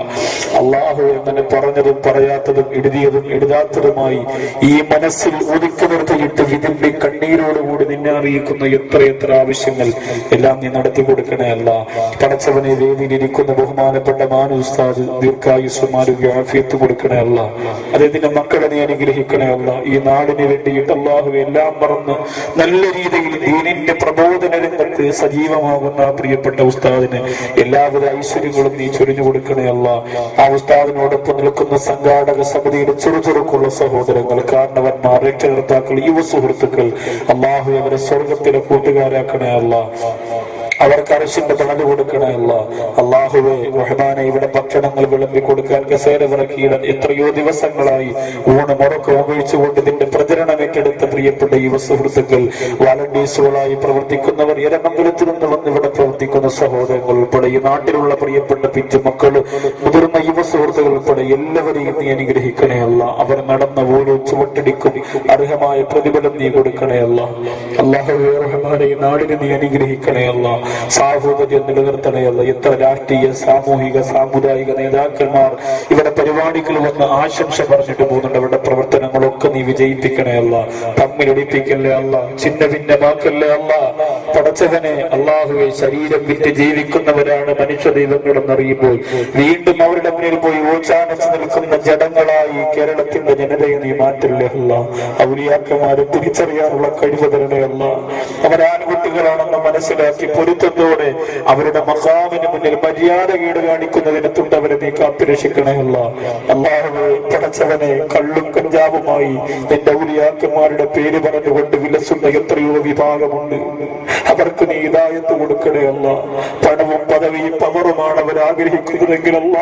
അല്ലാഹു, അങ്ങനെ പറഞ്ഞതും പറയാത്തതും എഴുതിയതും എഴുതാത്തതുമായി ഈ മനസ്സിൽ ഒതുക്കി നിർത്തിയിട്ട് വിതിമ്പി കണ്ണീരോടുകൂടി നിന്നെ അറിയിക്കുന്ന എത്രയെത്ര ആവശ്യങ്ങൾ എല്ലാം നീ നടത്തി കൊടുക്കണേ അല്ലാ. പടച്ചവനെ, വേദിയിലിരിക്കുന്ന ബഹുമാനപ്പെട്ട മാനു ഉസ്താദ് ദീർഘായുസ്സും ആരോഗ്യ ആഫിയത്ത് കൊടുക്കണേ അല്ലാ. അദ്ദേഹത്തിന്റെ മക്കളെ നീ അനുഗ്രഹിക്കണേ അല്ലാ. ഈ നാടിന് വേണ്ടിയിട്ട് അല്ലാഹു എല്ലാം മറന്ന് നല്ല രീതിയിൽ ദീനിന്റെ പ്രബോധന രംഗത്ത് സജീവമാകുന്ന പ്രിയപ്പെട്ട ഉസ്താദിന് എല്ലാവിധ ഐശ്വര്യങ്ങളും നീ ചൊരിഞ്ഞു കൊടുക്കണേ അല്ലാ. ആ ഉസ്താദിനോടൊപ്പം നിൽക്കുന്ന സംഘാടക സമിതിയുടെ ചെറുചെറുക്കുള്ള സഹോദരങ്ങൾ, കാരണവന്മാർ, രക്ഷകർത്താക്കൾ, യുവ സുഹൃത്തുക്കൾ, അല്ലാഹു അവരെ സ്വർഗത്തിലെ കൂട്ടുകാരാക്കണേ അല്ലാ. അവർക്ക് അരശിന്റെ തണല് കൊടുക്കണമല്ല. അള്ളാഹുവെ റഹ്മാനെ, ഇവിടെ ഭക്ഷണങ്ങൾ വിളമ്പി കൊടുക്കാൻ കസേര വിറക്കിയിടാൻ എത്രയോ ദിവസങ്ങളായി ഊണ് മുറക്കം ഉപയോഗിച്ചുകൊണ്ട് ഇതിന്റെ പ്രചരണം ഏറ്റെടുത്ത പ്രിയപ്പെട്ട യുവ സുഹൃത്തുക്കൾ, വാലണ്ടീസുകളായി പ്രവർത്തിക്കുന്നവർ, എരമംഗലത്തിൽ നിന്ന് വന്ന് ഇവിടെ പ്രവർത്തിക്കുന്ന സഹോദരങ്ങൾ ഉൾപ്പെടെ ഈ നാട്ടിലുള്ള പ്രിയപ്പെട്ട പിഞ്ചുമക്കള്, മുതിർന്ന യുവ സുഹൃത്തുക്കൾ ഉൾപ്പെടെ എല്ലാവരെയും നീ അനുഗ്രഹിക്കണേ അല്ല. അവർ നടന്ന ഓരോ ചുവട്ടടിക്കും അർഹമായ പ്രതിഫലം നീ കൊടുക്കണേ അല്ല. അല്ലാഹുവേ റഹ്മാനെ, ഈ നാടിനെ നീ അനുഗ്രഹിക്കണേ അല്ല. സാഹോദര്യം നിലനിർത്തണേ അല്ല. എത്ര രാഷ്ട്രീയ, സാമൂഹിക, സാമുദായിക നേതാക്കന്മാർ ഇവിടെ പരിപാടികൾ വന്ന് ആശംസ പറഞ്ഞിട്ട് പോകുന്നുണ്ട്. അവരുടെ പ്രവർത്തനങ്ങളൊക്കെ നീ വിജയിപ്പിക്കണേ അല്ല. തമ്മിലൊടിപ്പിക്കല്ലേ അല്ല. ചിന്ന ഭിന്നമാക്കല്ലേ അല്ല. പടച്ചവനെ അള്ളാഹുവെ, ശരീരം വിറ്റ് ജീവിക്കുന്നവരാണ് മനുഷ്യ ദൈവങ്ങളെന്നറിയുമ്പോൾ വീണ്ടും അവരുടെ മുന്നിൽ പോയി ഓച്ചാനിച്ച് നിൽക്കുന്ന ജഡങ്ങളായി കേരളത്തിന്റെ ജനതയെ നീ മാറ്റില്ലേ അല്ല. ഔലിയാക്കന്മാരെ തിരിച്ചറിയാനുള്ള കഴിവ് തരണേ അല്ല. അവരാൺകുട്ടികളാണെന്ന് മനസ്സിലാക്കി പൊരുത്തത്തോടെ അവരുടെ മഖാമിന് മുന്നിൽ മര്യാദ കേട് കാണിക്കുന്നതിനെ തൊട്ടവരെ നീ കാത്തുരക്ഷിക്കണേ അല്ല. അല്ലാഹുവേ പടച്ചവനെ, കള്ളും കഞ്ചാവുമായി നിന്റെ ഔലിയാക്കന്മാരുടെ പേര് പറഞ്ഞുകൊണ്ട് വിലസുന്ന എത്രയോ വിഭാഗമുണ്ട്. അവർക്ക് നീ ഹിദായത്ത് കൊടുക്കണേ അല്ല. പണവും പദവിയും പവറുമാണ് അവർ ആഗ്രഹിക്കുന്നതെങ്കിലല്ല,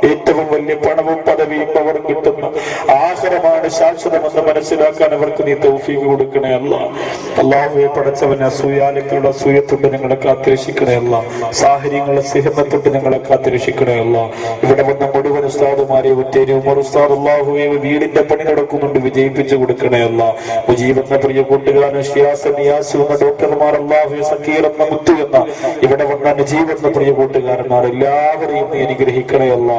ഏറ്റവും വലിയ പണവും പദവിയും അവർ കിട്ടുന്ന ആഹാരമാണ് ശാശ്വതമെന്ന് മനസ്സിലാക്കാൻ അവർക്ക് നീ തൗഫീഖ് കൊടുക്കണേ അല്ല. അല്ലാഹുവേ പടച്ചവനെ, അസൂയാലുക്കളുടെ അസൂയത്തൊട്ട് ഞങ്ങളെ കാത്തുരക്ഷിക്കണേ അല്ല. സാഹചര്യങ്ങളുടെ സിഹമത്തൊട്ട് ഞങ്ങളെ കാത്തുരക്ഷിക്കണേ അല്ല. ഇവിടെ വന്ന മുഴുവൻ ഉസ്താദുമാരെ ഒറ്റേരി ഉമർ ഉസ്താദ് അല്ലാഹുവേ വീടിന്റെ പണി നടക്കുന്നുണ്ട്, വിജയിപ്പിച്ചു കൊടുക്കണേ അല്ല. മുജീബ് എന്ന പ്രിയ കൂട്ടുകാരൻ, ഷിയാസ് നിയാസ് എന്ന ഡോക്ടർമാർ, അല്ലാഹുവേ സക്കീർ എന്ന മുത്തു എന്ന ഇവിടെ വന്ന നജീബ് എന്ന പ്രിയ കൂട്ടുകാരന്മാർ എല്ലാവരെയും നീ അനുഗ്രഹിക്കണേ അല്ല.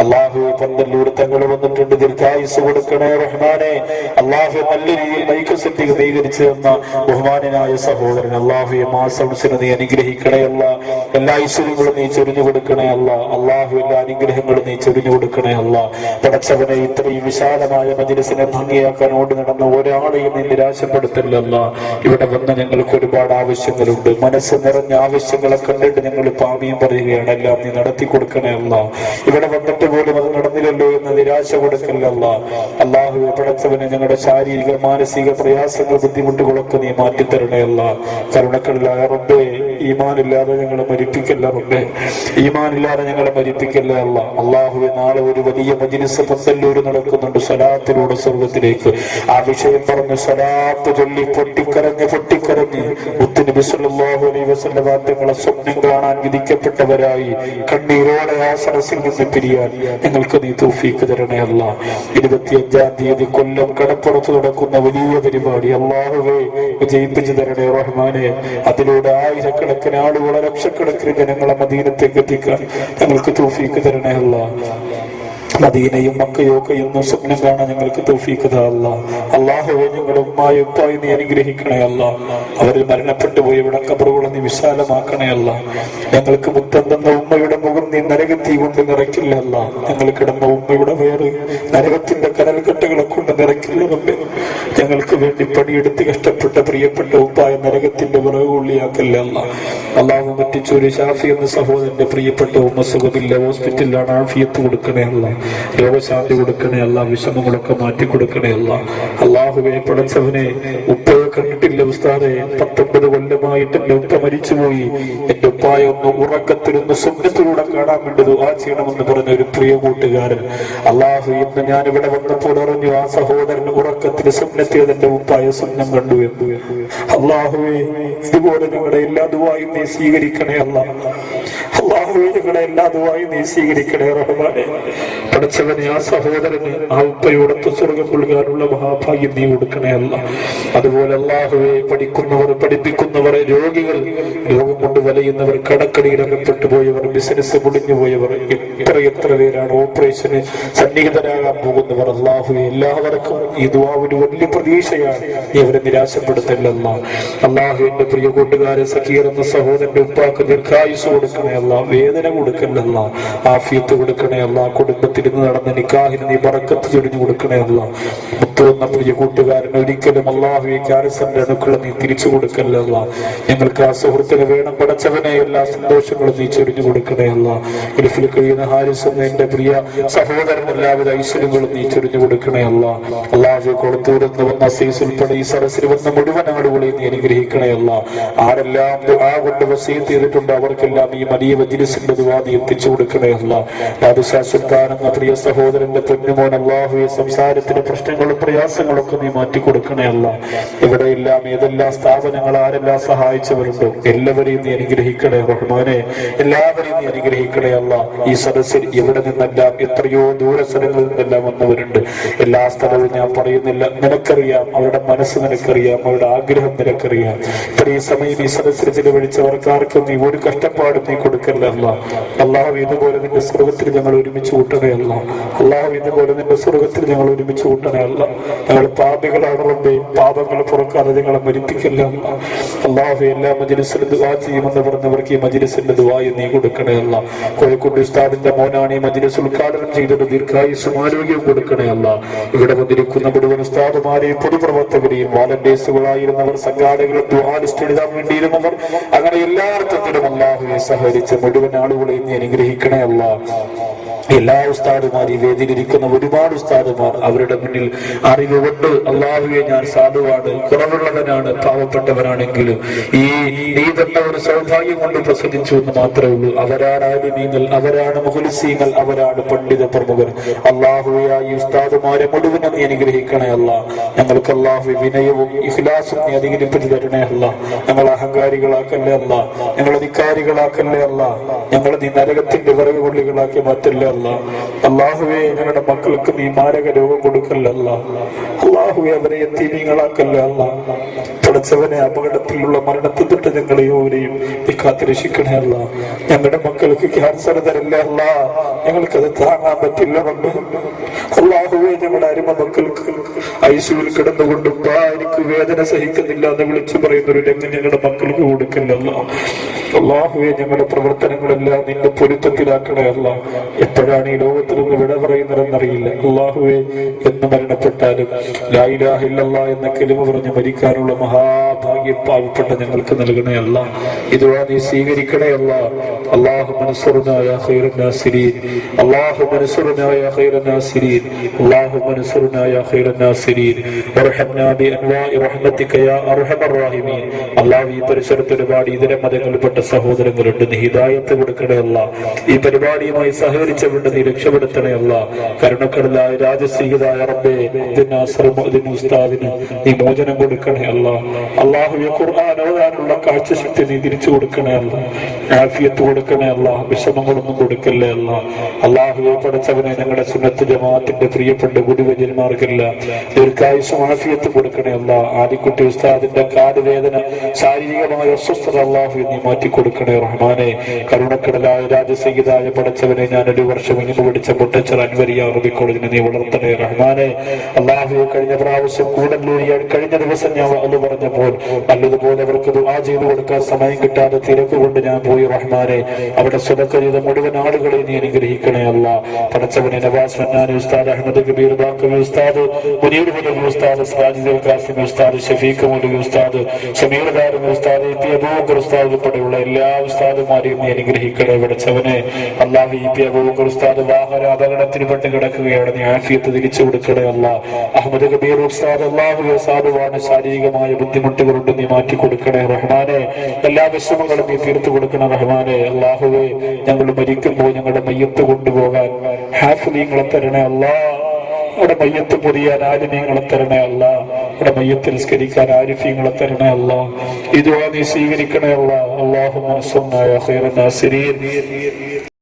അല്ലാഹുവേ പന്തല്ലൂർ തങ്ങൾ വന്നിട്ടുണ്ട്, ദീർഘായുസ് കൊടുക്കണേ റഹ്മാനെ. അല്ലാഹു നല്ല രീതിയിൽ ഐക്യശക്തി സ്വീകരിച്ചു തന്ന ബഹുമാനായ സഹോദരൻ അല്ലാഹുവേ മാസംസിനെ നീ അനുഗ്രഹിക്കണേ അല്ല. എല്ലാ ഐശ്വര്യങ്ങളും നീ ചൊരിഞ്ഞു കൊടുക്കണേ അല്ല. അല്ലാഹു എല്ലാ അനുഗ്രഹങ്ങളും നീ ചൊരിഞ്ഞു കൊടുക്കണേ അല്ല. പടച്ചവനെ, ഇത്രയും വിശാലമായ മജ്‌ലിസിനെ ഭംഗിയാക്കാൻ ഓടി നടന്ന ഒരാളെയും നീ നിരാശപ്പെടുത്തില്ലല്ല. ഇവിടെ വന്ന ഞങ്ങൾക്ക് ഒരുപാട് ആവശ്യങ്ങളുണ്ട്. മനസ്സ് നിറഞ്ഞ ആവശ്യങ്ങളെ കണ്ടിട്ട് ഞങ്ങൾ പാമിയും പറയുകയാണ്, എല്ലാം നീ നടത്തി കൊടുക്കണേ അല്ല. ഇവിടെ വന്നിട്ട് പോലും അത് നടന്നില്ലല്ലോ എന്ന് നിരാശ കൊടുക്കല്ല. അല്ലാഹുവേ പടച്ചവനെ, ഞങ്ങളുടെ ശാരീരിക മാനസിക പ്രയാസങ്ങൾ ബുദ്ധിമുട്ടുകളൊക്കെ നീ മാറ്റിത്തരണേ അല്ല. കരുണക്കല്ലായ റബ്ബേ, ഈമാനില്ലാതെ ഞങ്ങളെ മരിപ്പിക്കല്ല റബ്ബേ, ഈമാനില്ലാതെ ഞങ്ങളെ മരിപ്പിക്കല്ല അല്ല. അല്ലാഹുവേ, നാളെ ഒരു വലിയ മജ്‌ലിസ് പന്തല്ലൂർ നടക്കുന്നുണ്ട്, സ്വലാത്തിലൂടെ സ്വർഗത്തിലേക്ക്. ആ വിഷയം പറഞ്ഞ് സ്വലാത്ത് ചൊല്ലി പൊട്ടിക്കരഞ്ഞ് മുത്തുനബി സല്ലല്ലാഹു അലൈഹി വസല്ലം തങ്ങളെ സ്വപ്നം കാണാൻ വിധിക്കപ്പെട്ടവരായി കണ്ണീരോടെ ആ സദസ്സിൽ നിന്ന് പിരിയാൻ ഞങ്ങൾക്ക് നീ തൗഫീഖ് തരണേ അല്ല. 25-ാം തീയതി കൊല്ലം കടപ്പുറത്ത് നടക്കുന്ന വലിയ പരിപാടി അല്ലാഹുവേ വിജയിപ്പിച്ചു തരണേ റഹ്മാനെ. അതിലൂടെ ആയിരക്കണക്കിന് ആളുകളെ, ലക്ഷക്കണക്കിന് ജനങ്ങളെ മദീനത്തേക്ക് എത്തിക്കാൻ ഞങ്ങൾക്ക് തൗഫീഖ് തരണേ അല്ല. മദീനയും മക്കയൊക്കെ ഇന്നും സ്വപ്നം കാണാൻ ഞങ്ങൾക്ക് തൗഫീഖ് താ അല്ലാഹ്. അല്ലാഹുവേ, ഞങ്ങളുടെ ഉമ്മായും ഉപ്പായും നീ അനുഗ്രഹിക്കണേ അല്ലാഹ്. അവരിൽ മരണപ്പെട്ടു പോയി ഇവിടെ ഖബറുകളെ നീ വിശാലമാക്കണേ അല്ലാഹ്. ഞങ്ങൾക്ക് മുത്തം തന്ന ഉമ്മയുടെ മുഖം നീ നരകത്തീ കൊണ്ട് നിറയ്ക്കില്ല അല്ലാഹ്. ഞങ്ങൾ കിടന്ന ഉമ്മയുടെ വേറ് നരകത്തിന്റെ കനൽക്കെട്ടുകളെ കൊണ്ട് നിറയ്ക്കില്ല റബ്ബേ. ഞങ്ങൾക്ക് വേണ്ടി പണിയെടുത്ത് കഷ്ടപ്പെട്ട പ്രിയപ്പെട്ട ഉപ്പായ നരകത്തിന്റെ വിറകുള്ളിയാക്കല്ല അല്ലാഹ്. അല്ലാഹു മറ്റിച്ചൊരു ഷാഫി എന്ന സഹോദരന്റെ പ്രിയപ്പെട്ട ഉമ്മ സുഖമില്ല, ഹോസ്പിറ്റലിലാണ്, ആഫിയത്ത് കൊടുക്കണേ അല്ലാഹ്. രോഗശാന്തി കൊടുക്കണേ അല്ല. വിഷമങ്ങളൊക്കെ മാറ്റി കൊടുക്കണേ അല്ല. അല്ലാഹുവേ പടച്ചവനെ, ഉപ്പയെ കണ്ടിട്ടില്ല ഉസ്താദെ, 19 കൊല്ലമായിട്ട് എന്റെ ഉപ്പ മരിച്ചുപോയി. എന്റെ ഉപ്പായ ഒന്ന് ഉറക്കത്തിലൊന്ന് സ്വപ്നത്തിലൂടെ കാണാൻ വേണ്ടി ദുആ ചെയ്യണമെന്ന് പറഞ്ഞ ഒരു പ്രിയ കൂട്ടുകാരൻ അല്ലാഹു ഇന്ന് ഞാൻ ഇവിടെ വന്നപ്പോൾ അറിഞ്ഞു, ആ സഹോദരൻ ഉറക്കത്തിൽ സ്വപ്നത്തിൽ എന്റെ ഉപ്പായ സ്വപ്നം കണ്ടു എന്ന്. അല്ലാഹുവേ, ഇതുപോലെ ഞങ്ങളുടെ എല്ലാ ദുആയും നീ സ്വീകരിക്കണേ അല്ല. അല്ലാഹുവേ, ഞങ്ങളുടെ എല്ലാ ദുആയും നീ സ്വീകരിക്കണേ റഹ്മാനെ. പടച്ചവനെ, ആ സഹോദരന് ആ ഉപ്പയോടൊത്ത് സ്വർഗം കൊള്ളുവാനുള്ള മഹാഭാഗ്യം നീ കൊടുക്കണേ അല്ല. അതുപോലെ അല്ലാഹുവേ, പഠിക്കുന്നവർ, പഠിപ്പിക്കുന്നവർ, രോഗികൾ, രോഗം കൊണ്ട് വലയുന്നവർ, കടക്കടിയിലകപ്പെട്ടു പോയവർ, ബിസിനസ് പൊടിഞ്ഞു പോയവർ, എത്ര പേരാണ് ഓപ്പറേഷന് സന്നിഹിതരാകാൻ പോകുന്നവർ. അല്ലാഹുവേ, എല്ലാവർക്കും ഈ ദുആ ഒരു വലിയ പ്രതീക്ഷയാണ്. നീ അവരെ നിരാശപ്പെടുത്തല്ല. അല്ലാഹു എന്റെ പ്രിയ കൂട്ടുകാരെ, സക്കീർ എന്ന സഹോദരന്റെ ഉപ്പാക്ക് ദീർഘായുസ് കൊടുക്കണേ അല്ല, വേദന കൊടുക്കണല്ല, ആഫിയത്ത് കൊടുക്കണേ അല്ല. കുടുംബത്തിരുന്ന് നടന്ന നിക്കാഹിന് നീ ബറക്കത്ത് ചൊരിഞ്ഞു കൊടുക്കണേ അല്ല. മുത്തു എന്ന പ്രിയ കൂട്ടുകാരൻ ഒരിക്കലും അല്ലാഹുവേ വയസ്സിന്റെ അണുക്കളെ നീ തിരിച്ചു കൊടുക്കല്ലേ അല്ല. ഞങ്ങൾക്ക് ആ സുഹൃത്തിന് വേണം പടച്ചവനെ എല്ലാ സന്തോഷങ്ങളും നീ ചൊരിഞ്ഞു കൊടുക്കണേ അല്ല. ഗൾഫിൽ കഴിയുന്ന ഹാരിസ് എന്റെ പ്രിയ സഹോദരൻ എല്ലാവിധ ഐശ്വര്യങ്ങളും നീ ചൊരിഞ്ഞു കൊടുക്കണേ അല്ല. അള്ളാഹു കൊളത്തൂരെന്ന് വന്ന സീസ് ഉൾപ്പെടെ ഈ സദസ്സിൽ വന്ന മുഴുവൻ ആളുകളെയും നീ അനുഗ്രഹിക്കണേ അല്ല. ആരെല്ലാം ദുആ കൊണ്ട് വസീയത്ത് ചെയ്തിട്ടുണ്ട് അവർക്കെല്ലാം ഈ വലിയ മജ്‌ലിസിന്റെ ദുആ നീ എത്തിച്ചു കൊടുക്കണേ അല്ല. സുൽത്താൻ എന്ന പ്രിയ സഹോദരന്റെ പൊന്നുമോൻ അള്ളാഹുവെ സംസാരത്തിന് പ്രശ്നങ്ങളും പ്രയാസങ്ങളും ഒക്കെ നീ മാറ്റി കൊടുക്കണേ അല്ല. ഇവിടെയെല്ലാം ഏതെല്ലാം സ്ഥാപനങ്ങൾ ആരെല്ലാം സഹായിച്ചവരുണ്ടോ എല്ലാവരെയും നീ അനുഗ്രഹിക്കണേ റഹ്മാനെ. എല്ലാവരെയും നീ അനുഗ്രഹിക്കണേ അല്ല. ഈ സദസ്സിൽ ഇവിടെ നിന്നെല്ലാം എത്രയോ ദൂര സ്ഥലങ്ങളിൽ നിന്നെല്ലാം വന്നവരുണ്ട്. എല്ലാ സ്ഥലവും ഞാൻ പറയുന്നില്ല, നിനക്കറിയാം അവരുടെ മനസ്സ്, നിനക്കറിയാം അവരുടെ ആഗ്രഹം, നിനക്കറിയാം. ഇത്രയും സമയം ഈ സദസ്സിൽ ചിലവഴിച്ചവർക്കാർക്കും നീ ഒരു കഷ്ടപ്പാടും നീ കൊടുക്കല്ല അല്ല. അള്ളാഹു ഇതുപോലെ നിന്റെ സ്വർഗത്തിൽ ഞങ്ങൾ ഒരുമിച്ച് കൂട്ടണേ അല്ല. അള്ളാഹു ഇതുപോലെ നിന്റെ സ്വർഗത്തിൽ ഞങ്ങൾ ഒരുമിച്ച് കൂട്ടണേ അല്ല. ഞങ്ങൾ പാപികളാണുള്ളേ, പാപങ്ങൾ പുറക്കാതെ ഞങ്ങളെ മരിപ്പിക്കല്ല അല്ല. അള്ളാഹു എല്ലാ മജ്‌ലിസിലും ദുആ ചെയ്യുമെന്ന് പറഞ്ഞവർക്ക് ഈ മജ്‌ലിസിന്റെ ദുആ നീ കൊടുക്കണേ അല്ല. കോഴിക്കോട് ഉസ്താദിന്റെ മോനാണ് ഈ മജ്‌ലിസ് ഉദ്ഘാടനം ചെയ്തത്, ദീർഘായുസ്സും ആരോഗ്യവും കൊടുക്കണേ അല്ല. ഇവിടെ വന്നിരിക്കുന്ന മുഴുവൻ ഉസ്താദുമാരെയും പൊതുപ്രവർത്തകരെയും വാലന്റേഴ്സുകളായിരുന്നവർ, സംഘാടകരും, ദുആ ലിസ്റ്റ് എഴുതാൻ വേണ്ടിയിരുന്നവർ, അങ്ങനെ എല്ലാ അർത്ഥത്തിലും അള്ളാഹുവെ സഹകരിച്ച മുഴുവൻ ആളുകളെയും നീ അനുഗ്രഹിക്കണേ അല്ല. എല്ലാ ഉസ്താദുമാർ, ഈ വേദിയിലിരിക്കുന്ന ഒരുപാട് ഉസ്താദുമാർ, അവരുടെ മുന്നിൽ അറിവ് കൊണ്ട് അള്ളാഹുവെ ഞാൻ സാധുവാണ്, കുറവുള്ളവനാണ്, പാവപ്പെട്ടവനാണെങ്കിലും ഈ നീ തന്ന ഒരു സൗഭാഗ്യം കൊണ്ട് പ്രസരിച്ചു എന്ന് മാത്രമേ ഉള്ളൂ. അവരാണ് ആലിമീങ്ങൾ, അവരാണ് മുഖ്ലിസീങ്ങൾ, അവരാണ് പണ്ഡിത പ്രമുഖർ. അള്ളാഹുവെ ഈ ഉസ്താദുമാരെ മുഴുവനും നീ അനുഗ്രഹിക്കണേ അല്ല. ഞങ്ങൾക്ക് അള്ളാഹു വിനയവും ഇഖ്ലാസും നീ അധികരിപ്പിച്ചു തരണേ അല്ല. ഞങ്ങൾ അഹങ്കാരികളാക്കല്ലേ അല്ല, ഞങ്ങൾ അധികാരികളാക്കല്ലേ അല്ല, ഞങ്ങൾ നീ നരകത്തിന്റെ വിറക് കൊള്ളികളാക്കി മാറ്റല്ലേ അല്ല. അള്ളാഹുവെ ഞങ്ങളുടെ മക്കൾക്ക് നീ മാരക രോഗം കൊടുക്കല്ല അല്ല. അള്ളാഹുവെ അവരെ യതീമീങ്ങളാക്കല്ല അല്ല. പടച്ചവനെ അപകടത്തിലുള്ള മരണത്തിൽ തൊട്ട് ഞങ്ങളെയോരെയും നീ കാത്തുരക്ഷിക്കണേ അല്ല. ഞങ്ങളുടെ മക്കൾക്ക് ക്യാൻസർ തരല്ലേ അല്ല, ഞങ്ങൾക്കത് താങ്ങാൻ പറ്റില്ല റബ്ബേ. അള്ളാഹുവെ ഞങ്ങളുടെ അരുമ മക്കൾക്ക് ഐസിയുവിൽ കിടന്നുകൊണ്ടും ഭാര്യക്ക് വേദന സഹിക്കുന്നില്ല എന്ന് വിളിച്ചു പറയുന്ന ഒരു രംഗം ഞങ്ങളുടെ മക്കൾക്ക് കൊടുക്കല്ല. അള്ളാഹുവെ ഞങ്ങളുടെ പ്രവർത്തനങ്ങളെല്ലാം നിന്റെ പൊരുത്തത്തിലാക്കണേ അല്ല. എപ്പോഴാണ് ഈ ലോകത്തിൽ നിന്ന് വിട പറയുന്നതെന്നറിയില്ല. അള്ളാഹുവെ എന്ന് മരണപ്പെട്ടാലും ലാ ഇലാഹ ഇല്ലല്ലാഹ് എന്ന കലിമ പറഞ്ഞ് മരിക്കാനുള്ള മഹാഭാഗ്യം പാവപ്പെട്ട ഞങ്ങൾക്ക് നൽകണേ അല്ല. ഇതുവാ നീ സ്വീകരിക്കണേ അല്ല. اللهم انصرنا يا خير الناصرين اللهم انصرنا يا خير الناصرين اللهم انصرنا يا خير الناصرين وارحمنا بانواع رحمتك يا ارحم الراحمين. അല്ലാഹു ഈ പരിസരത്ത് ഒരുപാട് ഇതര മതങ്ങളിൽപ്പെട്ട സഹോദരങ്ങളുണ്ട്, നീ ഹിദായത്ത് കൊടുക്കണേ അല്ല. ഈ പരിപാടിയുമായി സഹകരിച്ചവരുടെ നീ രക്ഷപ്പെടുത്തണേ അല്ല. കരുണക്കടലായ രാജസീഹിതായ റബ്ബേ ഉസ്താദിന് നീ മോചനം കൊടുക്കണേ അല്ല. അല്ലാഹുവേ ഖുർആൻ ഓതാനുള്ള കാഴ്ചശക്തി നീ തിരിച്ചു കൊടുക്കണേ അല്ല. ആഫിയത്ത് കൊടുക്കണേ അല്ല. വിഷമങ്ങളൊന്നും കൊടുക്കല്ലേ അല്ല. അല്ലാഹുവേ പടച്ചവനെ ഞങ്ങളുടെ സുന്നത്ത് ജമാഅത്തിന്റെ പ്രിയപ്പെട്ട ഗുരുവര്യന്മാർക്കെല്ലാം ദീർഘായുസ്സും ആഫിയത്ത് കൊടുക്കണേ അല്ല. ആദിക്കുട്ടി ഉസ്താദിന്റെ കാലുവേദന, ശാരീരികമായ അസ്വസ്ഥത അല്ലാഹു നീ മാറ്റി കൊടുക്കണേ റഹ്മാനെ. കരുണക്കടലായ രാജസംഗീതായ പടച്ചവനെ ഞാൻ ഒരു വർഷം ഇങ്ങനെ പഠിച്ച പൊട്ടച്ചർ അൻവരിയ അറബി കോളേജിനെ നീ വളർത്തണേ റഹ്മാനെ. അല്ലാഹു കഴിഞ്ഞ പ്രാവശ്യം കൂടല്ലൂരിയാൻ കഴിഞ്ഞ ദിവസം ഞാൻ അത് പറഞ്ഞപ്പോൾ നല്ലതുപോലെ അവർക്ക് ദുആ ചെയ്തു കൊടുക്കാൻ സമയം കിട്ടാതെ തിരക്ക് കൊണ്ട് ഞാൻ പോയി റഹ്മാനെ. അവിടെ സ്വതക്ക ചെയ്ത മുഴുവൻ ആളുകളെ നീ അനുഗ്രഹിക്കണേ അല്ല. പടച്ചവനെ നവാസ് മന്നാനി ഉസ്താദ്, അഹമ്മദ് കബീർ ബാക്കവി ഉസ്താദ്, മുനീർ മുലവി ഉസ്താദ്, സിറാജുൽ ഖാസിം ഉസ്താദ്, ഷഫീഖ് മുലവി ഉസ്താദ്, ഷമീർ ദാരിമി ഉസ്താദ്, പി അബൂബക്കർ ഉസ്താദ് ഉൾപ്പെടെയുള്ള എല്ലാ ഉസ്താദുമാരെയും നീ അനുഗ്രഹിക്കണേ പടച്ചവനെ. അല്ലാഹു ഈ പി അബൂബക്കർ ഉസ്താദ് വാഹന അപകടത്തിൽപ്പെട്ട് കിടക്കുകയാണ്, നീ ആഫിയത്ത് തിരിച്ചു കൊടുക്കണേ അല്ല. അഹമ്മദ് കബീർ ഉസ്താദ് അല്ലാഹു സാധുവാണ്, ശാരീരികമായ ബുദ്ധിമുട്ടുകളുണ്ട്, നീ മാറ്റി കൊടുക്കണേ റഹ്മാനെ. എല്ലാ വിഷമങ്ങളും നീ തീർത്തു കൊടുക്കണേ റഹ്മാനെ. അല്ലാഹുവേ ഞങ്ങൾ മരിക്കുമ്പോൾ ഞങ്ങളുടെ മയ്യത്ത് കൊണ്ടുപോകാൻ ഹാഫിളീങ്ങളെ തരണേ അല്ല. അവിടെ മയ്യത്ത് പൊതിയാൻ ആലിമീങ്ങളെ തരണേ അല്ല. അവിടെ മയ്യത്ത് നിസ്കരിക്കാൻ ആരിഫീങ്ങളെ തരണേ അല്ല. ഇതുവാ നീ സ്വീകരിക്കണേ അല്ല. അല്ലാഹുമ്മ അൻസുർനാ യാ ഖൈറൻ നാസിരീൻ.